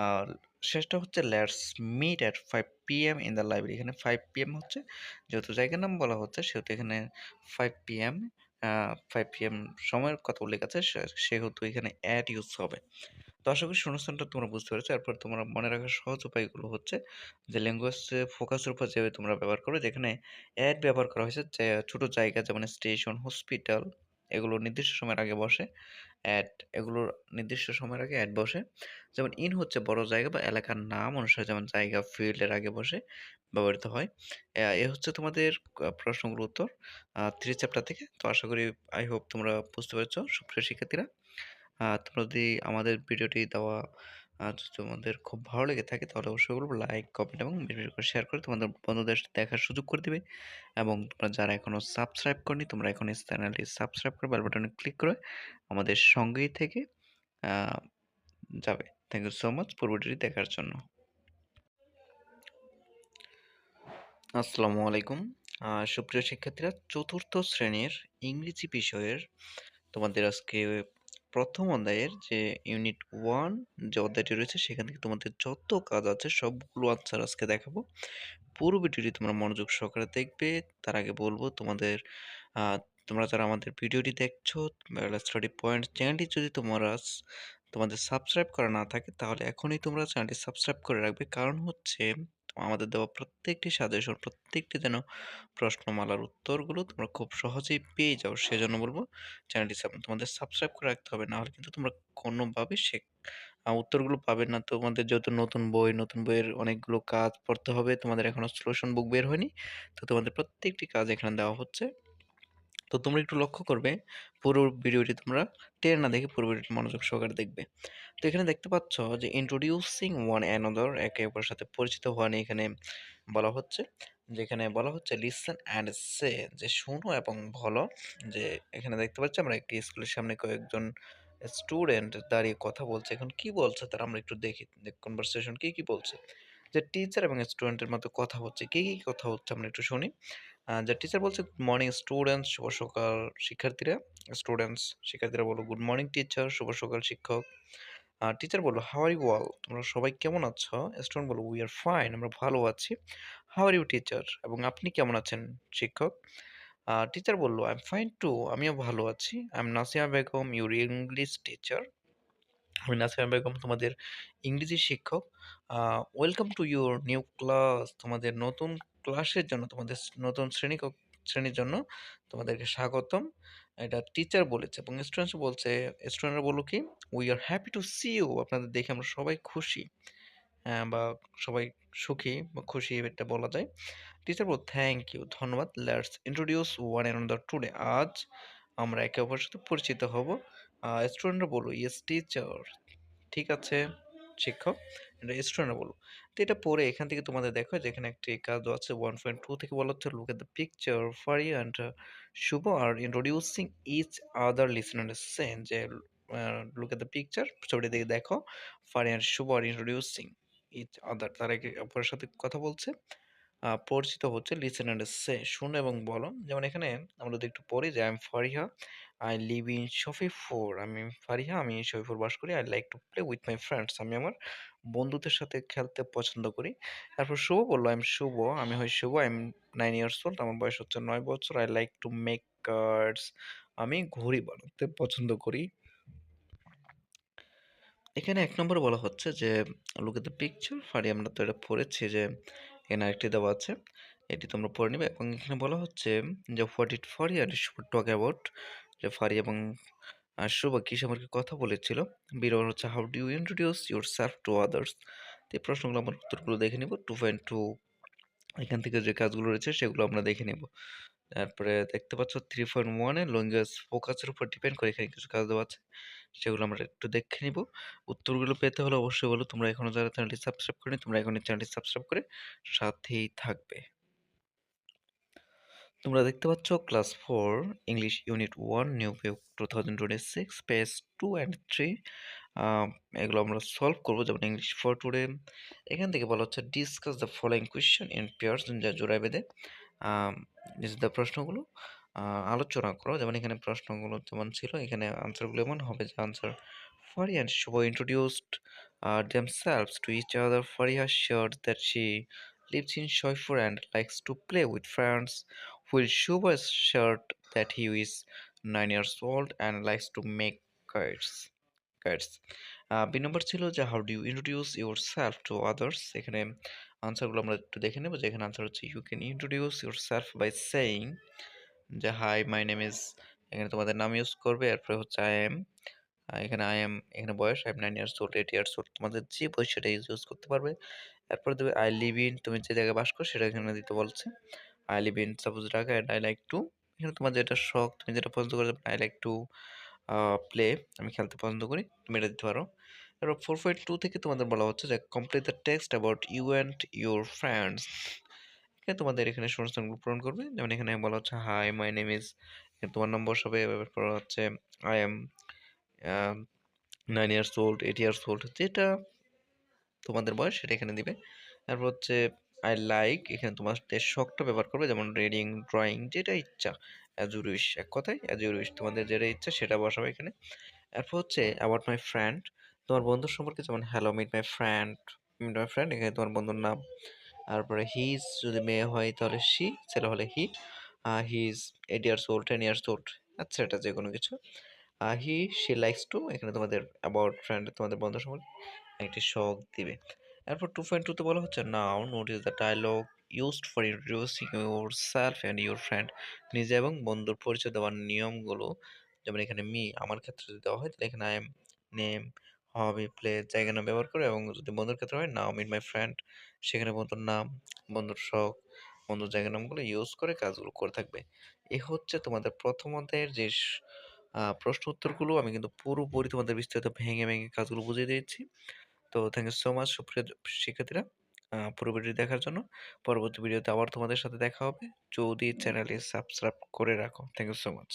আর শেষটা হচ্ছে let's meet at 5 PM in the library, এখানে 5 PM হচ্ছে যেহেতু জায়গার নাম বলা হচ্ছে সেহেতু এখানে 5 PM 5 PM সময়ের কথা উল্লেখ আছে সেহেতু এখানে অ্যাট ইউজ হবে। তো আশা করি শূন্যস্থানটা তোমরা বুঝতে পেরেছো। এরপর তোমরা মনে রাখার সহজ উপায়গুলো হচ্ছে যে ল্যাঙ্গুয়েজ ফোকাসের উপর যেভাবে তোমরা ব্যবহার করো, যেখানে অ্যাট ব্যবহার করা হয়েছে যে ছোট জায়গা যেমন স্টেশন, হসপিটাল এগুলো নির্দিষ্ট সময়ের আগে বসে। অ্যাট এগুলোর নির্দিষ্ট সময়ের আগে অ্যাট বসে। যেমন ইন হচ্ছে বড় জায়গা বা এলাকার নাম অনুসারে যেমন জায়গা, ফিল্ডের আগে বসে ব্যবহৃত হয়। এ হচ্ছে তোমাদের প্রশ্নগুলোর উত্তর 3 চ্যাপ্টার থেকে। তো আশা করি আই হোপ তোমরা বুঝতে পেরেছো সুপ্রিয় শিক্ষার্থীরা। তোমরা যদি আমাদের ভিডিওটি দেওয়া যদি তোমাদের খুব ভালো লেগে থাকে তাহলে অবশ্যই বলবো লাইক, কমেন্ট এবং বেশি, বেশি করে শেয়ার করে তোমাদের বন্ধুদের সাথে দেখার সুযোগ করে দিবে। এবং তোমরা যারা এখনো সাবস্ক্রাইব করনি তোমরা এখন এই চ্যানেলটি সাবস্ক্রাইব করে বেল বাটনে ক্লিক করে আমাদের সঙ্গেই থেকে আ যাবে। থ্যাংক ইউ সো মাচ পুরো ভিডিওটি দেখার জন্য। আসসালামু আলাইকুম। সুপ্রিয় শিক্ষার্থীরা, চতুর্থ শ্রেণীর ইংরেজি বিষয়ের তোমাদের আজকে প্রথম অধ্যায়ের যে ইউনিট 1 যে অধ্যায়টি রয়েছে সেখান থেকে তোমাদের যত কাজ আছে সবগুলো আনসার আজকে দেখাবো। পুরো ভিডিওটি তোমরা মনোযোগ সহকারে দেখবে। তার আগে বলবো তোমাদের তোমরা যারা আমাদের ভিডিওটি দেখছো স্টাডি পয়েন্ট চ্যানেলটি যদি তোমাদের সাবস্ক্রাইব করা না থাকে তাহলে এখনই তোমরা চ্যানেলটি সাবস্ক্রাইব করে রাখবে। কারণ হচ্ছে আমাদের দেওয়া প্রত্যেকটি সাজেশন, প্রত্যেকটি যেন প্রশ্নমালার উত্তরগুলো তোমরা খুব সহজেই পেয়ে যাও। সেজন্য বলব চ্যানেলটি তোমাদের সাবস্ক্রাইব করে রাখতে হবে। না হলে কিন্তু তোমরা কোনোভাবেই উত্তরগুলো পাবে না। তোমাদের যেহেতু নতুন বই, নতুন বইয়ের অনেকগুলো কাজ পড়তে হবে। তোমাদের এখনো সলিউশন বুক বের হয়নি। তো তোমাদের প্রত্যেকটি কাজ এখানে দেওয়া হচ্ছে। তো তোমরা একটু লক্ষ্য করবে পুরো ভিডিওটি তোমরা টেনে না দেখে পুরো ভিডিওটি মনোযোগ সহকারে দেখবে। তো এখানে দেখতে পাচ্ছ যে ইন্ট্রোডিউসিং ওয়ান অ্যানাদার, একে অপরের সাথে পরিচিত হওয়া নিয়ে এখানে বলা হচ্ছে। যেখানে বলা হচ্ছে লিসেন অ্যান্ড সে, যে শোনো এবং বলো। যে এখানে দেখতে পাচ্ছি আমরা একটি স্কুলের সামনে কয়েকজন স্টুডেন্ট দাঁড়িয়ে কথা বলছে। এখন কি বলছে তারা আমরা একটু দেখি কনভারসেশন কি বলছে। যে টিচার এবং স্টুডেন্টের মধ্যে কথা হচ্ছে। কি কথা হচ্ছে আমরা একটু শুনি। দ্য টিচার বলছে, "গুড মর্নিং স্টুডেন্টস", শুভ সকাল শিক্ষার্থীরা। শিক্ষার্থীরা বলল, "গুড মর্নিং টিচার", শুভ সকাল শিক্ষক। টিচার বলল, "হাউ আর ইউ অল", তোমরা সবাই কেমন আছো? স্টুডেন্ট বলল, "উই আর ফাইন", আমরা ভালো আছি। "হাউ আর ইউ টিচার", এবং আপনি কেমন আছেন শিক্ষক? টিচার বলল, "আই এম ফাইন টু", আমিও ভালো আছি। "I am Nasima Begum, your English teacher", আমি নাসিমা বেগম তোমাদের ইংরেজি শিক্ষক। Welcome to your new class", তোমাদের নতুন ক্লাসের জন্য, তোমাদের নতুন শ্রেণীর জন্য তোমাদেরকে স্বাগতম। এটা টিচার বলেছে এবং স্টুডেন্টরা বলল কি, "we are happy to see you", আপনাদের দেখে আমরা সবাই খুশি। বা সবাই সুখী বা খুশি এটা বলা যায়। টিচার বলল, "থ্যাংক ইউ", ধন্যবাদ। "Let's introduce one another today", আজ আমরা একে অপরের সাথে পরিচিত হব। স্টুডেন্টরা বলল, "ইয়েস টিচার", ঠিক আছে শিক্ষক। এটা স্টুডেন্টরা বলল। তো এটা পড়ে এখান থেকে তোমাদের দেখো যে এখানে একটি কাজ দেওয়া আছে 1.2 থেকে বলা হচ্ছে, "look at the picture, Faria and Shubho are introducing each other, listen and send", যে লুক এট দ্য পিকচার, ছবিটি দেখে দেখো, Faria and Shubho are introducing each other, তারা একে অপরের সাথে কথা বলছে, পরিচিত হচ্ছে, লিসেন অ্যান্ড সে, শোনো এবং বলো। যেমন এখানে আমরা যদি একটু পড়ি যে, "I am Fariha, I live in Shafipur", আমি ফারিহা, আমি শফিপুর বাস করি। "I like to play with my friends", আমি আমার বন্ধুদের সাথে খেলতে পছন্দ করি। তারপর শুভ বলল, "আই এম শুভ", আমি হই শুভ, আই এম 9 ইয়ার্স ওল্ড, আমার বয়স হচ্ছে 9 বছর। "I like to make cards", আমি ঘড়ি বানাতে পছন্দ করি। এখানে ১ নম্বরে বলা হচ্ছে যে look at the picture, ফারি আমরা তো এটা পড়েছি যে এখানে আরেকটি দেওয়া আছে। এটি তোমরা পড়ে নিবে এবং এখানে বলা হচ্ছে যে what did ফারি and Shubho talk about, যে ফারি এবং শুভ কি সম্পর্কে কথা বলেছিল। বীর হচ্ছে how do you introduce yourself to others, তো এই প্রশ্নগুলো আমরা উত্তরগুলো দেখে নিব। 2.2 এখান থেকে যে কাজগুলো রয়েছে সেগুলো আমরা দেখে নেব। তারপরে দেখতে পাচ্ছ 3.1 এ ল্যাঙ্গুয়েজ ফোকাসের উপর ডিপেন্ড করে এখানে কিছু কাজ দেওয়া আছে। সেগুলো আমরা একটু দেখে নিব। উত্তরগুলো পেতে হলে অবশ্যই বলো, তোমরা এখনো যারা চ্যানেলটি সাবস্ক্রাইব করনি, তোমরা এখনই চ্যানেলটি সাবস্ক্রাইব করে সাথেই থাকবে। তোমরা দেখতে পাচ্ছ class 4 English unit 1 new book 2026 page 2 and 3। এগুলো আমরা সলভ করব। যেমন ইংলিশ ফর টুডে এখান থেকে বলা হচ্ছে discuss the following question in pairs, যা জোড়ায় বেঁধে দ্য প্রশ্নগুলো আলোচনা করো। যেমন এখানে প্রশ্নগুলো যেমন ছিল, এখানে আনসারগুলো এমন হবে যে answer Faria and Shubha introduced themselves to each other. Faria shared that she lives in Shoifur and likes to play with friends, while Shubha shared that he is 9 years old and likes to make kites. Kites. B number ছিল যে how do you introduce yourself to others. এখানে আনসারগুলো আমরা একটু দেখে নেব। যে এখানে আনসার হচ্ছে you can introduce yourself by saying যে হাই মাই নেম ইজ, এখানে তোমাদের নাম ইউজ করবে। এরপরে হচ্ছে আই এম, এখানে আই এম, এখানে বয়স I am 9 years old, 8 years old, তোমাদের যে বয়স সেটা ইউজ করতে পারবে। এরপর দেবে আই লিভ ইন, তুমি যে জায়গায় বাস করো সেটা এখানে দিতে বলছে। I live in suppose Dhaka and I like to, এখানে তোমার যেটা শখ, তুমি যেটা পছন্দ করো, আই লাইক টু প্লে, আমি খেলতে পছন্দ করি, তুমি এটা দিতে পারো। এরপর 4.2 থেকে তোমাদের বলা হচ্ছে যে complete the text about you and your friends. এখানে তোমাদের এখানে শূন্যস্থানগুলো পূরণ করবে। যেমন এখানে বলা হচ্ছে হাই মাই নেম ইজ, তোমার নাম বসাবে। এরপর হচ্ছে I am 9 years old, 8 years old, যেটা তোমাদের বয়স সেটা এখানে দিবে। তারপর হচ্ছে আই লাইক, এখানে তোমাদের শখটা ব্যবহার করবে, যেমন রিডিং, ড্রয়িং, যেটা ইচ্ছা, অ্যাজ ইউ উইশ, এক কথায় অ্যাজ ইউ উইশ, তোমাদের যেটা ইচ্ছা সেটা বসাবে এখানে। এরপর হচ্ছে অ্যাবাউট মাই ফ্রেন্ড, তোমার বন্ধুর সম্পর্কে, যেমন hello meet my friend, meet my friend, এখানে তোমার বন্ধুর নাম। তারপরে হিজ যদি মেয়ে হয় তাহলে শি, ছেলে হলে he. He is 8 years old, 10 years old, আচ্ছা এটা যে কোনো কিছু। হি শি লাইকস টু, এখানে তোমাদের অ্যাবাউট ফ্রেন্ড, তোমাদের বন্ধু সম্পর্কে একটি শখ দিবে। এরপর 2.2 তে বলা হচ্ছে now notice the dialogue used for introducing yourself and your friend, নিজে এবং বন্ধুর পরিচয় দেওয়ার নিয়মগুলো। যেমন এখানে মি, আমার ক্ষেত্রে যদি দেওয়া হয় তাহলে এখানে I M, name, hobby, play, জায়গা নাম ব্যবহার করে, এবং যদি বন্ধুর ক্ষেত্রে হয় নাও মিট মাই ফ্রেন্ড, সেখানে বন্ধুর নাম, বন্ধুর শখ, বন্ধুর জায়গা নামগুলো ইউজ করে কাজগুলো করে থাকবে। এ হচ্ছে তোমাদের প্রথম অধ্যায়ের যে প্রশ্ন উত্তরগুলো। আমি কিন্তু পুরোপুরি তোমাদের বিস্তারিত ভেঙে ভেঙে কাজগুলো বুঝিয়ে দিয়েছি। তো থ্যাংক ইউ সো মাচ সুপ্রিয় শিক্ষার্থীরা, পুরো ভিডিও দেখার জন্য। পরবর্তী ভিডিওতে আবার তোমাদের সাথে দেখা হবে, যদি চ্যানেলটি সাবস্ক্রাইব করে রাখো। Thank you so much.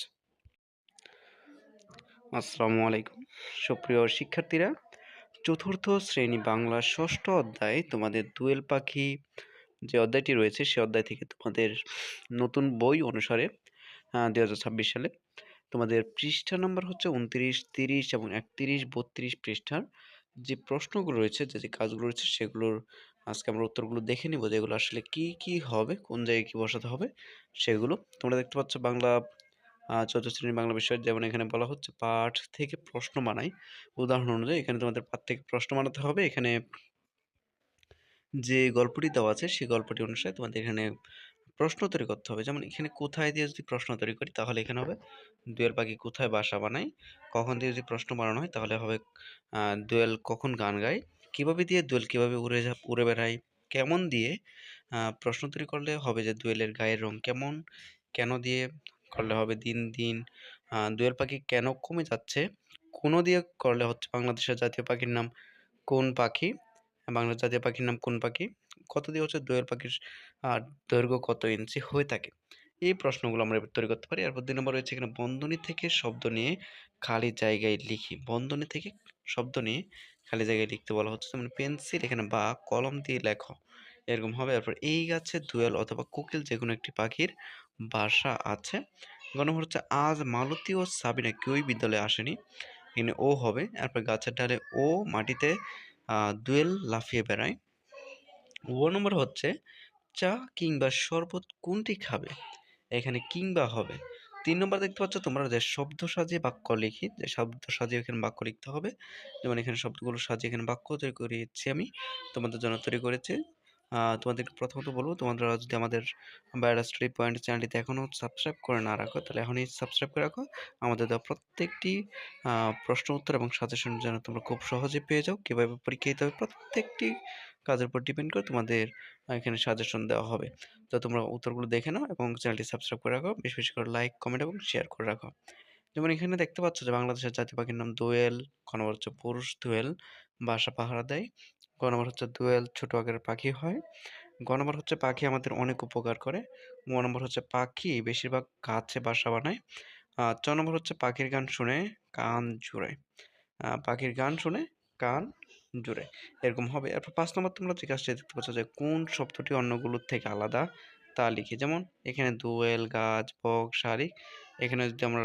আসসালামু আলাইকুম সুপ্রিয় শিক্ষার্থীরা, চতুর্থ শ্রেণী বাংলা ষষ্ঠ অধ্যায় তোমাদের দোয়েল পাখি যে অধ্যায়টি রয়েছে সে অধ্যায় থেকে তোমাদের নতুন বই অনুসারে 2026 সালে তোমাদের পৃষ্ঠা নাম্বার হচ্ছে 29, 30 এবং 31, 32 পৃষ্ঠার যে প্রশ্নগুলো রয়েছে, যে কাজগুলো রয়েছে সেগুলোর আজকে আমরা উত্তরগুলো দেখে নিব, যেগুলো আসলে কি কি হবে, কোন জায়গায় কি বসাতে হবে সেগুলো। তোমরা দেখতে পাচ্ছ বাংলা চতুর্থ শ্রেণীর বাংলা বিষয়, যেমন এখানে বলা হচ্ছে পাঠ থেকে প্রশ্ন বানাই। উদাহরণ অনুযায়ী এখানে তোমাদের পাঠ থেকে প্রশ্ন বানাতে হবে। এখানে যে গল্পটি দেওয়া আছে সেই গল্পটি অনুসারে তোমাদের এখানে প্রশ্ন তৈরি করতে হবে। যেমন এখানে কোথায় দিয়ে যদি প্রশ্ন তৈরি করি তাহলে এখানে হবে দোয়েল পাখি কোথায় বাসা বানায়। কখন দিয়ে যদি প্রশ্ন বানানো হয় তাহলে হবে দোয়েল কখন গান গায়। কিভাবে দিয়ে দোয়েল কিভাবে উড়ে বেড়ায়। কেমন দিয়ে প্রশ্ন তৈরি করলে হবে যে দোয়েলের গায়ের রং কেমন। কেন দিয়ে করলে হবে দিন দিন। দোয়েল পাখি কেন কমে যাচ্ছে। কোনো দিয়ে করলে হচ্ছে বাংলাদেশের জাতীয় পাখির নাম কোন পাখি। বাংলার জাতীয় পাখির নাম কোন পাখি। কত দিয়ে হচ্ছে দোয়েল পাখির দৈর্ঘ্য কত ইঞ্চি হয়ে থাকে। এই প্রশ্নগুলো আমরা এবার তৈরি করতে পারি। এরপর 2 নম্বর রয়েছে এখানে বন্ধনী থেকে শব্দ নিয়ে খালি জায়গায় লিখি। বন্ধনী থেকে শব্দ নিয়ে খালি জায়গায় লিখতে বলা হচ্ছে। যেমন পেন্সিল, এখানে বা কলম দিয়ে লেখো, এরকম হবে। এরপর এই গাছে দোয়েল অথবা কোকিল যে কোনো একটি পাখির বাসা আছে। গ নম্বর হচ্ছে আজ মালতী ও সাবিনা কেউই বিদ্যালয়ে আসেনি, এখানে ও হবে। এরপর গাছের ডালে ও, মাটিতে দোয়েল লাফিয়ে বেড়ায়। ও নম্বর হচ্ছে চা কিংবা শরবত কোনটি খাবে, এখানে কিংবা হবে। 3 নম্বর দেখতে পাচ্ছ তোমরা যে শব্দ সাজিয়ে বাক্য লিখি, যে শব্দ সাজিয়ে এখানে বাক্য লিখতে হবে। যেমন এখানে শব্দগুলো সাজিয়ে এখানে বাক্য তৈরি করেছি, আমি তোমাদের জন্য তৈরি করেছি। তোমাদেরকে প্রথমত বলবো, তোমরা যদি আমাদের বায়োডা স্টাডি পয়েন্ট চ্যানেলটিতে এখনও সাবস্ক্রাইব করে না রাখো, তাহলে এখনই সাবস্ক্রাইব করে রাখো। আমাদের দেওয়া প্রত্যেকটি প্রশ্ন উত্তর এবং সাজেশন যেন তোমরা খুব সহজে পেয়ে যাও। কীভাবে পরীক্ষা দিতে হবে প্রত্যেকটি কাজের উপর ডিপেন্ড করে তোমাদের এখানে সাজেশন দেওয়া হবে। তো তোমরা উত্তরগুলো দেখে নাও এবং চ্যানেলটি সাবস্ক্রাইব করে রাখো। বেশি বেশি করে লাইক, কমেন্ট এবং শেয়ার করে রাখো। যেমন এখানে দেখতে পাচ্ছ যে বাংলাদেশের জাতীয় পাখির নাম দোয়েল, ক নম্বর হচ্ছে পুরুষ দোয়েল, বাসা পাহারা দেয়। গ নম্বর হচ্ছে দোয়েল ছোট আকারের পাখি হয়। গ নম্বর হচ্ছে পাখি আমাদের অনেক উপকার করে। গ নম্বর হচ্ছে পাখি বেশিরভাগ গাছে বাসা বানায়। চ নম্বর হচ্ছে পাখির গান শুনে কান জুড়ায়। পাখির গান শুনে কান জুড়ে এরকম হবে। এরপর ৫ নম্বর তোমরা যে কাজটি দেখতে পাচ্ছ যে কোন শব্দটি অন্যগুলোর থেকে আলাদা তা লিখি। যেমন এখানে দোয়েল, গাছ, বক, শালিক। এখানে যদি আমরা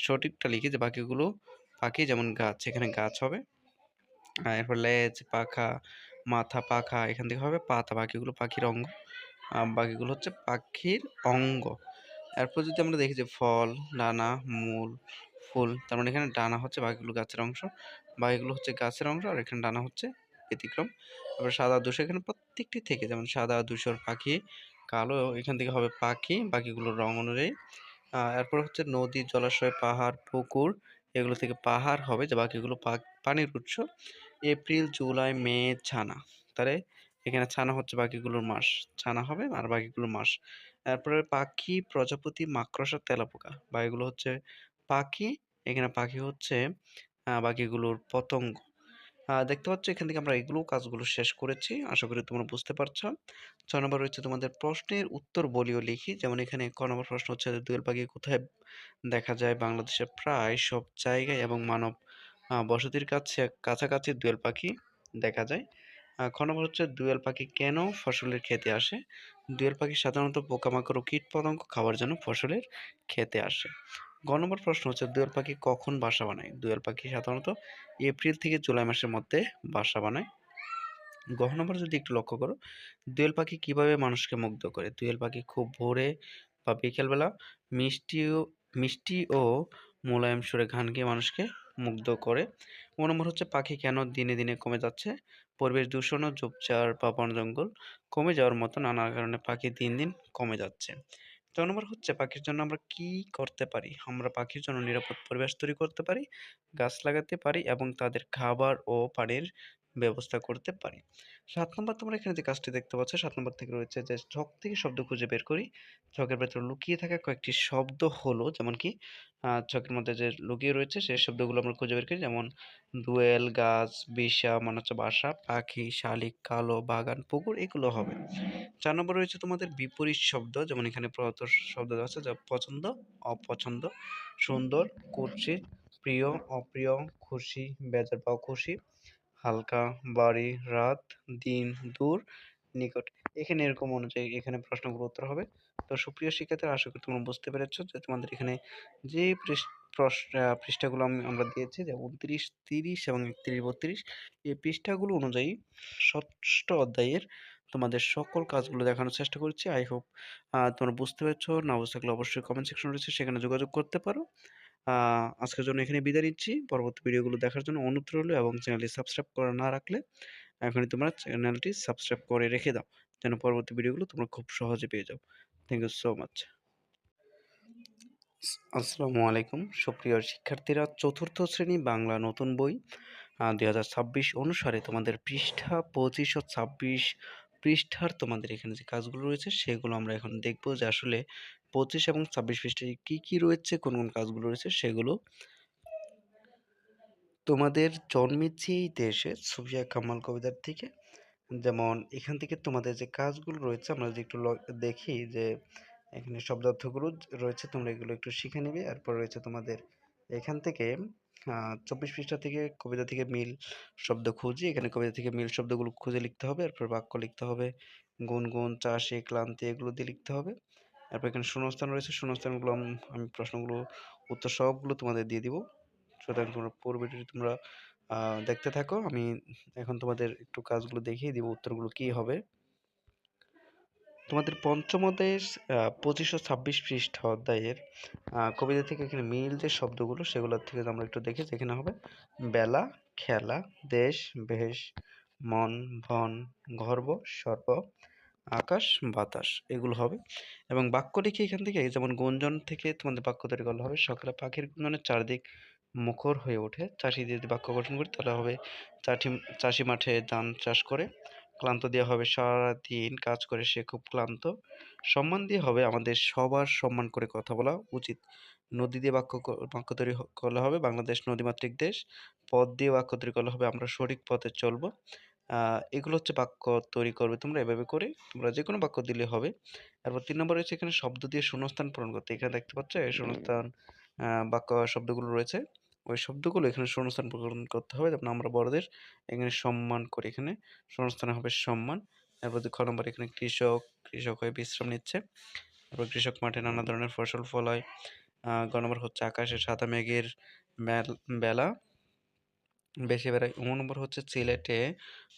সঠিকটা লিখি যে বাকিগুলো পাখি যেমন গাছ, এখানে গাছ হবে। এরপর লেজ, পাখা, মাথা, পাখা এখান থেকে হবে পাতা। বাকিগুলো পাখির অঙ্গ। বাকিগুলো হচ্ছে পাখির অঙ্গ। এরপর যদি আমরা দেখি যে ফল, ডানা, মূল, ফুল, তার মানে এখানে ডানা হচ্ছে বাকিগুলো গাছের অংশ, বাকিগুলো হচ্ছে গাছের অংশ, আর এখানে ডানা হচ্ছে ব্যতিক্রম। তারপর সাদা ধূসর এখানে প্রত্যেকটি থেকে, যেমন সাদা ধূসর পাখি, কালো এখান থেকে হবে পাখি বাকিগুলোর রং অনুযায়ী। এরপর হচ্ছে নদী, জলাশয়, পাহাড়, পুকুর এগুলো থেকে পাহাড় হবে, যে বাকিগুলো পানির উৎস। এপ্রিল, জুলাই, মে, ছানা। তাহলে এখানে ছানা হচ্ছে বাকিগুলোর মাস, ছানা হবে আর বাকিগুলো মাস। এরপরে পাখি, প্রজাপতি, মাকড়সা, তেলাপোকা বাকিগুলো হচ্ছে পাখি, এখানে পাখি হচ্ছে বাকিগুলোর পতঙ্গ। দেখতে পাচ্ছ এখান থেকে আমরা এগুলো কাজগুলো শেষ করেছি। আশা করি তোমরা বুঝতে পারছো। ৬ নম্বর রয়েছে তোমাদের প্রশ্নের উত্তর বলিও লিখি। যেমন এখানে ক নম্বর প্রশ্ন হচ্ছে যে দোয়েল পাখি কোথায় দেখা যায়? বাংলাদেশের প্রায় সব জায়গায় এবং মানব বসতির কাছাকাছি দোয়েল পাখি দেখা যায়। খ নম্বর হচ্ছে দোয়েল পাখি কেন ফসলের ক্ষেতে আসে? দোয়েল পাখি সাধারণত পোকামাকড় ও কীটপতঙ্গ খাওয়ার জন্য ফসলের ক্ষেতে আসে। গ নম্বর প্রশ্ন হচ্ছে দোয়েল পাখি কখন বাসা বানায়? দোয়েল পাখি সাধারণত এপ্রিল থেকে জুলাই মাসের মধ্যে বাসা বানায়। ঘ নম্বর যদি একটু লক্ষ্য করো, দোয়েল পাখি কিভাবে মানুষকে মুগ্ধ করে? দোয়েল পাখি খুব ভোরে বা বিকেলবেলা মিষ্টি ও মোলায়েম সুরে গান গেয়ে মানুষকে মুগ্ধ করে। ও নম্বর হচ্ছে পাখি কেন দিনে দিনে কমে যাচ্ছে? পরিবেশ দূষণ ও ঝোপঝাড় বা বন জঙ্গল কমে যাওয়ার মতো নানা কারণে পাখি দিন দিন কমে যাচ্ছে। ৪ নম্বর হচ্ছে পাখির জন্য আমরা কি করতে পারি? আমরা পাখির জন্য নিরাপদ পরিবেশ তৈরি করতে পারি, গাছ লাগাতে পারি এবং তাদের খাবার ও পানির ব্যবস্থা করতে পারি। ৭ নম্বর তোমরা এখানে যে কাজটি দেখতে পাচ্ছ, ৭ নম্বর থেকে রয়েছে যে ছক থেকে শব্দ খুঁজে বের করি। ছকের ভেতরে লুকিয়ে থাকা কয়েকটি শব্দ হলো, যেমন কি ছকের মধ্যে যে লুকিয়ে রয়েছে সেই শব্দগুলো আমরা খুঁজে বের করি। যেমন দোয়েল, গাছ, বিশা মানে হচ্ছে বাসা, পাখি, শালিক, কালো, বাগান, পুকুর এগুলো হবে। ৪ নম্বরে রয়েছে তোমাদের বিপরীত শব্দ, যেমন এখানে শব্দ দেওয়া আছে যা পছন্দ, অপছন্দ, সুন্দর, কুৎসিত, প্রিয়, অপ্রিয়, খুশি, বেজার বা অখুশি, হালকা, বাড়ি, রাত, দিন, দূর, নিকট। এখানে এরকম অনুযায়ী এখানে প্রশ্নগুলোর উত্তর হবে। তো সুপ্রিয় শিক্ষার্থীরা, আশা করি তোমরা বুঝতে পেরেছো যে তোমাদের এখানে যে পৃষ্ঠাগুলো আমরা দিয়েছি, যে ২৯, ৩০ এবং ৩১, ৩২ এই পৃষ্ঠাগুলো অনুযায়ী ষষ্ঠ অধ্যায়ের তোমাদের সকল কাজগুলো দেখানোর চেষ্টা করেছি। আই হোপ তোমরা বুঝতে পেরেছো। না বুঝতে থাকলে অবশ্যই কমেন্ট সেকশন রয়েছে, সেখানে যোগাযোগ করতে পারো। আজকের জন্য এখানে বিদায় নিচ্ছি। পরবর্তী ভিডিওগুলো দেখার জন্য অনুরোধ রইলো এবং চ্যানেলটি সাবস্ক্রাইব করা না রাখলে এখনই তোমরা চ্যানেলটি সাবস্ক্রাইব করে রেখে দাও, যেন পরবর্তী ভিডিওগুলো তোমরা খুব সহজে পেয়ে যাও। Thank you so much. আসসালামু আলাইকুম সুপ্রিয় শিক্ষার্থীরা, চতুর্থ শ্রেণী বাংলা নতুন বই ২০২৬ অনুসারে তোমাদের পৃষ্ঠা ২৫ ও ২৬ পৃষ্ঠার তোমাদের এখানে যে কাজগুলো রয়েছে সেগুলো আমরা এখন দেখব, যে আসলে ২৫ এবং ২৬ পৃষ্ঠায় কি কি রয়েছে, কোন কোন কাজগুলো রয়েছে সেগুলো। তোমাদের জন্মেছি এই দেশে সুফিয়া কামাল কবিতার থেকে। যেমন এখান থেকে তোমাদের যে কাজগুলো রয়েছে আমরা যদি একটু দেখি, যে এখানে শব্দার্থগুলো রয়েছে, তোমরা এগুলো একটু শিখে নিবে। এরপর রয়েছে তোমাদের এখান থেকে ২৪ পৃষ্ঠা থেকে কবিতা থেকে মিল শব্দ খুঁজি, এখানে কবিতা থেকে মিল শব্দগুলো খুঁজে লিখতে হবে। এরপর বাক্য লিখতে হবে, গুনগুন, চাষে, ক্লান্তি এগুলো দিয়ে লিখতে হবে। এরপর এখানে শূন্যস্থান রয়েছে, শূন্যস্থানগুলো আমি প্রশ্নগুলো উত্তর সবগুলো তোমাদের দিয়ে দিব। সুতরাং তোমরা পুরো ভিডিওটি তোমরা দেখতে থাকো। আমি এখন তোমাদের একটু কাজগুলো দেখিয়ে দিব, উত্তরগুলো কি হবে। তোমাদের পঞ্চম অধ্যায়ের ২৫ ও ২৬ পৃষ্ঠা অধ্যায়ের কবিতা থেকে এখানে মিল যে শব্দগুলো সেগুলোর থেকে আমরা একটু দেখি। যেখানে হবে বেলা, খেলা, দেশ, বেশ, মন, বন, গর্ব, সর্প, আকাশ, বাতাস এগুলো হবে। এবং বাক্য লিখে এখান থেকে যেমন গুঞ্জন থেকে তোমাদের বাক্য তৈরি করলে হবে সকালে পাখির গুঞ্জনে চারদিক মুখর হয়ে ওঠে। চাষি যদি বাক্য গঠন করি তাহলে হবে চাষি চাষি মাঠে ধান চাষ করে। ক্লান্ত দিয়ে হবে সারাদিন কাজ করে সে খুব ক্লান্ত। সম্মান দিয়ে হবে আমাদের সবার সম্মান করে কথা বলা উচিত। নদী দিয়ে বাক্য তৈরি করলে হবে বাংলাদেশ নদীমাতৃক দেশ। পথ দিয়ে বাক্য তৈরি করলে হবে আমরা সঠিক পথে চলবো। এগুলো হচ্ছে বাক্য তৈরি করবে তোমরা এভাবে করে তোমরা যে কোনো বাক্য দিলে হবে। তারপর ৩ নম্বর রয়েছে এখানে শব্দ দিয়ে শূন্যস্থান পূরণ করতে। এখানে দেখতে পাচ্ছ এই শূন্যস্থান বাক্য শব্দগুলো রয়েছে। ওই শব্দগুলো এখানে শূন্যস্থান পূরণ করতে হবে। যেমন আমরা বড়দের এখানে সম্মান করি, এখানে শূন্যস্থানে হবে সম্মান। তারপর খ নম্বর এখানে কৃষক হয়ে বিশ্রাম নিচ্ছে। তারপর কৃষক মাঠে নানা ধরনের ফসল ফলায়। গ নম্বর হচ্ছে আকাশে সাদা মেঘের বেলা বেশি বেড়ায়। নম্বর হচ্ছে সিলেটে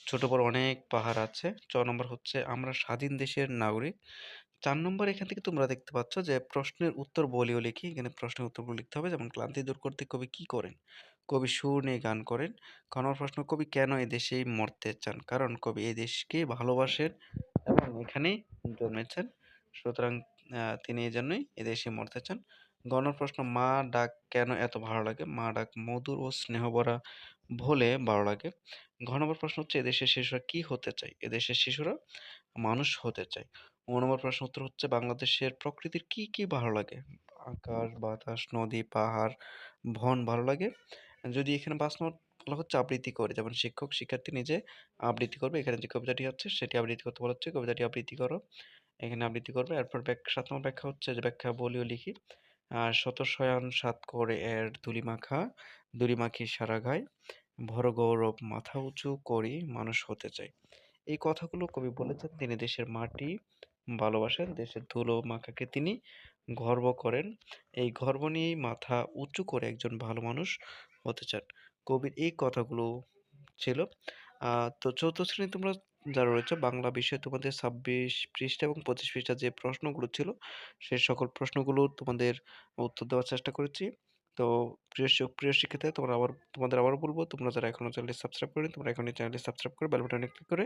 ছোট বড় অনেক পাহাড় আছে। নম্বর হচ্ছে আমরা স্বাধীন দেশের নাগরিক। ৪ নম্বর এখান থেকে তোমরা দেখতে পাচ্ছ যে প্রশ্নের উত্তর বলিও লিখি। এখানে প্রশ্নের উত্তরগুলো লিখতে হবে। যেমন ক্লান্তি দূর করতে কবি কি করেন? কবি সুর নিয়ে গান করেন। খ নম্বর প্রশ্ন কবি কেন এদেশেই মরতে চান? কারণ কবি এই দেশকে ভালোবাসেন এবং এখানেই জন্মেছেন। সুতরাং তিনি এজন্যই এদেশে মরতে চান। গ নম্বর প্রশ্ন মা ডাক কেন এত ভালো লাগে? মা ডাক মধুর ও স্নেহভরা ভোলে ভালো লাগে। ঘ নম্বর প্রশ্ন হচ্ছে এদেশের শিশুরা কি হতে চায়? এদেশের শিশুরা মানুষ হতে চায়। নম্বর প্রশ্ন উত্তর হচ্ছে বাংলাদেশের প্রকৃতির কি কি ভালো লাগে? আকাশ, বাতাস, নদী, পাহাড়, বন ভালো লাগে। যদি এখানে ৫ নম্বর বলা হচ্ছে আবৃত্তি করে, যেমন শিক্ষক শিক্ষার্থী নিজে আবৃত্তি করবে। এখানে যে কবিতাটি আছে সেটি আবৃত্তি করতে বলা হচ্ছে। কবিতাটি আবৃত্তি করো। এখানে আবৃত্তি করবে। এরপর ৭ নম্বর ব্যাখ্যা হচ্ছে যে ব্যাখ্যা বলিও লিখি। শত শয়ান সাত করে এর ধূলি মাখা, ধূলি মাখি সারা গায়। ভর গৌরব মাথা উঁচু করি মানুষ হতে চাই। এই কথাগুলো কবি বলেছেন তিনি দেশের মাটি ভালোবাসেন, দেশের ধুলো মাখাকে তিনি গর্ব করেন। এই গর্ব নিয়েই মাথা উঁচু করে একজন ভালো মানুষ হতে চান। কবির এই কথাগুলো ছিল। তো ৪র্থ শ্রেণী তোমরা যারা রয়েছে বাংলা বিষয়ে তোমাদের ২৬ পৃষ্ঠা এবং ২৫ পৃষ্ঠা যে প্রশ্নগুলো ছিল, সে সকল প্রশ্নগুলো তোমাদের উত্তর দেওয়ার চেষ্টা করেছি। তো প্রিয় শিক্ষার্থীরা তোমাদের আবারও বলবো তোমরা যারা এখনো চ্যানেলটি সাবস্ক্রাইব করেনি তোমরা এখনই চ্যানেলটি সাবস্ক্রাইব করে বেল বাটনে ক্লিক করে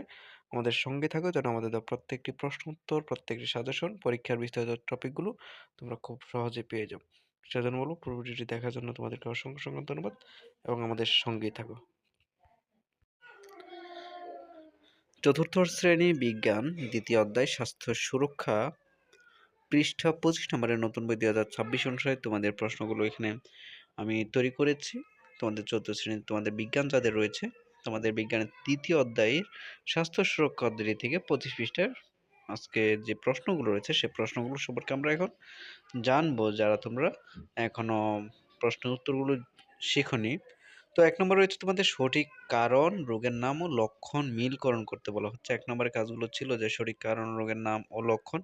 আমাদের সঙ্গে থাকো যেন আমাদের দেওয়া প্রত্যেকটি প্রশ্ন উত্তর, প্রত্যেকটি সাজেশন, পরীক্ষার বিস্তারিত টপিকগুলো তোমরা খুব সহজে পেয়ে যাও। সেজন্য বলবো পুরো ভিডিওটি দেখার জন্য তোমাদেরকে অসংখ্য ধন্যবাদ এবং আমাদের সঙ্গেই থাকো। ৪র্থ শ্রেণী বিজ্ঞান ২য় অধ্যায় স্বাস্থ্য সুরক্ষা পৃষ্ঠা ২৫ নম্বরের নতুন বই ২০২৬ অনুসারে তোমাদের প্রশ্নগুলো এখানে আমি তৈরি করেছি। তোমাদের ৪র্থ শ্রেণীর তোমাদের বিজ্ঞান যাদের রয়েছে তোমাদের বিজ্ঞানের ২য় অধ্যায়ের স্বাস্থ্য সুরক্ষা অধ্যায় থেকে ২৫ পৃষ্ঠার আজকে যে প্রশ্নগুলো রয়েছে সেই প্রশ্নগুলো সম্পর্কে আমরা এখন জানবো যারা তোমরা এখনো প্রশ্নের উত্তরগুলো শিখোনি। তো ১ নম্বরে রয়েছে তোমাদের সঠিক কারণ, রোগের নাম ও লক্ষণ মিলকরণ করতে বলা হচ্ছে। ১ নম্বরের কাজগুলো ছিল যে সঠিক কারণ, রোগের নাম ও লক্ষণ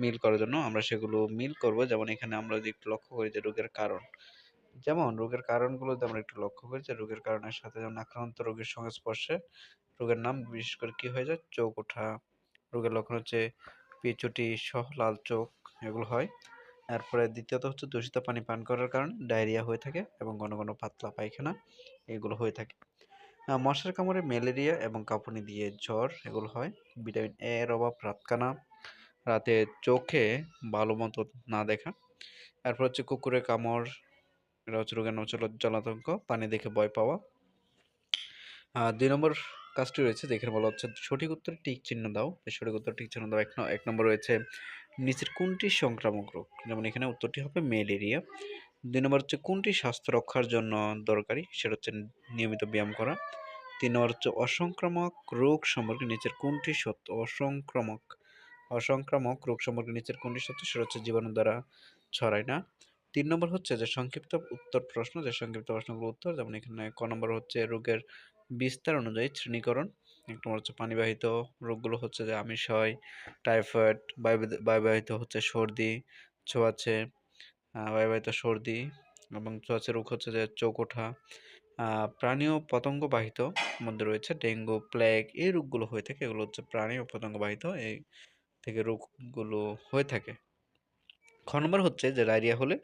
মিল করার জন্য আমরা সেগুলো মিল করব। যেমন এখানে আমরা যদি একটু লক্ষ্য করি যে রোগের কারণ। যেমন রোগের কারণগুলো যদি আমরা একটু লক্ষ্য করি যে রোগের কারণের সাথে যেমন আক্রান্ত রোগীর সংস্পর্শে রোগের নাম বিশেষ করে কি হয়ে যায়? চোখ ওঠা। রোগের লক্ষণ হচ্ছে পিচুটি সহ লাল চোখ এগুলো হয়। এরপরে দ্বিতীয়ত হচ্ছে দূষিত পানি পান করার কারণে ডায়রিয়া হয়ে থাকে এবং ঘন ঘন পাতলা পায়খানা এগুলো হয়ে থাকে। মশার কামড়ে ম্যালেরিয়া এবং কাঁপুনি দিয়ে জ্বর এগুলো হয়। ভিটামিন এ এর অভাব রাতকানা, রাতে চোখে ভালো মতো না দেখা। এরপর হচ্ছে কুকুরের কামড়, এটা হচ্ছে রোগের নাম হচ্ছে জলাতঙ্ক, পানি দেখে ভয় পাওয়া। ২ নম্বর কাজটি রয়েছে যেখানে বলা হচ্ছে সঠিক উত্তরে টিক চিহ্ন দাও। সঠিক উত্তরে টিক চিহ্ন দাও। ১ নম্বর রয়েছে নিচের কোনটি সংক্রামক রোগ? যেমন এখানে উত্তরটি হবে ম্যালেরিয়া। ২ নম্বর হচ্ছে কোনটি স্বাস্থ্য রক্ষার জন্য দরকারি? সেটা হচ্ছে নিয়মিত ব্যায়াম করা। ৩ নম্বর হচ্ছে অসংক্রামক রোগ সম্পর্কে নিচের কোনটি সত্য? অসংক্রামক রোগ সম্পর্কে নিচের কোনটি সত্য? সেটা হচ্ছে জীবাণু দ্বারা ছড়ায় না। ৩ নম্বর হচ্ছে যে সংক্ষিপ্ত উত্তর প্রশ্ন, যে সংক্ষিপ্ত প্রশ্নগুলোর উত্তর যেমন এখানে ক নম্বর হচ্ছে রোগের বিস্তার অনুযায়ী শ্রেণীকরণ। ১ নম্বর হচ্ছে পানিবাহিত রোগগুলো হচ্ছে যে আমিষয়, টাইফয়েড, বায়ুবাহিত হচ্ছে সর্দি, ছোঁয়াচে বায়ুবাহিত সর্দি এবং ছোঁয়াচে রোগ হচ্ছে যে চোখ ওঠা। প্রাণী ও পতঙ্গবাহিত মধ্যে রয়েছে ডেঙ্গু, প্লেগ এই রোগগুলো হয়ে থাকে। এগুলো হচ্ছে প্রাণী ও পতঙ্গবাহিত এই থেকে রোগগুলো হয়ে থাকে। খ নম্বর হচ্ছে যে ডায়রিয়া হলে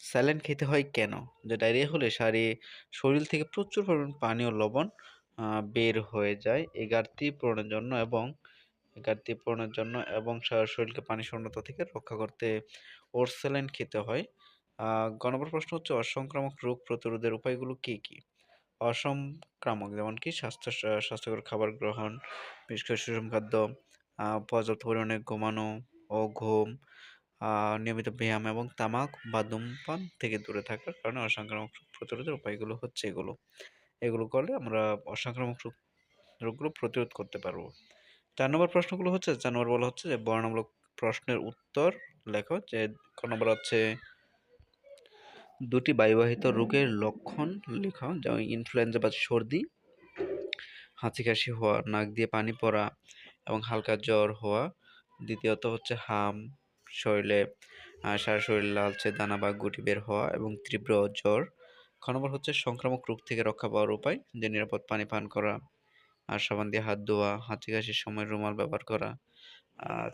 স্যালাইন খেতে হয় কেন? যে ডায়রিয়া হলে শরীর থেকে প্রচুর পরিমাণ পানি ও লবণ বের হয়ে যায় এই ঘাটতি পূরণের জন্য এবং ঘাটতি পূরণের জন্য এবং শরীরকে পানি শূন্যতা থেকে রক্ষা করতে ওটস স্যালাইন খেতে হয়। গ নম্বর প্রশ্ন হচ্ছে অসংক্রামক রোগ প্রতিরোধের উপায়গুলো কি, কি? অসংক্রামক যেমন কি স্বাস্থ্যকর খাবার গ্রহণ, বিশেষ করে সুষম খাদ্য, পর্যাপ্ত পরিমাণে ঘুমানো ও ঘুম, নিয়মিত ব্যায়াম এবং তামাক বা ধূমপান থেকে দূরে থাকার কারণে অসংক্রামক রোগ প্রতিরোধের উপায়গুলো হচ্ছে এগুলো। এগুলো করলে আমরা অসংক্রামক রোগগুলো প্রতিরোধ করতে পারবো। ৪ নম্বর প্রশ্নগুলো হচ্ছে ৪ নম্বর বলা হচ্ছে যে বর্ণনামূলক প্রশ্নের উত্তর লেখো। যে ক নম্বর হচ্ছে ২টি বায়ুবাহিত রোগের লক্ষণ লেখো। যেমন ইনফ্লুয়েঞ্জা বা সর্দি, হাঁচি-কাশি হওয়া, নাক দিয়ে পানি পড়া এবং হালকা জ্বর হওয়া। দ্বিতীয়ত হচ্ছে শরীরে সারা শরীরে লালচে দানা বা গুটি বের হওয়া এবং তীব্র জ্বর। খ নম্বর হচ্ছে সংক্রামক রোগ থেকে রক্ষা পাওয়ার উপায়, যে নিরাপদ পানি পান করা, আর সাবান দিয়ে হাত ধোয়া, হাঁচি-কাশির সময় রুমাল ব্যবহার করা,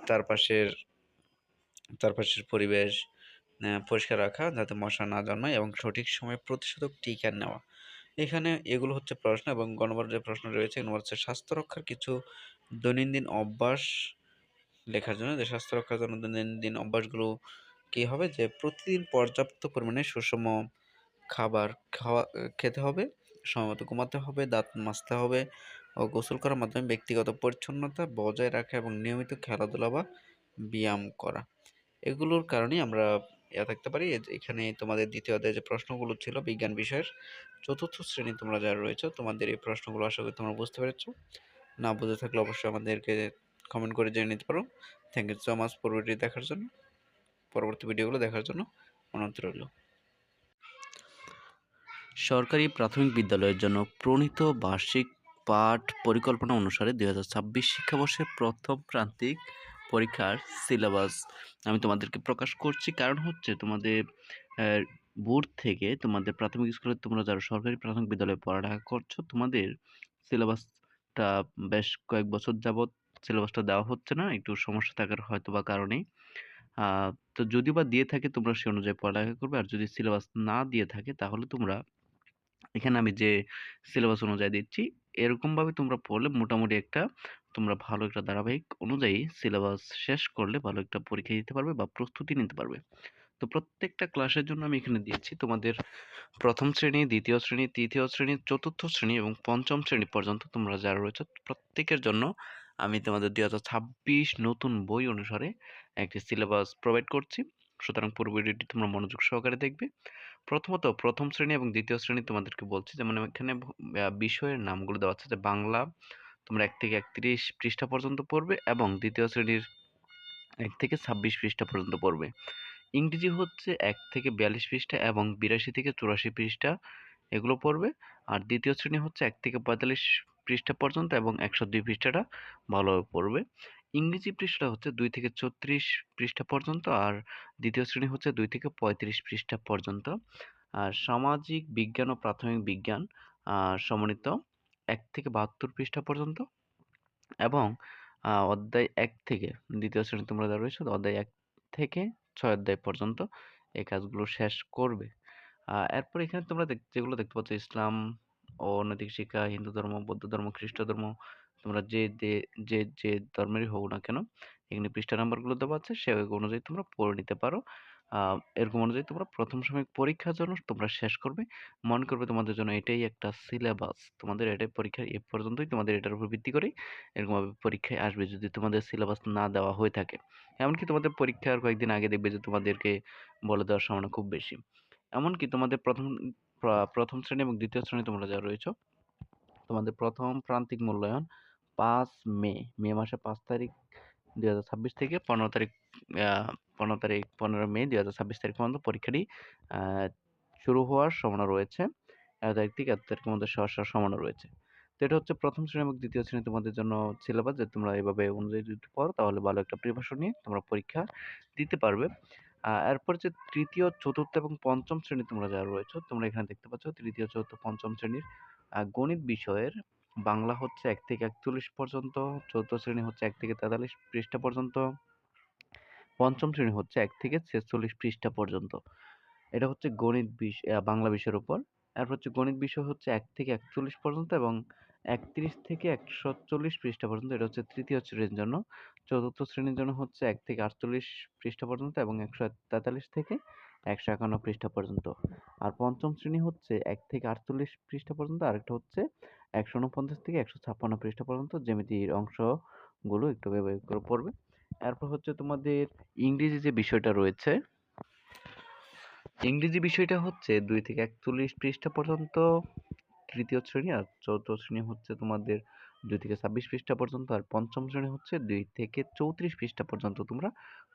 চারপাশের চারপাশের পরিবেশ পরিষ্কার রাখা যাতে মশা না জন্মায় এবং সঠিক সময়ে প্রতিষেধক টিকা নেওয়া। এখানে এগুলো হচ্ছে প্রশ্ন এবং গ নম্বর যে প্রশ্ন রয়েছে এগুলো হচ্ছে স্বাস্থ্য রক্ষার কিছু দৈনন্দিন অভ্যাস লেখার জন্য, যে স্বাস্থ্য রক্ষার জন্য দৈনন্দিন অভ্যাসগুলো কি হবে, যে প্রতিদিন পর্যাপ্ত পরিমাণে সুষম খাবার খেতে হবে, সময়মতো ঘুমাতে হবে, দাঁত মাজতে হবে ও গোসল করার মাধ্যমে ব্যক্তিগত পরিচ্ছন্নতা বজায় রাখা এবং নিয়মিত খেলাধুলা বা ব্যায়াম করা। এগুলোর কারণেই আমরা থাকতে পারি। এখানে তোমাদের দ্বিতীয় অধ্যায়ে যে প্রশ্নগুলো ছিল বিজ্ঞান বিষয়ের ৪র্থ শ্রেণী তোমরা যারা রয়েছো তোমাদের এই প্রশ্নগুলো আশা করি তোমরা বুঝতে পেরেছো। না বুঝে থাকলে অবশ্যই আমাদেরকে কমেন্ট করে জেনে নিতে পারো। থ্যাংক ইউ সো মাচ পরবর্তী ভিডিওগুলো দেখার জন্য অনুরোধ রইল। সরকারি প্রাথমিক বিদ্যালয়ের জন্য প্রণীত বার্ষিক পাঠ পরিকল্পনা অনুসারে ২০২৬ শিক্ষাবর্ষের প্রথম প্রান্তিক পরীক্ষার সিলেবাস আমি তোমাদেরকে প্রকাশ করছি। কারণ হচ্ছে তোমাদের বোর্ড থেকে তোমাদের প্রাথমিক স্কুলে তোমরা যারা সরকারি প্রাথমিক বিদ্যালয়ে পড়ালেখা করছো তোমাদের সিলেবাসটা বেশ কয়েক বছর যাবৎ সিলেবাসটা দেওয়া হচ্ছে না, একটু সমস্যা থাকার হয়তো বা কারণে। তো যদিও বা দিয়ে থাকে তোমরা সে অনুযায়ী পড়ালেখা করবে, আর যদি সিলেবাস না দিয়ে থাকে তাহলে তোমরা এখানে আমি যে সিলেবাস অনুযায়ী দিচ্ছি এরকমভাবে তোমরা পড়লে মোটামুটি একটা তোমরা ভালো একটা ধারাবাহিক অনুযায়ী সিলেবাস শেষ করলে ভালো একটা পরীক্ষা দিতে পারবে বা প্রস্তুতি নিতে পারবে। তো প্রত্যেকটা ক্লাসের জন্য আমি এখানে দিয়েছি তোমাদের প্রথম শ্রেণী, দ্বিতীয় শ্রেণী, তৃতীয় শ্রেণী, চতুর্থ শ্রেণী এবং পঞ্চম শ্রেণী পর্যন্ত তোমরা যারা রয়েছে প্রত্যেকের জন্য আমি তোমাদের ২০২৬ নতুন বই অনুসারে একটি সিলেবাস প্রোভাইড করছি। সুতরাং পুরো ভিডিওটি তোমরা মনোযোগ সহকারে দেখবে। প্রথমত প্রথম শ্রেণী এবং দ্বিতীয় শ্রেণী তোমাদেরকে বলছি, যেমন এখানে বিষয়ের নামগুলো দেওয়া আছে যে বাংলা তোমরা ১ থেকে ৩১ পৃষ্ঠা পর্যন্ত পড়বে এবং দ্বিতীয় শ্রেণীর ১ থেকে ২৬ পৃষ্ঠা পর্যন্ত পড়বে। ইংরেজি হচ্ছে ১ থেকে ৪২ পৃষ্ঠা এবং ৮২ থেকে ৮৪ পৃষ্ঠা এগুলো পড়বে। আর দ্বিতীয় শ্রেণী হচ্ছে ১ থেকে ৪৫ পৃষ্ঠা পর্যন্ত এবং ১০২ পৃষ্ঠাটা ভালোভাবে পড়বে। ইংরেজি পৃষ্ঠা হচ্ছে ২ থেকে ৩৬ পৃষ্ঠা পর্যন্ত আর দ্বিতীয় শ্রেণী হচ্ছে ২ থেকে ৩৫ পৃষ্ঠা পর্যন্ত। আর সামাজিক বিজ্ঞান ও প্রাথমিক বিজ্ঞান সমন্বিত ১ থেকে ৭২ পৃষ্ঠা পর্যন্ত এবং অধ্যায় ১ থেকে দ্বিতীয় শ্রেণী তোমরা যারা রয়েছো অধ্যায় ১ থেকে ৬ অধ্যায় পর্যন্ত এই কাজগুলো শেষ করবে। এরপর এখানে তোমরা যেগুলো দেখতে পাচ্ছ ইসলাম ও নৈতিক শিক্ষা, হিন্দু ধর্ম, বৌদ্ধ ধর্ম, খ্রিস্ট ধর্ম, তোমরা যে ধর্মেরই হও না কেন এখানে পৃষ্ঠা নাম্বারগুলো দেওয়া আছে সে অনুযায়ী তোমরা পড়ে নিতে পারো। এরকম অনুযায়ী তোমরা প্রথম সাময়িক পরীক্ষার জন্য তোমরা শেষ করবে। মনে করবে তোমাদের জন্য এটাই একটা সিলেবাস। তোমাদের এটাই পরীক্ষা এ পর্যন্তই তোমাদের এটার উপর ভিত্তি করেই এরকমভাবে পরীক্ষায় আসবে যদি তোমাদের সিলেবাস না দেওয়া হয়ে থাকে। এমনকি তোমাদের পরীক্ষার কয়েকদিন আগে দেখবে যে তোমাদেরকে বলে দেওয়ার সম্ভাবনা খুব বেশি। এমনকি তোমাদের প্রথম শ্রেণী এবং দ্বিতীয় শ্রেণী তোমরা যারা রয়েছো তোমাদের প্রথম প্রান্তিক মূল্যায়ন ৫ মে, মে মাসের ৫ তারিখ ২০২৬ থেকে ১৫ তারিখ ১৫ মে ২০২৬ তারিখ পর্যন্ত পরীক্ষাটি আ শুরু হওয়ার সম্ভাবনা রয়েছে। ১ তারিখ থেকে এত তারিখের মধ্যে শেষ হওয়ার সম্ভাবনা রয়েছে। তো এটা হচ্ছে প্রথম শ্রেণী এবং দ্বিতীয় শ্রেণী তোমাদের জন্য সিলেবাস, যে তোমরা এভাবে অনুযায়ী যদি পড়ো তাহলে ভালো একটা প্রিপারেশন নিয়ে তোমরা পরীক্ষা দিতে পারবে। এরপর যে তৃতীয়, চতুর্থ এবং পঞ্চম শ্রেণী তোমরা যারা রয়েছো তোমরা এখানে দেখতে পাচ্ছ তৃতীয়, চতুর্থ, পঞ্চম শ্রেণীর গণিত বিষয়ের বাংলা হচ্ছে ১ থেকে ৪১ পর্যন্ত, চতুর্থ শ্রেণী হচ্ছে ১ থেকে ৪৩ পৃষ্ঠা পর্যন্ত, পঞ্চম শ্রেণী হচ্ছে ১ থেকে ৪৬ পৃষ্ঠা পর্যন্ত। এটা হচ্ছে গণিত বাংলা বিষয়ের উপর। এরপর হচ্ছে গণিত বিষয় হচ্ছে ১ থেকে ৪১ পর্যন্ত এবং 31 থেকে 140 পৃষ্ঠা পর্যন্ত। এটা হচ্ছে তৃতীয় শ্রেণীর জন্য। চতুর্থ শ্রেণীর জন্য হচ্ছে 1 থেকে 48 পৃষ্ঠা পর্যন্ত এবং 143 থেকে 151 পৃষ্ঠা পর্যন্ত। আর পঞ্চম শ্রেণী হচ্ছে 1 থেকে 48 পৃষ্ঠা পর্যন্ত, আরেকটা হচ্ছে 149 থেকে 156 পৃষ্ঠা পর্যন্ত। জ্যামিতির অংশগুলো একটু এভাবে করে পড়বে। এরপর হচ্ছে তোমাদের ইংরেজি যে বিষয়টা রয়েছে, ইংরেজি বিষয়টা হচ্ছে 2 থেকে 41 পৃষ্ঠা পর্যন্ত তৃতীয় শ্রেণী, আর চতুর্থ শ্রেণী হচ্ছে তোমাদের 2 থেকে 26 পৃষ্ঠা পর্যন্ত, আর পঞ্চম শ্রেণী হচ্ছে 2 থেকে 34 পৃষ্ঠা পর্যন্ত তোমরা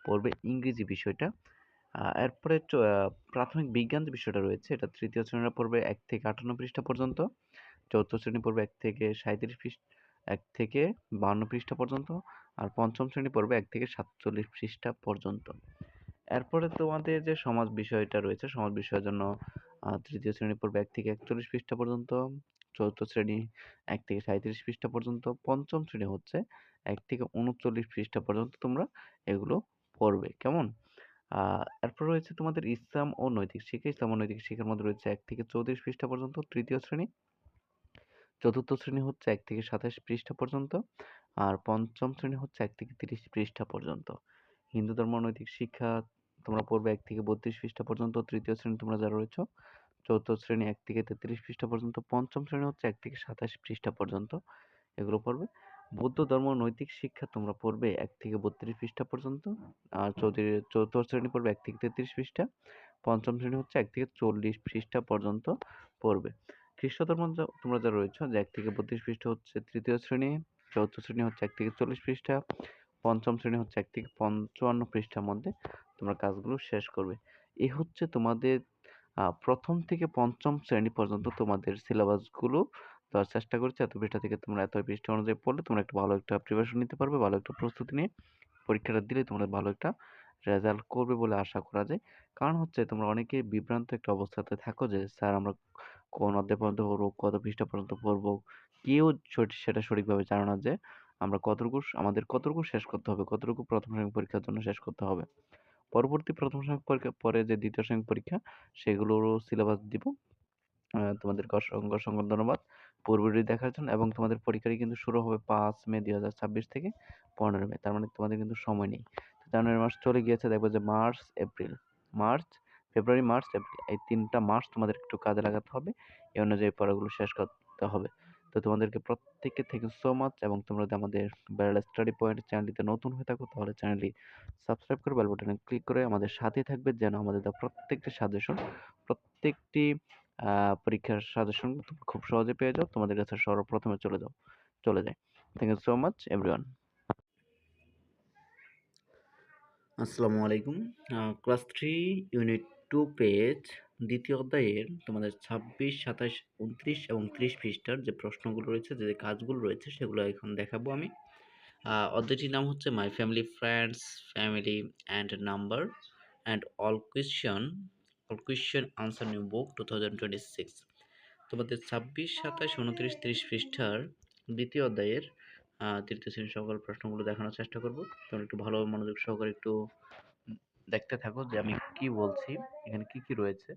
পড়বে ইংরেজি বিষয়টা। এরপরে প্রাথমিক বিজ্ঞান যে বিষয়টা রয়েছে, এটা তৃতীয় শ্রেণীরা পড়বে 1 থেকে 58 পৃষ্ঠা পর্যন্ত, চতুর্থ শ্রেণী পড়বে 1 থেকে 37 পৃষ্ঠা, 1 থেকে 52 পৃষ্ঠা পর্যন্ত, আর পঞ্চম শ্রেণী পড়বে 1 থেকে 47 পৃষ্ঠা পর্যন্ত। এরপরে তোমাদের যে সমাজ বিষয়টা রয়েছে, সমাজ বিষয়ের জন্য তৃতীয় শ্রেণী পড়বে 1 থেকে 41 পৃষ্ঠা পর্যন্ত, চতুর্থ শ্রেণী 1 থেকে 37 পৃষ্ঠা পর্যন্ত, পঞ্চম শ্রেণী হচ্ছে 1 থেকে 39 পৃষ্ঠা পর্যন্ত তোমরা এগুলো পড়বে। কেমন? এরপর রয়েছে তোমাদের ইসলাম ও নৈতিক শিক্ষা। ইসলাম ও নৈতিক শিক্ষার মধ্যে রয়েছে 1 থেকে 34 পৃষ্ঠা পর্যন্ত তৃতীয় শ্রেণী, চতুর্থ শ্রেণী হচ্ছে 1 থেকে 27 পৃষ্ঠা পর্যন্ত, আর পঞ্চম শ্রেণী হচ্ছে 1 থেকে 30 পৃষ্ঠা পর্যন্ত। হিন্দু ধর্ম নৈতিক শিক্ষা তোমরা পড়বে 1 থেকে 32 পৃষ্ঠা পর্যন্ত, তৃতীয় শ্রেণী তোমরা যারা রয়েছো, চতুর্থ শ্রেণী 1 থেকে 33 পৃষ্ঠা পর্যন্ত, পঞ্চম শ্রেণী হচ্ছে 1 থেকে 27 পৃষ্ঠা পর্যন্ত এগুলো পড়বে। বৌদ্ধ ধর্ম নৈতিক শিক্ষা তোমরা পড়বে 1 থেকে 32 পৃষ্ঠা পর্যন্ত, আর চতুর্থ শ্রেণী পড়বে 1 থেকে 33 পৃষ্ঠা, পঞ্চম শ্রেণী হচ্ছে 1 থেকে 40 পৃষ্ঠা পর্যন্ত পড়বে। খ্রিস্ট ধর্ম তোমরা যারা রয়েছো, যে 1 থেকে 32 পৃষ্ঠা হচ্ছে তৃতীয় শ্রেণী, চতুর্থ শ্রেণী হচ্ছে 1 থেকে 40 পৃষ্ঠা, পঞ্চম শ্রেণী হচ্ছে 1 থেকে 55 পৃষ্ঠার মধ্যে তোমরা কাজগুলো শেষ করবে। এই হচ্ছে তোমাদের প্রথম থেকে পঞ্চম শ্রেণী পর্যন্ত তোমাদের সিলেবাসগুলো দেওয়ার চেষ্টা করছি। এত পৃষ্ঠা থেকে তোমরা এত পৃষ্ঠা অনুযায়ী পড়লে তোমরা একটা ভালো একটা প্রিপারেশন নিতে পারবে, ভালো একটা প্রস্তুতি নিয়ে পরীক্ষাটা দিলে তোমরা ভালো একটা রেজাল্ট করবে বলে আশা করা যায়। কারণ হচ্ছে তোমরা অনেকেই বিভ্রান্ত একটা অবস্থাতে থাকো যে স্যার আমরা কোন অধ্যায় পর্যন্ত পড়বো, কত পৃষ্ঠা পর্যন্ত পড়বো। কেউ সেটা সঠিকভাবে জানে না যে আমরা আমাদের কতটুকু শেষ করতে হবে, কতটুকু প্রথম শ্রেণী পরীক্ষার জন্য শেষ করতে হবে। পরবর্তী প্রথম শ্রেণী পরীক্ষার পরে যে দ্বিতীয় শ্রেণী পরীক্ষা, সেগুলোরও সিলেবাস দিব। তোমাদেরকে অসংখ্য অসংখ্য ধন্যবাদ পুরোপুরি দেখার জন্য, এবং তোমাদের পরীক্ষাটি কিন্তু শুরু হবে 5 মে 2026 থেকে 15 মে। তার মানে তোমাদের কিন্তু সময় নেই। জানুয়ারি মাস চলে গিয়েছে, দেখবো যে মার্চ, এপ্রিল, মার্চ, ফেব্রুয়ারি, মার্চ, এপ্রিল, এই 3টা মাস তোমাদের একটু কাজে লাগাতে হবে। এই অনুযায়ী পড়াগুলো শেষ করতে হবে। তো তোমাদেরকে প্রত্যেককে থ্যাংক ইউ সো মাচ, এবং তোমরা যদি আমাদের বেড়াল স্টাডি পয়েন্ট চ্যানেলটিতে নতুন হয়ে থাকো, তাহলে চ্যানেলটি সাবস্ক্রাইব করে বেল বাটনে ক্লিক করে আমাদের সাথে থাকবে, যেন আমাদের দেওয়া প্রত্যেকটি সাজেশন, প্রত্যেকটি পরীক্ষার সাজেশন খুব সহজে পেয়ে যাও, তোমাদের কাছে সর্বপ্রথমে চলে যায়। Thank you so much everyone. আসসালামু আলাইকুম। ক্লাস 3 ইউনিট 2 পেজ দ্বিতীয় অধ্যায়ের তোমাদের 26, 27, 29 এবং 30 পৃষ্ঠার যে প্রশ্নগুলো রয়েছে, যে কাজগুলো রয়েছে, সেগুলো এখন দেখাবো আমি। অধ্যায়টির নাম হচ্ছে my family, friends, family and number and all question answer new book 2026। তোমাদের 26, 27, 29, 30 পৃষ্ঠার দ্বিতীয় অধ্যায়ের তৃতীয় শ্রেণীর সকল প্রশ্নগুলো দেখানোর চেষ্টা করব। তোমরা একটু ভালো মনোযোগ সহকারে একটু দেখতে থাকো যে আমি কি বলছি, এখানে কি কি রয়েছে।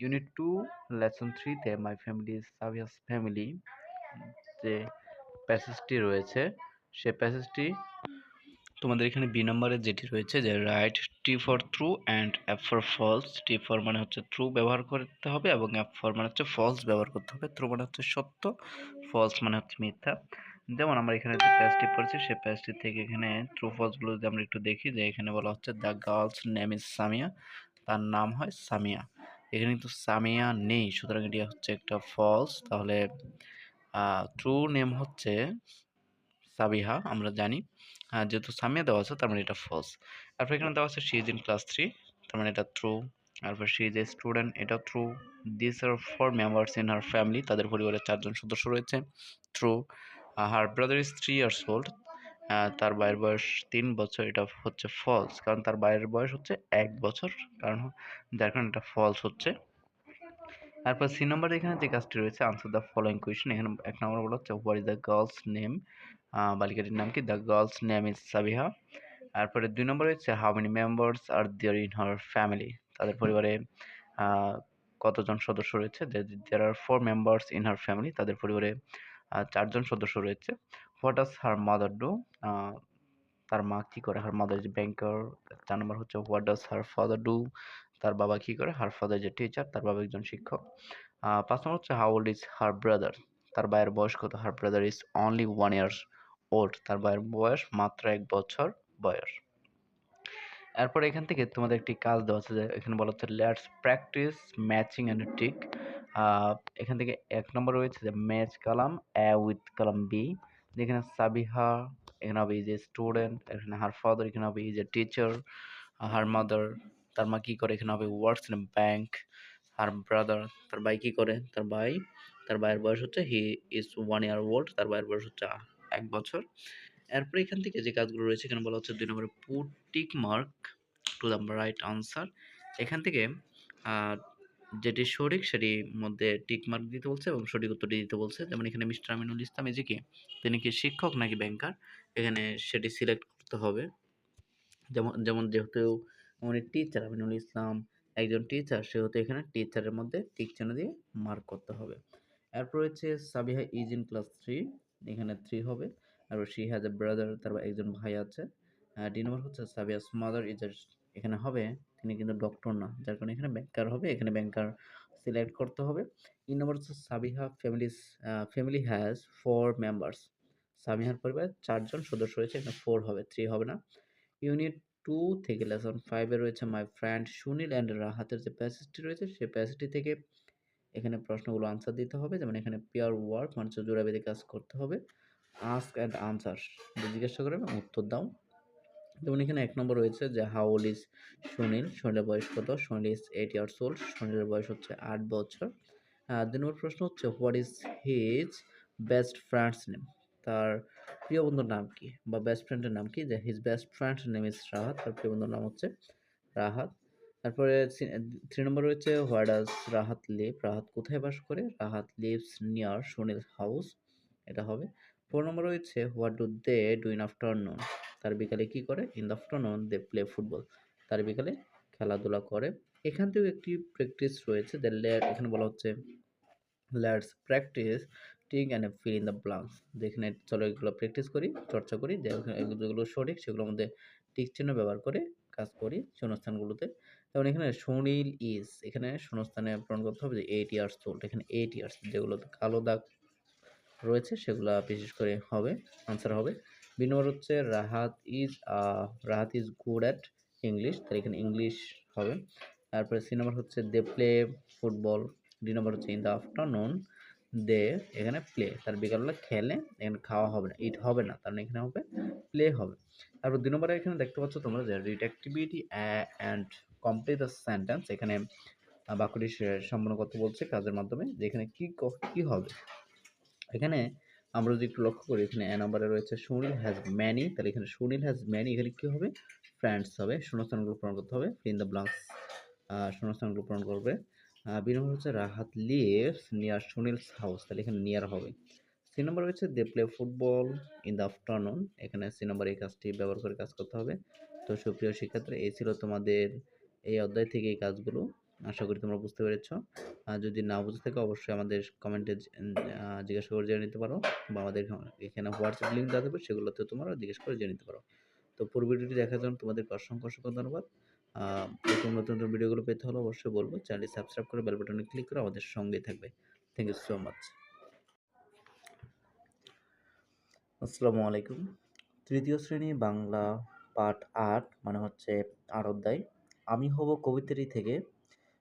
ইউনিট 2 লেসন 3 তে মাই ফ্যামিলি, সাবিয়াস ফ্যামিলি যে প্যাসেজটি রয়েছে, সে প্যাসেজটি তোমাদের এখানে বি নম্বরে যেটি রয়েছে, যে write T for true and F for false. T for মানে হচ্ছে ট্রু ব্যবহার করতে হবে, এবং এফ ফর মানে হচ্ছে ফলস ব্যবহার করতে হবে। ট্রু মানে হচ্ছে সত্য, ফলস মানে হচ্ছে মিথ্যা। যেমন আমরা এখানে যে প্যাসটি পড়েছি, সেই প্যাসটি থেকে এখানে ট্রু ফলস গুলো যদি আমরা একটু দেখি, যে এখানে বলা হচ্ছে the girl's name is Samia, তার নাম হয় সামিয়া। এখানে কিন্তু সামিয়া নেই, সুতরাং এটি হচ্ছে একটা ফলস। তাহলে ট্রু নেম হচ্ছে সাবিহা, আমরা জানি। যেহেতু সামিয়া দেওয়া আছে, তার মানে এটা ফলস। তারপর এখানে দেওয়া আছে শি ইজ ইন ক্লাস 3, তার মানে এটা ট্রু। তারপর শি ইজ এ স্টুডেন্ট, এটা true. This are 4 members in her family, তাদের পরিবারের 4 জন সদস্য রয়েছে, true. Her brother is 3 years old, তার ভাইয়ের বয়স 3 বছর, এটা হচ্ছে ফলস, কারণ তার ভাইয়ের বয়স হচ্ছে 1 বছর, যার কারণে এটা ফলস হচ্ছে। তারপর সি নম্বরে এখানে যে কাজটি রয়েছে, আনসার দ্য ফলোইং কোয়েশ্চেন, এখানে 1 নম্বর বলা হচ্ছে what is the girl's name, বালিকাটির নাম কি, the girl's name is Sabiha. তারপরে 2 নম্বরে হচ্ছে how many members are there in her family, তাদের পরিবারে কতজন সদস্য রয়েছে? There are 4 members in her family. তাদের পরিবারে 4 জন সদস্য রয়েছে। What does her mother do? আ তার মা কি করে? Her mother is a banker. ৪ নম্বর হচ্ছে What does her father do? তার বাবা কি করে? Her father is a teacher. তার বাবা একজন শিক্ষক। ৫ নম্বর হচ্ছে How old is her brother? তার ভাইয়ের বয়স কত? Her brother is only 1 years old. তার ভাইয়ের বয়স মাত্র ১ বছর বয়স। এরপর এখান থেকে তোমাদের একটি কাজ দেওয়া আছে যে এখানে বলা হচ্ছে let's practice matching and tick. এখান থেকে ১ নম্বর রয়েছে যে match column A with column B, যেখানে সাবিহা এখানে হবে ইজ এ স্টুডেন্ট, এখানে হার ফাদার এখানে হবে is a teacher, her mother তার মা কি করে এখানে হবে works in a bank, her brother তার ভাই কি করে তার ভাইয়ের বয়স হচ্ছে হি ইজ 1 ইয়ার ওল্ড, তার ভাইয়ের বয়স হচ্ছে ১ বছর। এরপরে এখান থেকে যে কাজগুলো রয়েছে এখানে বলা হচ্ছে ২ নম্বরে put tick mark to the right answer. এখান থেকে যেটি সঠিক সেটির মধ্যে টিক মার্ক দিতে বলছে এবং সঠিক উত্তরটি দিতে বলছে। যেমন এখানে মিস্টার আমিনুল ইসলাম এই যে কি তিনি কি শিক্ষক নাকি ব্যাংকার, এখানে সেটি সিলেক্ট করতে হবে। যেমন যেহেতু উনি টিচার, আমিনুল ইসলাম একজন টিচার, সেহেতু এখানে টিচারের মধ্যে টিক চিহ্ন দিয়ে মার্ক করতে হবে। এরপর হচ্ছে সাবিহা ইজ ইন ক্লাস 3, এখানে 3 হবে। আর শি হ্যাজ এ ব্রাদার, তার একজন ভাই আছে। ডি নম্বর হচ্ছে সাবিহাস মাদার ইজ এ, এখানে হবে তিনি কিন্তু ডক্টর না, যার কারণে এখানে ব্যাংকার হবে, এখানে ব্যাংকার সিলেক্ট করতে হবে। ৩ নম্বর হচ্ছে সাবিহা ফ্যামিলি হ্যাজ 4 মেম্বার্স, সাবিহার পরিবারে 4 জন সদস্য রয়েছে, এখানে 4 হবে, 3 হবে না। ইউনিট 2 থেকে লেসন 5 এ রয়েছে মাই ফ্রেন্ড সুনীল অ্যান্ড রাহাতের যে প্যাসেজটি রয়েছে সেই প্যাসেজটি থেকে এখানে প্রশ্নগুলো আনসার দিতে হবে। যেমন এখানে পেয়ার ওয়ার্ক মানে হচ্ছে জোড়া বেঁধে কাজ করতে হবে। আস্ক অ্যান্ড আনসার, জিজ্ঞাসা করে এবং উত্তর দাও। যেমন এখানে ১ নম্বর রয়েছে যে হাউ ওল্ড ইজ সুনীল, সুনীলের বয়স কত? সুনীল ইজ 8 ইয়ার্স ওল্ড, সুনীলের বয়স হচ্ছে ৮ বছর। ২ নম্বর প্রশ্ন হচ্ছে what is his best friends name, তার প্রিয় বন্ধুর নাম কি বা বেস্ট ফ্রেন্ডের নাম কি? যে his best friend name is Rahat, তার প্রিয় বন্ধুর নাম হচ্ছে রাহাত। তারপরে ৩ নম্বর রয়েছে where does Rahat live, Rahat কোথায় বাস করে? Rahat lives near Sunil house, এটা হবে। ৪ নম্বর রয়েছে what do they do in afternoon, তার বিকালে কি করে? In the afternoon they play football, তার বিকালে খেলাধুলা করে। এখান থেকেও একটি প্র্যাকটিস রয়েছে এখানে বলা হচ্ছে let's practice tick and feel in the blanks, যেখানে চলো এগুলো প্র্যাকটিস করি, চর্চা করি, যেগুলো সঠিক সেগুলোর মধ্যে টিক চিহ্ন ব্যবহার করে কাজ করি শূন্যস্থানগুলোতে। যেমন এখানে সুনীল ইজ, এখানে শূন্যস্থানে পূরণ করতে হবে যে 8 ইয়ার্স ওল্ড, এখানে 8 ইয়ার্স, যেগুলোতে কালো দাগ রয়েছে সেগুলা বিশেষ করে হবে, আনসার হবে। বি নম্বর হচ্ছে Rahat is good at English, তাহলে এখানে ইংলিশ হবে। তারপরে সি নম্বর হচ্ছে দে প্লে ফুটবল। ডি নম্বর হচ্ছে ইন দ্য আফটারনুন দে, এখানে প্লে, তার বিকালবেলা খেলে, এখানে খাওয়া হবে না, ইট হবে না, তার মানে এখানে হবে প্লে হবে। তারপর ২ নম্বরে এখানে দেখতে পাচ্ছ তোমরা যে read activity and complete the sentence, এখানে বাক্যটি সম্পূর্ণ করতে বলছে কাজের মাধ্যমে, যে এখানে কি হবে। এখানে আমরা যদি একটু লক্ষ্য করি, এখানে এ নাম্বারে রয়েছে সুনীল হ্যাজ ম্যানি, তাহলে এখানে সুনীল হ্যাজ ম্যানি, এখানে কি হবে? ফ্রেন্ডস হবে, শূন্যস্থানগুলো পূরণ করতে হবে, ফিল ইন দ্য ব্লাঙ্কস, শূন্যস্থানগুলো পূরণ করবে। বি নম্বর হচ্ছে Rahat lives near Sunil's house, তাহলে এখানে নিয়ার হবে। সি নম্বর রয়েছে they play football in the afternoon, এখানে সি নম্বর এই কাজটি ব্যবহার করে কাজ করতে হবে। তো সুপ্রিয় শিক্ষার্থী, এই ছিল তোমাদের এই অধ্যায় থেকে এই কাজগুলো, আশা করি তোমরা বুঝতে পেরেছ। যদি না বুঝে থাকো অবশ্যই আমাদের কমেন্টে জিজ্ঞাসা করে জেনে নিতে পারো, বা আমাদের এখানে হোয়াটসঅ্যাপ লিঙ্ক দেওয়া থাকবে, সেগুলোতে তোমরা জিজ্ঞেস করে জেনে নিতে পারো। তো পুরো ভিডিওটি দেখার জন্য তোমাদেরকে অসংখ্য অসংখ্য ধন্যবাদ। এরকম নতুন নতুন ভিডিওগুলো পেতে হলে অবশ্যই বলবো চ্যানেলটি সাবস্ক্রাইব করে বেল বাটনে ক্লিক করে আমাদের সঙ্গেই থাকবে। Thank you so much. আসসালামু আলাইকুম। তৃতীয় শ্রেণী বাংলা পাঠ ৮ মানে হচ্ছে ৮ অধ্যায় আমি হব কবিতাটি থেকে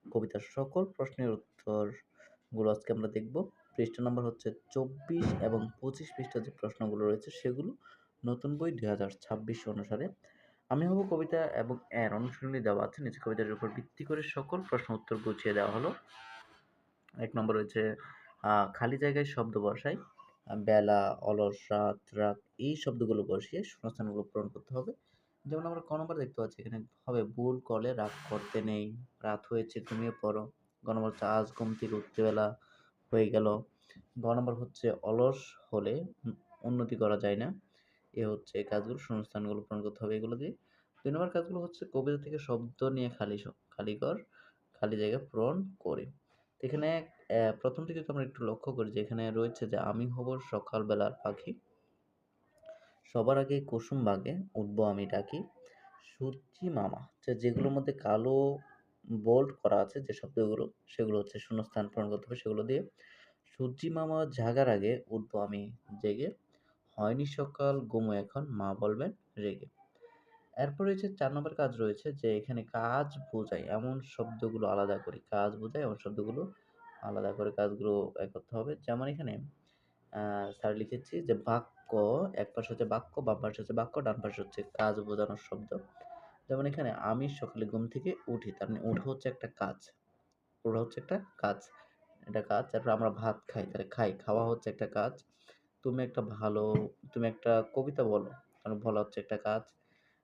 কবিতার সকল প্রশ্নের উত্তরগুলো আজকে আমরা দেখব। পৃষ্ঠা নম্বর হচ্ছে ২৪ এবং ২৫ পৃষ্ঠার যে প্রশ্নগুলো রয়েছে সেগুলো নতুন বই ২০২৬ অনুসারে। আমি হব কবিতা এবং এর অনুশীলনী দেওয়া আছে, নিচে কবিতার উপর ভিত্তি করে সকল প্রশ্ন উত্তর গুছিয়ে দেওয়া হলো। ১ নম্বর রয়েছে খালি জায়গায় শব্দ বসাই, বেলা, অলস, রাত, রাত এই শব্দগুলো বসিয়ে শূন্যস্থানগুলো পূরণ করতে হবে। যেমন আমরা ক নম্বর দেখতে পাচ্ছি, এখানে হবে ভুল করলে রাগ করতে নেই, রাত হয়েছে ঘুমিয়ে পড়ো। গ নম্বর হচ্ছে আজ ঘুম থেকে উঠতে বেলা হয়ে গেল। গ নম্বর হচ্ছে অলস হলে উন্নতি করা যায় না। এ হচ্ছে এই কাজগুলো শূন্যস্থানগুলো পূরণ করতে হবে এগুলো দিয়ে। ২ নম্বর কাজগুলো হচ্ছে কবিতা থেকে শব্দ নিয়ে খালি ঘর, খালি জায়গা পূরণ করে। এখানে ১ম থেকে যদি আমরা একটু লক্ষ্য করি যে এখানে রয়েছে যে আমি হব সকালবেলার পাখি, সবার আগে কুসুম বাগে উঠবো আমি ডাকি, সূর্যি মামা যেগুলোর মধ্যে কালো বোল্ড করা আছে যে শব্দগুলো সেগুলো হচ্ছে শূন্যস্থান পূরণ করতে হবে সেগুলো দিয়ে। সূর্যি মামা জাগার আগে উঠবো আমি জেগে, হয়নি সকাল ঘুমো এখন মা বলবেন রেগে। এরপর রয়েছে ৪ নম্বর কাজ রয়েছে যে এখানে কাজ বোঝায় এমন শব্দগুলো আলাদা করি। কাজ বোঝায় এমন শব্দগুলো আলাদা করে কাজগুলো করতে হবে। যেমন এখানে আ স্যার লিখেছি যে বাক্য, এক পাশে হচ্ছে বাক্য, বাম পাশে হচ্ছে বাক্য, ডান পাশে হচ্ছে কাজ বোঝানোর শব্দ। যেমন এখানে আমি সকালে ঘুম থেকে উঠি। তার মানে ওঠা হচ্ছে একটা কাজ। ওঠা হচ্ছে একটা কাজ। এটা কাজ। তারপর আমরা ভাত খাই। তাহলে খাই, খাওয়া হচ্ছে একটা কাজ। তুমি একটা ভালো তুমি একটা কবিতা বলো। কারণ বলা হচ্ছে একটা কাজ।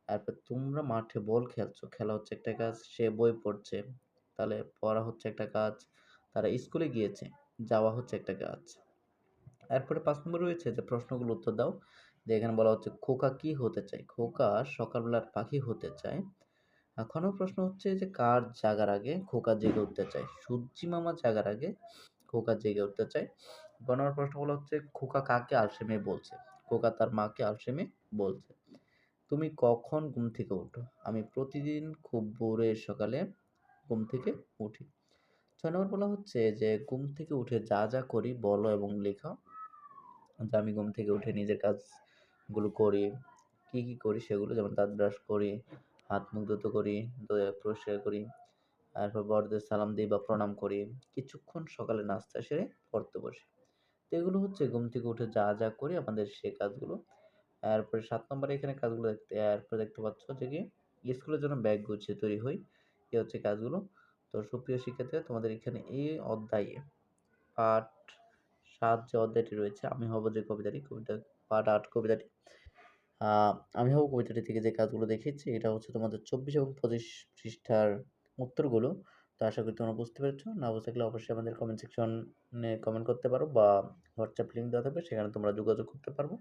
তারপর তোমরা মাঠে বল খেলছো। খেলা হচ্ছে একটা কাজ। সে বই পড়ছে। তাহলে পড়া হচ্ছে একটা কাজ। তারা স্কুলে গিয়েছে। যাওয়া হচ্ছে একটা কাজ। এরপরে ৫ নম্বরে রয়েছে যে প্রশ্নগুলোর উত্তর দাও। যে এখানে বলা হচ্ছে খোকা কি হতে চায়? খোকা সকালবেলার পাখি হতে চায়। খ নম্বর প্রশ্ন হচ্ছে যে কার জাগার আগে খোকা জেগে উঠতে চায়? সূর্যি মামা জাগার আগে খোকা জেগে উঠতে চায়। গ নম্বর প্রশ্নগুলো হচ্ছে খোকা কাকে আলসেমি বলছে? খোকা তার মাকে আলসেমি বলছে। তুমি কখন ঘুম থেকে ওঠো? আমি প্রতিদিন খুব ভোরের সকালে ঘুম থেকে উঠি। ৬ নম্বর বলা হচ্ছে যে ঘুম থেকে উঠে যা যা করি বলো এবং লেখো। যে আমি ঘুম থেকে উঠে নিজের কাজগুলো করি। কি করি সেগুলো যেমন দাঁত ব্রাশ করি, হাত মুখ ধুতো করি, পরিষ্কার করি। তারপর বড়দের সালাম দিই বা প্রণাম করি। কিছুক্ষণ সকালে নাস্তা সেরে পড়তে বসি। তো এগুলো হচ্ছে ঘুম থেকে উঠে যা যা করি আমাদের সে কাজগুলো। এরপরে ৭ নম্বরে এখানে কাজগুলো এরপরে দেখতে পাচ্ছ যে কি স্কুলের জন্য ব্যাগ গুছিয়ে তৈরি হই। এই হচ্ছে কাজগুলো। তো সুপ্রিয় শিক্ষার্থীরা তোমাদের এখানে এই অধ্যায়ে পাঠ ৭ যে অধ্যায়টি রয়েছে আমি হব যে কবিতা পাঠ ৮ কবিতাটি। আ আমি হব কবিতাটি থেকে যে কাজগুলো দেখিয়েছি এটা হচ্ছে তোমাদের ২৪ এবং ২৫ পৃষ্ঠার উত্তরগুলো। তো আশা করি তোমরা বুঝতে পেরেছ। না বুঝে থাকলে অবশ্যই আমাদের কমেন্ট সেকশনে কমেন্ট করতে পারো বা হোয়াটসঅ্যাপ লিংক দেওয়া থাকবে সেখানে তোমরা যোগাযোগ করতে পারবে।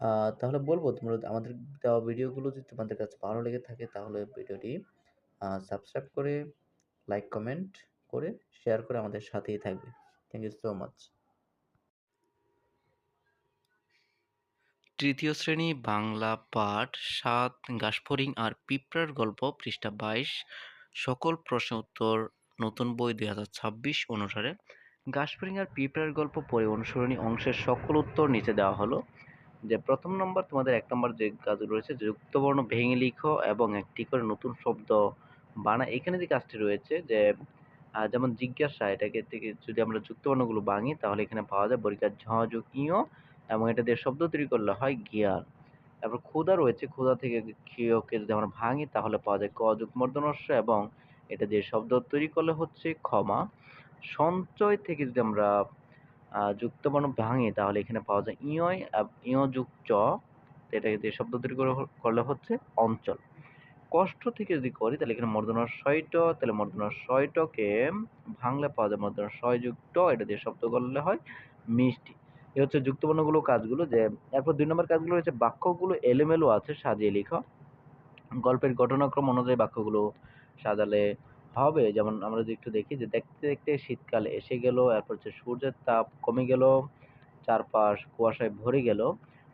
আ তাহলে বলব তোমরা আমাদের দেওয়া ভিডিওগুলো যদি তোমাদের কাছে ভালো লেগে থাকে তাহলে ভিডিওটি সাবস্ক্রাইব করে, লাইক, কমেন্ট করে, শেয়ার করে আমাদের সাথেই থাকবে। Thank you so much. তৃতীয় শ্রেণী বাংলা পাঠ ৭ ঘাসফড়িং আর পিঁপড়ার গল্প পৃষ্ঠা ২২ সকল প্রশ্ন উত্তর নতুন বই ২০২৬ অনুসারে ঘাসফড়িং আর পিঁপড়ার গল্প পড়ে অনুসরণী অংশের সকল উত্তর নিচে দেওয়া হলো। যে প্রথম নম্বর তোমাদের ১ নম্বর যে কাজগুলো রয়েছে যুক্তবর্ণ ভেঙে লিখো এবং একটি করে নতুন শব্দ বানাও। এখানে যে কাজটি রয়েছে যে যেমন জিজ্ঞাসা এটাকে থেকে যদি আমরা যুক্তবর্ণগুলো ভাঙি তাহলে এখানে পাওয়া যায় বর্গীয় ঝ যোগ ইয় এবং এটা দিয়ে শব্দ তৈরি করলে হয় জ্ঞান। তারপর ক্ষুধা রয়েছে, ক্ষুধা থেকে ক্ষীয়কে যদি আমরা ভাঙি তাহলে পাওয়া যায় ক যোগ মূর্ধন্য ষ এবং এটা দিয়ে শব্দ তৈরি করলে হচ্ছে ক্ষমা। সঞ্চয় থেকে যদি আমরা যুক্তবর্ণ ভাঙি তাহলে এখানে পাওয়া যায় ইয়য় ইয় যোগ চ, এটাকে দিয়ে শব্দ তৈরি করলে হচ্ছে অঞ্চল। কষ্ট থেকে যদি করি তাহলে এখানে মূর্ধন্য ষয়ট, তাহলে মূর্ধন্য ষয়টকে ভাঙলে পাওয়া যায় মূর্ধন্য ষয় যোগ ট, এটা দিয়ে শব্দ করলে হয় মিষ্টি। এই হচ্ছে যুক্তবর্ণগুলো কাজগুলো। যে এরপর ২ নম্বর কাজগুলো হচ্ছে বাক্যগুলো এলোমেলো আছে সাজিয়ে লিখো। গল্পের ঘটনাক্রম অনুযায়ী বাক্যগুলো সাজালে হবে। যেমন আমরা যদি একটু দেখি যে দেখতে দেখতে শীতকাল এসে গেল, এরপর হচ্ছে সূর্যের তাপ কমে গেল, চারপাশ কুয়াশায় ভরে গেল।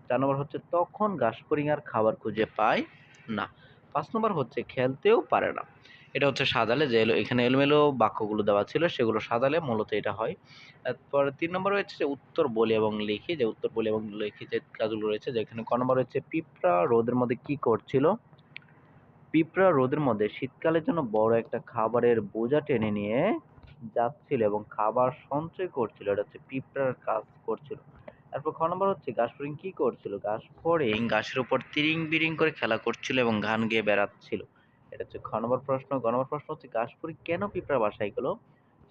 ৪ নম্বর হচ্ছে তখন ঘাসফড়িং আর খাবার খুঁজে পায় না। ৫ নম্বর হচ্ছে খেলতেও পারে না। এটা হচ্ছে সাজালে যে এখানে এলোমেলো বাক্যগুলো দেওয়া ছিল সেগুলো সাজালে মূলত এটা হয়। এরপর ৩ নম্বর রয়েছে যে উত্তর বলি এবং লিখি, যে উত্তর বলি এবং লিখি যে কাজগুলো রয়েছে যে এখানে ক নম্বর হচ্ছে পিঁপড়া রোদের মধ্যে কি করছিল? পিঁপড়া রোদের মধ্যে শীতকালের জন্য বড় একটা খাবারের বোঝা টেনে নিয়ে যাচ্ছিল এবং খাবার সঞ্চয় করছিল। এটা হচ্ছে পিঁপড়ার কাজ করছিল। তারপর খ নম্বর হচ্ছে ঘাসফড়িং কি করছিল? ঘাসফড়িং ঘাসের উপর তিরিং বিরিং করে খেলা করছিল এবং গান গেয়ে বেড়াচ্ছিল। এটা হচ্ছে খ নম্বর প্রশ্ন। গ নম্বর প্রশ্ন হচ্ছে ঘাসফড়িং কেন পিঁপড়ার বাসায় গেল?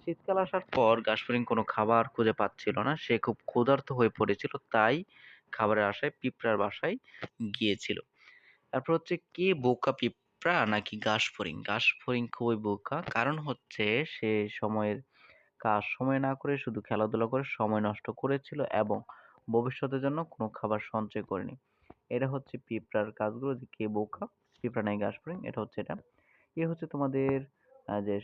শীতকাল আসার পর ঘাসফড়িং কোনো খাবার খুঁজে পাচ্ছিল না, সে খুব ক্ষুধার্ত হয়ে পড়েছিল, তাই খাবারের আশায় পিঁপড়ার বাসায় গিয়েছিল। তারপর হচ্ছে কে বোকা, পিঁপড়া নাকি ঘাসফড়িং? ঘাসফড়িং খুবই বোকা, কারণ হচ্ছে সে সময়ের কাজ সময় না করে শুধু খেলাধুলা করে সময় নষ্ট করেছিল এবং ভবিষ্যতের জন্য কোনো খাবার সঞ্চয় করেনি। এটা হচ্ছে পিঁপড়ার কাজগুলো, যে কে বোকা, পিঁপড়া নাই ঘাসফড়িং, এটা হচ্ছে এটা। এ হচ্ছে তোমাদের যে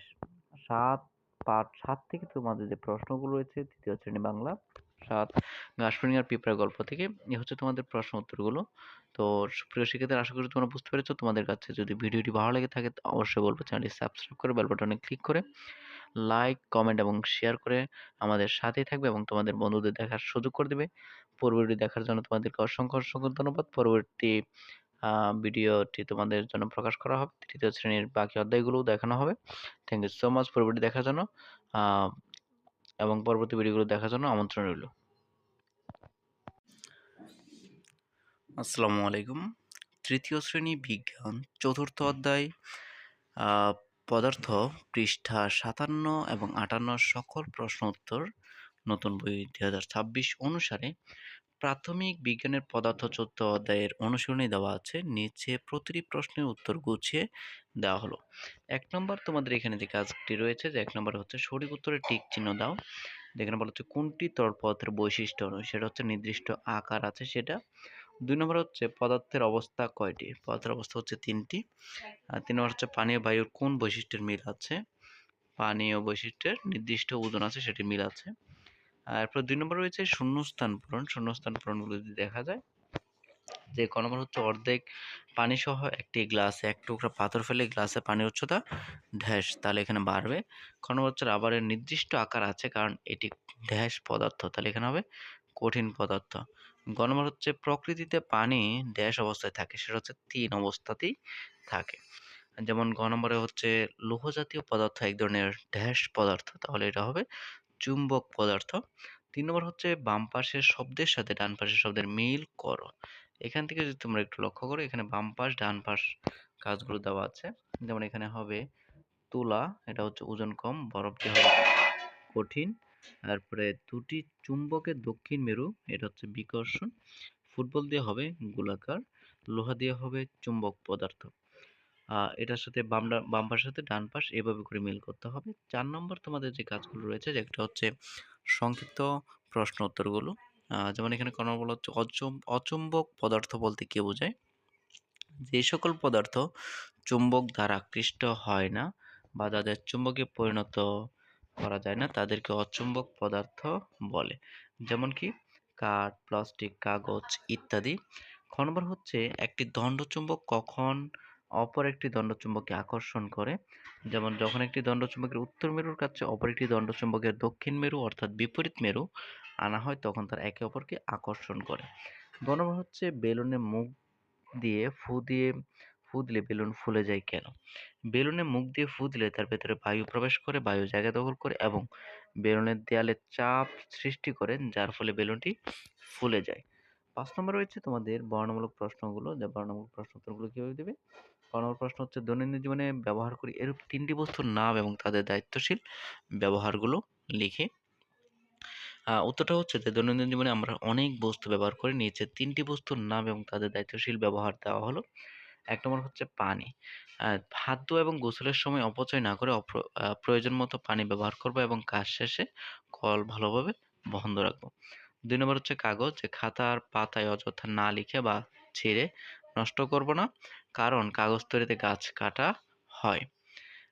৭ পার্ট ৭ থেকে তোমাদের যে প্রশ্নগুলো রয়েছে ৩য় শ্রেণী বাংলা ৭ ঘাসফড়িং আর পিঁপড়ার গল্প থেকে এ হচ্ছে তোমাদের প্রশ্ন উত্তরগুলো। তো প্রিয় শিক্ষার্থীরা আশা করি তোমরা বুঝতে পেরেছো। তোমাদের কাছে যদি ভিডিওটি ভালো লেগে থাকে অবশ্যই বলবো চ্যানেলটি সাবস্ক্রাইব করে বেল বাটনে ক্লিক করে লাইক, কমেন্ট এবং শেয়ার করে আমাদের সাথেই থাকবে এবং তোমাদের বন্ধুদের দেখার সুযোগ করে দিবে। পরবর্তী দেখার জন্য তোমাদেরকে অসংখ্য ধন্যবাদ। পরবর্তী ভিডিওটি তোমাদের জন্য প্রকাশ করা হবে। ৩য় শ্রেণীর বাকি অধ্যায়গুলোও দেখানো হবে। থ্যাংক ইউ সো মাচ পরবর্তী দেখার জন্য আ এবং পরবর্তী ভিডিওগুলো দেখার জন্য আমন্ত্রণ রইল। আসসালামু আলাইকুম। ৩য় শ্রেণী বিজ্ঞান ৪র্থ অধ্যায় আ পদার্থ পৃষ্ঠা ৫৭ এবং ৫৮ সকল প্রশ্ন উত্তর নতুন বই ২০২৬ অনুসারে প্রাথমিক বিজ্ঞানের পদার্থ ৪র্থ অধ্যায়ের অনুশীলনী দেওয়া আছে। নিচে প্রতিটি প্রশ্নের উত্তর গুছিয়ে দেওয়া হলো। ১ নম্বর তোমাদের এখানে যে কাজটি রয়েছে যে ১ নম্বরে হচ্ছে সঠিক উত্তরে টিক চিহ্ন দাও। যেখানে বলা হচ্ছে কোনটি তরল পদার্থের বৈশিষ্ট্য নয়, সেটা হচ্ছে নির্দিষ্ট আকার আছে সেটা। ২ নম্বর হচ্ছে পদার্থের অবস্থা কয়টি? পদার্থের অবস্থা হচ্ছে ৩টি। ৩ নম্বর হচ্ছে পানি ও বায়ুর কোন বৈশিষ্ট্যের মিল আছে? পানি ও বৈশিষ্ট্যের নির্দিষ্ট ওজন আছে সেটির মিল আছে। এরপর ২ নম্বর রয়েছে শূন্যস্থান পূরণ। শূন্যস্থান পূরণগুলো যদি দেখা যায় যে ক নম্বর হচ্ছে অর্ধেক পানিসহ একটি গ্লাসে ১ টুকরা পাথর ফেলে গ্লাসে পানির উচ্চতা ড্যাশ, তাহলে এখানে বাড়বে। খ নম্বর হচ্ছে রাবারের নির্দিষ্ট আকার আছে কারণ এটি ড্যাশ পদার্থ, তাহলে এখানে হবে কঠিন পদার্থ। গ নম্বর হচ্ছে প্রকৃতিতে পানি ড্যাশ অবস্থায় থাকে, সেটা হচ্ছে ৩ অবস্থাতেই থাকে। যেমন গ নম্বরে হচ্ছে লৌহ জাতীয় পদার্থ এক ধরনের ড্যাশ পদার্থ, তাহলে এটা হবে চুম্বক পদার্থ। ৩ নম্বর হচ্ছে বাম পাশের শব্দের সাথে ডান পাশের শব্দের মিল করো। এখান থেকে যদি তোমরা একটু লক্ষ্য করো এখানে বাম পাশ ডান পাশ কাজগুলো দেওয়া আছে। যেমন এখানে হবে তুলা, এটা হচ্ছে ওজন কম, বরফ দিয়ে হবে কঠিন। তারপরে দুটি চুম্বকের দক্ষিণ মেরু, এটা হচ্ছে বিকর্ষণ। ফুটবল দিয়ে হবে গোলাকার, লোহা দিয়ে হবে চুম্বক পদার্থ। এটার সাথে বাম পাশের সাথে ডান পাশ এভাবে করে মিল করতে হবে। ৪ নম্বর তোমাদের যে কাজগুলো রয়েছে যে একটা হচ্ছে সংক্ষিপ্ত প্রশ্ন উত্তরগুলো। যেমন এখানে ক নম্বর বলা হচ্ছে অচুম্বক পদার্থ বলতে কি বোঝায়? যে সকল পদার্থ চুম্বক দ্বারা আকৃষ্ট হয় না বা যাদের চুম্বকে পরিণত করা যায় না তাদেরকে অচুম্বক পদার্থ বলে। যেমন কি কাঠ, প্লাস্টিক, কাগজ ইত্যাদি। খ নম্বর হচ্ছে একটি দণ্ডচুম্বক কখন অপর একটি দণ্ডচুম্বককে আকর্ষণ করে? যেমন যখন একটি দণ্ডচুম্বকের উত্তর মেরুর কাছে অপর একটি দণ্ডচুম্বকের দক্ষিণ মেরু অর্থাৎ বিপরীত মেরু আনা হয় তখন তারা একে অপরকে আকর্ষণ করে। গ নম্বর হচ্ছে বেলুনের মুখ দিয়ে ফু দিলে বেলুন ফুলে যায় কেন? বেলুনে মুখ দিয়ে ফু দিলে তার ভেতরে বায়ু প্রবেশ করে, বায়ু জায়গা দখল করে এবং বেলুনের দেয়ালে চাপ সৃষ্টি করে যার ফলে বেলুনটি ফুলে যায়। ৫ নম্বর রয়েছে তোমাদের বর্ণমূলক প্রশ্নগুলো, যে বর্ণমূলক প্রশ্ন উত্তরগুলো কিভাবে দেবে? ক নম্বর প্রশ্ন হচ্ছে দৈনন্দিন জীবনে ব্যবহার করি এরূপ ৩টি বস্তুর নাম এবং তাদের দায়িত্বশীল ব্যবহারগুলো লিখে। উত্তরটা হচ্ছে যে দৈনন্দিন জীবনে আমরা অনেক বস্তু ব্যবহার করি। নিচে ৩টি বস্তুর নাম এবং তাদের দায়িত্বশীল ব্যবহার দেওয়া হলো। ১ নম্বর হচ্ছে পানি। হাত ধোয়া এবং গোসলের সময় অপচয় না করে প্রয়োজন মতো পানি ব্যবহার করব এবং কাজ শেষে কল ভালোভাবে বন্ধ রাখবো। ২ নম্বর হচ্ছে কাগজ, যে খাতার পাতায় অযথা না লিখে বা ছিঁড়ে নষ্ট করব না, কারণ কাগজ তৈরিতে গাছ কাটা হয়।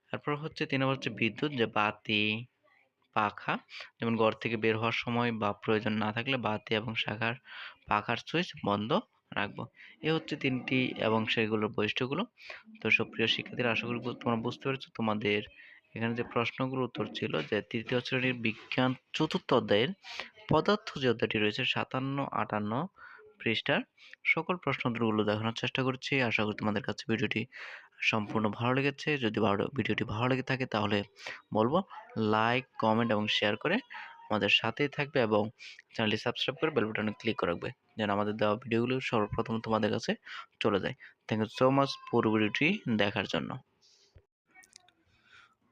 তারপর হচ্ছে ৩ নম্বর হচ্ছে বিদ্যুৎ, যে বাতি, পাখা, যেমন ঘর থেকে বের হওয়ার সময় বা প্রয়োজন না থাকলে বাতি এবং পাখার সুইচ বন্ধ রাখবো। এ হচ্ছে ৩টি এবং সেগুলোর বৈশিষ্ট্যগুলো। তো সুপ্রিয় শিক্ষার্থীরা আশা করি তোমরা বুঝতে পেরেছো। তোমাদের এখানে যে প্রশ্নগুলোর উত্তর ছিল যে ৩য় শ্রেণীর বিজ্ঞান ৪র্থ অধ্যায়ের পদার্থ যে অধ্যায়টি রয়েছে ৫৭-৫৮ পৃষ্ঠার সকল প্রশ্ন উত্তরগুলো দেখানোর চেষ্টা করছি। আশা করি তোমাদের কাছে ভিডিওটি সম্পূর্ণ ভালো লেগেছে। যদি ভিডিওটি ভালো লেগে থাকে তাহলে বলবো লাইক, কমেন্ট এবং শেয়ার করে আমাদের সাথেই থাকবে এবং চ্যানেলটি সাবস্ক্রাইব করে বেল বাটনে ক্লিক করে রাখবে যেন আমাদের দেওয়া ভিডিওগুলো সর্বপ্রথম তোমাদের কাছে চলে যায়। থ্যাংক ইউ সো মাচ পুরো ভিডিওটি দেখার জন্য।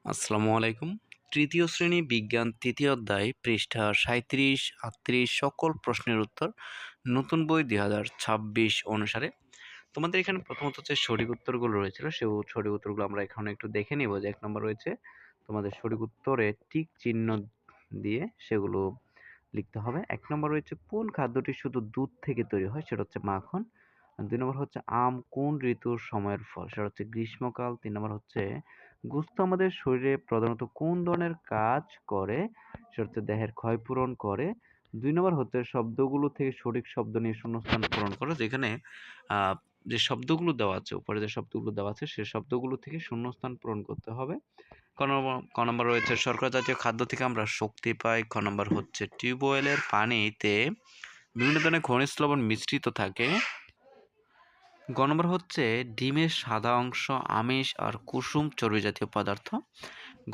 আসসালামু আলাইকুম। ৩য় শ্রেণী বিজ্ঞান ৩য় অধ্যায় পৃষ্ঠা ৩৭-৩৮ সকল প্রশ্নের উত্তর নতুন বই ২০২৬ অনুসারে। তোমাদের এখানে প্রথমত হচ্ছে সঠিক উত্তরগুলো রয়েছিল, সেই সঠিক উত্তরগুলো আমরা এখানে একটু দেখে নিব। যে ১ নম্বর রয়েছে তোমাদের সঠিক উত্তরে টিক চিহ্ন দিয়ে সেগুলো লিখতে হবে। ১ নম্বর রয়েছে কোন খাদ্যটি শুধু দুধ থেকে তৈরি হয়? সেটা হচ্ছে মাখন। ২ নম্বর হচ্ছে আম কোন ঋতুর সময়ের ফল? সেটা হচ্ছে গ্রীষ্মকাল। ৩ নম্বর হচ্ছে গোস্ত আমাদের শরীরে প্রধানত কোন ধরনের কাজ করে? সেটা হচ্ছে দেহের ক্ষয়পূরণ করে। ২ নম্বর হচ্ছে শব্দগুলো থেকে সঠিক শব্দ নিয়ে শূন্যস্থান পূরণ করো। যেখানে আ যে শব্দগুলো দেওয়া আছে, উপরে যে শব্দগুলো দেওয়া আছে, সে শব্দগুলো থেকে শূন্যস্থান পূরণ করতে হবে। ক নম্বর রয়েছে শর্করা জাতীয় খাদ্য থেকে আমরা শক্তি পাই। খ নম্বর হচ্ছে টিউবওয়েলের পানিতে বিভিন্ন ধরনের খনিজ লবণ মিশ্রিত থাকে। গ নম্বর হচ্ছে ডিমের সাদা অংশ আমিষ আর কুসুম চর্বি জাতীয় পদার্থ।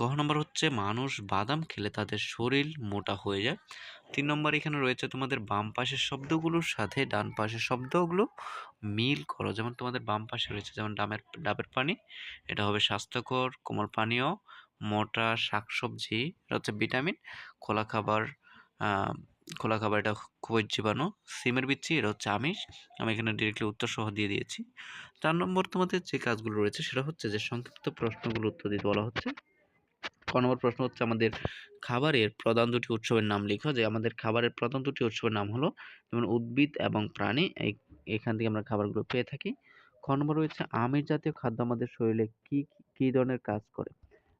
গ নম্বর হচ্ছে মানুষ বাদাম খেলে তাদের শরীর মোটা হয়ে যায়। ৩ নম্বর এখানে রয়েছে তোমাদের বাম পাশের শব্দগুলোর সাথে ডান পাশের শব্দগুলো মিল করো। যেমন তোমাদের বাম পাশে রয়েছে যেমন ডাবের পানি, এটা হবে স্বাস্থ্যকর কোমল পানীয়। মোটা শাকসবজি, এটা হচ্ছে ভিটামিন। খোলা খাবার, খোলা খাবার এটা খুবই জীবাণু। সিমের বিচি, এটা হচ্ছে আমিষ। আমি এখানে ডিরেক্টলি উত্তর সহ দিয়ে দিয়েছি। ৪ নম্বর তোমাদের যে কাজগুলো রয়েছে সেটা হচ্ছে যে সংক্ষিপ্ত প্রশ্নগুলো উত্তর দিতে বলা হচ্ছে। ক নম্বর প্রশ্ন হচ্ছে আমাদের খাবারের প্রধান দুটি উৎসবের নাম লিখো। যে আমাদের খাবারের প্রধান দুটি উৎসবের নাম হলো যেমন উদ্ভিদ এবং প্রাণী। এখান থেকে আমরা খাবারগুলো পেয়ে থাকি। খ নম্বর রয়েছে আমিষ জাতীয় খাদ্য আমাদের শরীরে কি ধরনের কাজ করে?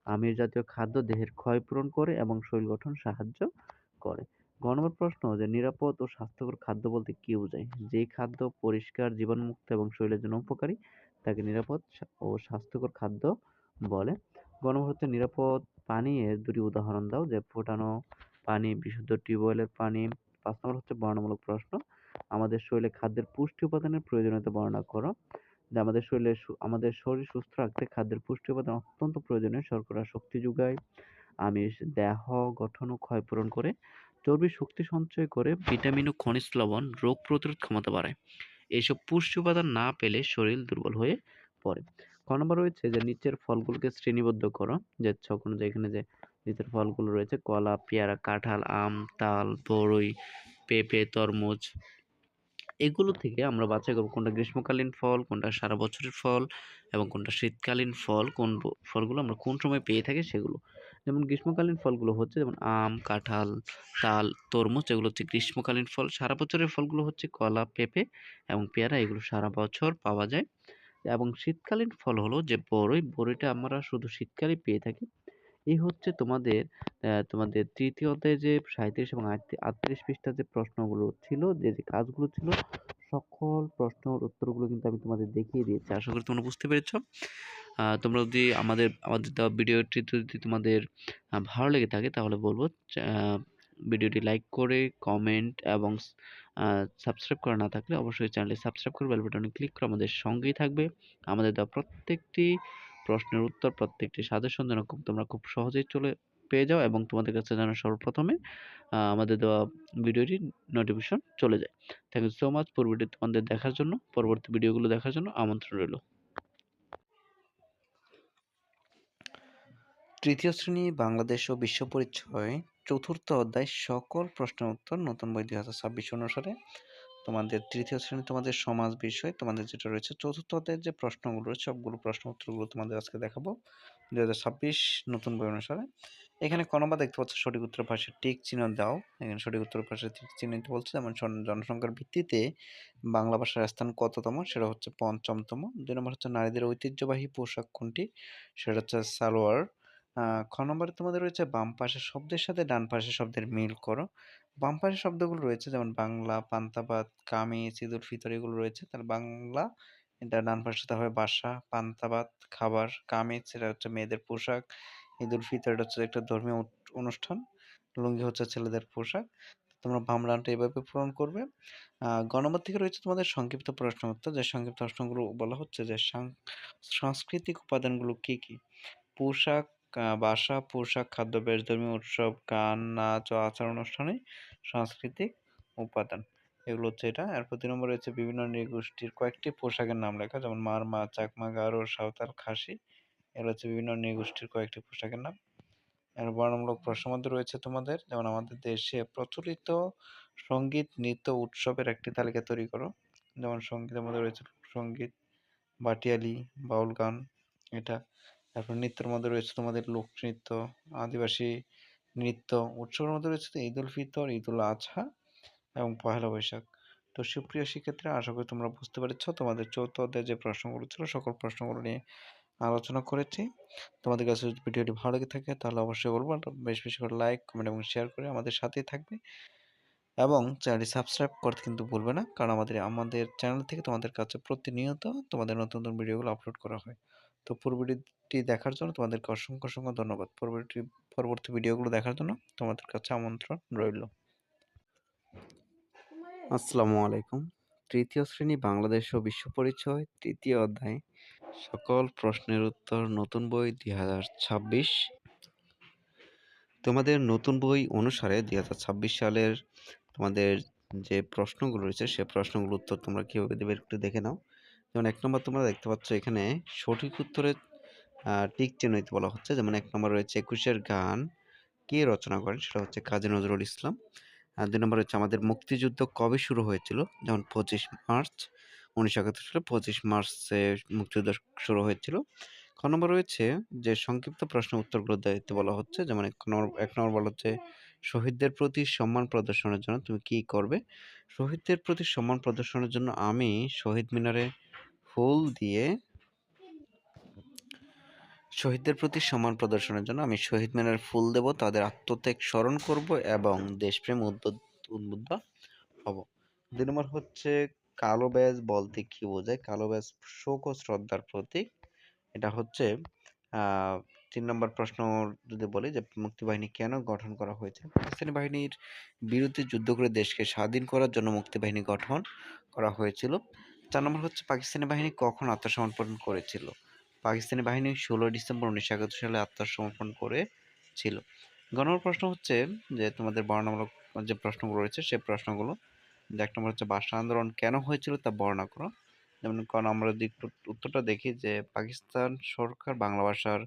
আমিষ জাতীয় খাদ্য দেহের ক্ষয় পূরণ করে এবং শরীর গঠন সাহায্য করে। গ নম্বর প্রশ্ন যে নিরাপদ ও স্বাস্থ্যকর খাদ্য বলতে কি বোঝায়? যেই খাদ্য পরিষ্কার, জীবাণুমুক্ত এবং শরীরের জন্য উপকারী তাকে নিরাপদ ও স্বাস্থ্যকর খাদ্য বলে। গ নম্বর হচ্ছে নিরাপদ পানীয়ের দুটি উদাহরণ দাও। যে ফোটানো পানি, বিশুদ্ধ টিউবওয়েলের পানি। ৫ নম্বর হচ্ছে বর্ণনামূলক প্রশ্ন। আমাদের শরীরে খাদ্যের পুষ্টি উপাদানের প্রয়োজনীয়তা বর্ণনা করো। যে আমাদের শরীর সুস্থ রাখতে খাদ্যের পুষ্টি উপাদান অত্যন্ত প্রয়োজনীয়। শর্করা শক্তি যোগায়, আমিষ দেহ গঠন ও ক্ষয় পূরণ করে, চর্বি শক্তি সঞ্চয় করে, ভিটামিন ও খনিজ লবণ রোগ প্রতিরোধ ক্ষমতা বাড়ায়। এইসব পুষ্টি উপাদান না পেলে শরীর দুর্বল হয়ে পড়ে। ক নম্বর রয়েছে যে নিচের ফলগুলোকে শ্রেণীবদ্ধ করো। যে ছক অনুযায়ী এখানে যে নিচের ফলগুলো রয়েছে কলা, পেয়ারা, কাঁঠাল, আম, তাল, বরই, পেঁপে, তরমুজ। এগুলো থেকে আমরা বাছাই করব কোনটা গ্রীষ্মকালীন ফল, কোনটা সারা বছরের ফল এবং কোনটা শীতকালীন ফল, কোন ফলগুলো আমরা কোন সময় পেয়ে থাকি সেগুলো। যেমন গ্রীষ্মকালীন ফলগুলো হচ্ছে যেমন আম, কাঁঠাল, তাল, তরমুজ, এগুলো হচ্ছে গ্রীষ্মকালীন ফল। সারা বছরের ফলগুলো হচ্ছে কলা, পেঁপে এবং পেয়ারা, এগুলো সারা বছর পাওয়া যায়। এবং শীতকালীন ফল হলো যে বরইটা আমরা শুধু শীতকালেই পেয়ে থাকি। এই হচ্ছে তোমাদের তৃতীয় অধ্যায়ে যে ৩৭ এবং ৩৮ পৃষ্ঠার যে প্রশ্নগুলো ছিল, যে কাজগুলো ছিল, সকল প্রশ্নের উত্তরগুলো কিন্তু আমি তোমাদের দেখিয়ে দিয়েছি। আশা করি তোমরা বুঝতে পেরেছ। তোমরা যদি আমাদের দেওয়া ভিডিওটি যদি তোমাদের ভালো লেগে থাকে তাহলে বলবো ভিডিওটি লাইক করে কমেন্ট এবং সাবস্ক্রাইব করা না থাকলে অবশ্যই চ্যানেলটি সাবস্ক্রাইব করে বেল বাটনে ক্লিক করে আমাদের সঙ্গেই থাকবে। আমাদের দেওয়া প্রত্যেকটি প্রশ্নের উত্তর, প্রত্যেকটি সাজেশন যেন তোমরা খুব সহজেই পেয়ে যাও এবং তোমাদের কাছে যেন সর্বপ্রথমে আমাদের দেওয়া ভিডিওটির নোটিফিকেশন চলে যায়। থ্যাংক ইউ সো মাচ পরবর্তী ভিডিওগুলো দেখার জন্য আমন্ত্রণ রইল। তৃতীয় শ্রেণী বাংলাদেশ ও বিশ্ব পরিচয় চতুর্থ অধ্যায় সকল প্রশ্নের উত্তর নতুন বই ২০২৬ অনুসারে তোমাদের তৃতীয় শ্রেণী তোমাদের সমাজ বিষয় তোমাদের যেটা রয়েছে চতুর্থ অধ্যায়ের যে প্রশ্নগুলো রয়েছে সবগুলো প্রশ্ন উত্তরগুলো তোমাদের আজকে দেখাবো ২০২৬ নতুন বই অনুসারে। এখানে ক নম্বর দেখতে পাচ্ছ সঠিক উত্তরের পাশে টিক চিহ্ন দাও। এখানে সঠিক উত্তরের পাশে টিক চিহ্ন দিতে বলছে। যেমন জনসংখ্যার ভিত্তিতে বাংলা ভাষার স্থান কততম? সেটা হচ্ছে ৫ম তম। ২ নম্বর হচ্ছে নারীদের ঐতিহ্যবাহী পোশাক কোনটি? সেটা হচ্ছে সালোয়ার। খ নম্বরে তোমাদের রয়েছে বাম পাশের শব্দের সাথে ডান পাশের শব্দের মিল করো। বাম পাশের শব্দগুলো রয়েছে যেমন বাংলা, পান্তাভাত, কামিজ, ঈদুল ফিতর, এগুলো রয়েছে। তাহলে বাংলা, এটা ডান পাশেরটা হবে বাসা, পান্তাভাত খাবার, কামিজ এটা হচ্ছে মেয়েদের পোশাক, ঈদুল ফিতর এটা হচ্ছে একটা ধর্মীয় অনুষ্ঠান, লুঙ্গি হচ্ছে ছেলেদের পোশাক। তোমরা বাম ডানটা এভাবে পূরণ করবে। গ নম্বর থেকে রয়েছে তোমাদের সংক্ষিপ্ত প্রশ্ন উত্তর। যে সংক্ষিপ্ত প্রশ্নগুলো বলা হচ্ছে যে সাংস্কৃতিক উপাদানগুলো কি কি? পোশাক, বাসা, পোশাক, খাদ্যাভ্যাস, ধর্মীয় উৎসব, গান, নাচ ও আচার অনুষ্ঠানে সাংস্কৃতিক উপাদান। এগুলো হচ্ছে এটা। এরপর ২ নম্বরে রয়েছে বিভিন্ন নৃগোষ্ঠীর কয়েকটি পোশাকের নাম লেখা। যেমন মারমা, চাকমা, গারো, সাঁওতাল, খাসি। এগুলো হচ্ছে বিভিন্ন নৃগোষ্ঠীর কয়েকটি পোশাকের নাম। এর বর্ণনামূলক প্রশ্নের মধ্যে রয়েছে তোমাদের যেমন আমাদের দেশে প্রচলিত সঙ্গীত, নৃত্য, উৎসবের একটি তালিকা তৈরি করো। যেমন সঙ্গীতের মধ্যে রয়েছে লোকসঙ্গীত, ভাটিয়ালি, বাউল গান এটা। তারপর নৃত্যের মধ্যে রয়েছে তোমাদের লোকনৃত্য, আদিবাসী নৃত্য। উৎসবের মধ্যে রয়েছে ঈদুল ফিতর, ঈদুল আজহা এবং পহেলা বৈশাখ। তো সুপ্রিয় শিক্ষার্থীরা, আশা করি তোমরা বুঝতে পেরেছ। তোমাদের চৌদ্দ অধ্যায়ে যে প্রশ্নগুলো ছিল সকল প্রশ্নগুলো নিয়ে আলোচনা করেছি। তোমাদের কাছে যদি ভিডিওটি ভালো লেগে থাকে তাহলে অবশ্যই বলবো বেশি বেশি করে লাইক, কমেন্ট এবং শেয়ার করে আমাদের সাথেই থাকবে এবং চ্যানেলটি সাবস্ক্রাইব করতে কিন্তু ভুলবে না, কারণ আমাদের চ্যানেল থেকে তোমাদের কাছে প্রতিনিয়ত তোমাদের নতুন নতুন ভিডিওগুলো আপলোড করা হয়। তো পুরো ভিডিওটি দেখার জন্য তোমাদেরকে অসংখ্য অসংখ্য ধন্যবাদ। পরবর্তী ভিডিওগুলো দেখার জন্য তোমাদের কাছে আমন্ত্রণ রইল। আসসালামু আলাইকুম। তৃতীয় শ্রেণী বাংলাদেশ ও বিশ্ব পরিচয়, তৃতীয় অধ্যায়, সকল প্রশ্নের উত্তর, নতুন বই 2026। তোমাদের নতুন বই অনুসারে 2026 সালের তোমাদের যে প্রশ্নগুলো রয়েছে সে প্রশ্নগুলোর উত্তর তোমরা কিভাবে দেবে একটু দেখে নাও। যেমন 1 নম্বর তোমরা দেখতে পাচ্ছ এখানে সঠিক উত্তরের টিক চিহ্ন দিতে বলা হচ্ছে। যেমন 1 নম্বর রয়েছে 21 গান কে রচনা করেন? সেটা হচ্ছে কাজী নজরুল ইসলাম। ২ নম্বর হচ্ছে আমাদের মুক্তিযুদ্ধ কবে শুরু হয়েছিল? যেমন 25 মার্চ ১৯৭১ সালে 25 মার্চে মুক্তিযুদ্ধ শুরু হয়েছিল। খ নম্বর রয়েছে যে সংক্ষিপ্ত প্রশ্নের উত্তরগুলো দিতে বলা হচ্ছে। যেমন ১ নম্বর বলা হচ্ছে শহীদদের প্রতি সম্মান প্রদর্শনের জন্য তুমি কি করবে? শহীদদের প্রতি সম্মান প্রদর্শনের জন্য আমি শহীদ মিনারে ফুল দিয়ে শহীদদের প্রতি সম্মান প্রদর্শনের জন্য আমি শহীদ মিনারে ফুল দেব, তাদের আত্মত্যাগ স্মরণ করব এবং দেশপ্রেম উদ্বুদ্ধ হব। ২ নম্বর হচ্ছে কালো ব্যাজ বলতে কি বোঝায়? কালো ব্যাজ শোক ও শ্রদ্ধার প্রতীক। এটা হচ্ছে ৩ নম্বর প্রশ্ন যদি বলি যে মুক্তিবাহিনী কেন গঠন করা হয়েছিল? পাকিস্তানি বাহিনীর বিরুদ্ধে যুদ্ধ করে দেশকে স্বাধীন করার জন্য মুক্তিবাহিনী গঠন করা হয়েছিল। ৪ নম্বর হচ্ছে পাকিস্তানি বাহিনী কখন আত্মসমর্পণ করেছিল? পাকিস্তানি বাহিনী ১৬ ডিসেম্বর ১৯৭১ সালে আত্মসমর্পণ করেছিল। গ নম্বর প্রশ্ন হচ্ছে যে তোমাদের বর্ণনামূলক যে প্রশ্নগুলো রয়েছে সে প্রশ্নগুলো। ১ নম্বর হচ্ছে ভাষা আন্দোলন কেন হয়েছিল তা বর্ণনা করো। যেমন কারণ আমরা যদি একটু উত্তরটা দেখি যে পাকিস্তান সরকার বাংলা ভাষার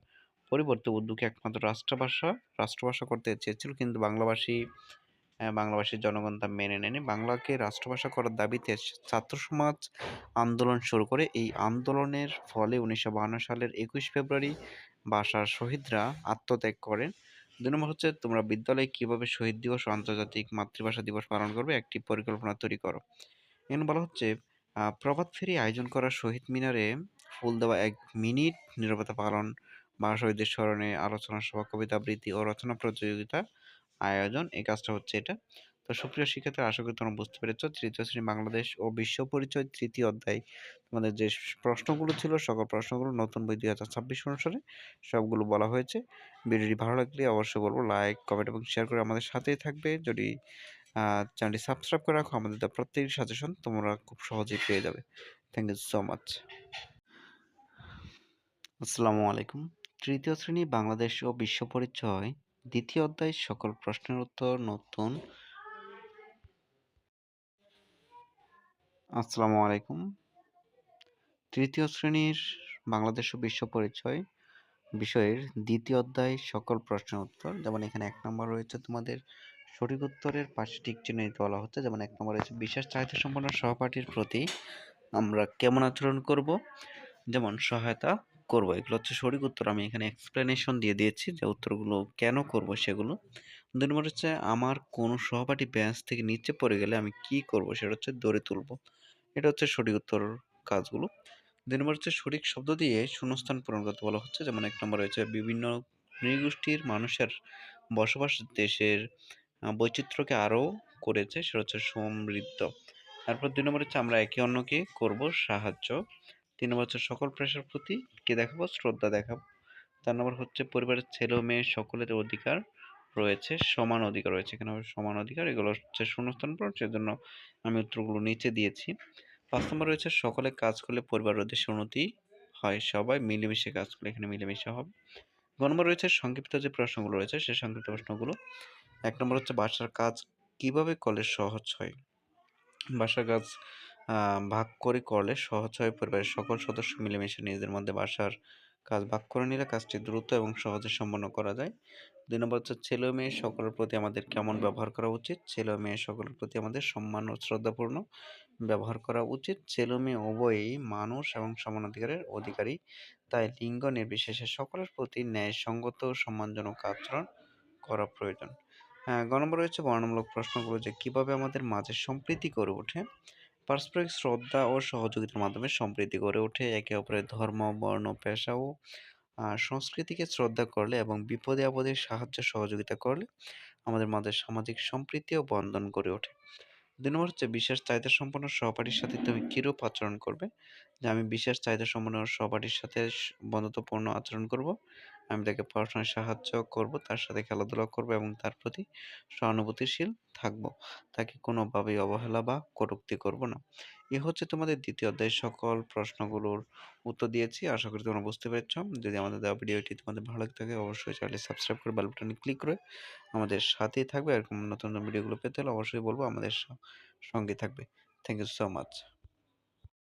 পরিবর্তে উর্দুকে একমাত্র রাষ্ট্রভাষা করতে চেয়েছিল, কিন্তু বাংলাভাষীর জনগণ তা মেনে নেয়নি। বাংলাকে রাষ্ট্রভাষা করার দাবিতে ছাত্র সমাজ আন্দোলন শুরু করে। এই আন্দোলনের ফলে ১৯৫২ সালের ২১ ফেব্রুয়ারি ভাষার শহীদরা আত্মত্যাগ করেন। ২ নম্বর হচ্ছে তোমরা বিদ্যালয়ে কিভাবে শহীদ দিবস ও আন্তর্জাতিক মাতৃভাষা দিবস পালন করবে একটি পরিকল্পনা তৈরি করো। এখানে বলা হচ্ছে প্রভাত ফেরি আয়োজন করা, শহীদ মিনারে ফুল দেওয়া, ১ মিনিট নীরবতা পালন, বাংলা শহীদদের স্মরণে আলোচনা সভা, কবিতা আবৃত্তি ও রচনা প্রতিযোগিতা আয়োজন। এই কাজটা হচ্ছে এটা। তো সুপ্রিয় শিক্ষার্থীরা, আশা করি তোমরা বুঝতে পেরেছ। তৃতীয় শ্রেণী বাংলাদেশ ও বিশ্ব পরিচয় তৃতীয় অধ্যায় তোমাদের যে প্রশ্নগুলো ছিল সকল প্রশ্নগুলো নতুন বই ২০২৬ অনুসারে সবগুলো বলা হয়েছে। ভিডিওটি ভালো লাগলে অবশ্যই বলবো লাইক, কমেন্ট এবং শেয়ার করে আমাদের সাথেই থাকবে। যদি চ্যানেলটি সাবস্ক্রাইব করে রাখো, আমাদের দেওয়া প্রত্যেকটি সাজেশন তোমরা খুব সহজেই পেয়ে যাবে। Thank you so much. আসসালামু আলাইকুম। তৃতীয় শ্রেণী বাংলাদেশ ও বিশ্ব পরিচয় দ্বিতীয় অধ্যায়, সকল প্রশ্নের উত্তর, নতুন। আসসালামু আলাইকুম। তৃতীয় শ্রেণীর বাংলাদেশ ও বিশ্ব পরিচয় বিষয়ের দ্বিতীয় অধ্যায়, সকল প্রশ্নের উত্তর। যেমন এখানে ১ নম্বর রয়েছে তোমাদের সঠিক উত্তরের পাশে টিক চিহ্ন দিতে বলা হচ্ছে। যেমন ১ নম্বর রয়েছে বিশেষ চাহিদা সম্পন্ন সহপাঠীর প্রতি আমরা কেমন আচরণ করব? যেমন সহায়তা করব। এগুলো হচ্ছে সঠিক উত্তর। আমি এখানে এক্সপ্লেনেশন দিয়ে দিয়েছি যে উত্তরগুলো কেন করব সেগুলো। ২ নম্বর হচ্ছে আমার কোনো সহপাঠী বেঞ্চ থেকে নিচে পড়ে গেলে আমি কি করব? সেটা হচ্ছে দড়ি তুলব। এটা হচ্ছে সঠিক উত্তর কাজগুলো। ২ নম্বর হচ্ছে সঠিক শব্দ দিয়ে শূন্যস্থান পূরণ করতে বলা হচ্ছে। যেমন ১ নম্বর রয়েছে বিভিন্ন নৃগোষ্ঠীর মানুষের বসবাস দেশের বৈচিত্র্যকে আরও করেছে, সেটা হচ্ছে সমৃদ্ধ। তারপর ২ নম্বর হচ্ছে আমরা একে অন্যকে করব সাহায্য। ৩ নম্বর হচ্ছে সকল পেশার প্রতি কি দেখাবো? শ্রদ্ধা দেখাবো। ৪ নম্বর হচ্ছে পরিবারের ছেলে ও মেয়ে সকলের অধিকার রয়েছে, সমান অধিকার রয়েছে। এখানে হবে সমান অধিকার। এগুলো হচ্ছে শূন্যস্থান পূরণ, সেজন্য আমি উত্তরগুলো নিচে দিয়েছি। ৫ নম্বর রয়েছে সকলে কাজ করলে পরিবারের উদ্দেশ্যে উন্নতি হয়, সবাই মিলেমিশে কাজ করলে এখানে মিলেমিশে হবে। গ নম্বর রয়েছে সংক্ষিপ্ত যে প্রশ্নগুলো রয়েছে সেই সংক্ষিপ্ত প্রশ্নগুলো। ১ নম্বর হচ্ছে বাসার কাজ কিভাবে করলে সহজ হয়? বাসার কাজ ভাগ করে করলে সহজ হয়। পরিবারের সকল সদস্য মিলেমিশে নিজেদের মধ্যে বাসার কাজ ভাগ করে নিলে কাজটি দ্রুত এবং সহজে সম্পন্ন করা যায়। ২ নম্বর হচ্ছে ছেলে ও মেয়ে সকলের প্রতি আমাদের কেমন ব্যবহার করা উচিত? ছেলে ও মেয়ে সকলের প্রতি আমাদের সম্মান ও শ্রদ্ধাপূর্ণ ব্যবহার করা উচিত। ছেলে ও মেয়ে উভয়ই মানুষ এবং সমান অধিকারের অধিকারী। তাই লিঙ্গ নির্বিশেষে সকলের প্রতি ন্যায়সঙ্গত ও সম্মানজনক আচরণ করা প্রয়োজন। গ নম্বর রয়েছে বর্ণনামূলক প্রশ্নগুলো যে কিভাবে আমাদের মাঝে সম্প্রীতি গড়ে ওঠে? পারস্পরিক শ্রদ্ধা ও সহযোগিতার মাধ্যমে সম্প্রীতি গড়ে ওঠে। একে অপরের ধর্ম, বর্ণ, পেশা ও সংস্কৃতিকে শ্রদ্ধা করলে এবং বিপদে আপদে সাহায্য সহযোগিতা করলে আমাদের মাঝে সামাজিক সম্প্রীতি ও বন্ধন গড়ে ওঠে। ২ নম্বর হচ্ছে বিশেষ চাহিদা সম্পন্ন সহপাঠীর সাথে তুমি কিরূপ আচরণ করবে? যে আমি বিশেষ চাহিদা সম্পন্ন সহপাঠীর সাথে বন্ধুত্বপূর্ণ আচরণ করব। আমি তাকে পড়াশোনায় সাহায্য করব, তার সাথে খেলাধুলা করব এবং তার প্রতি সহানুভূতিশীল থাকব। তাকে কোনোভাবেই অবহেলা বা কটূক্তি করব না। এ হচ্ছে তোমাদের ২য় অধ্যায়ের সকল প্রশ্নগুলোর উত্তর দিয়েছি। আশা করি তোমরা বুঝতে পেরেছ। যদি আমাদের দেওয়া ভিডিওটি তোমাদের ভালো লাগে থাকে অবশ্যই চ্যানেলটি সাবস্ক্রাইব করে বেল বাটনে ক্লিক করে আমাদের সাথেই থাকবে। এরকম নতুন ভিডিওগুলো পেতে হলে অবশ্যই বলব আমাদের সঙ্গে থাকবে। Thank you so much.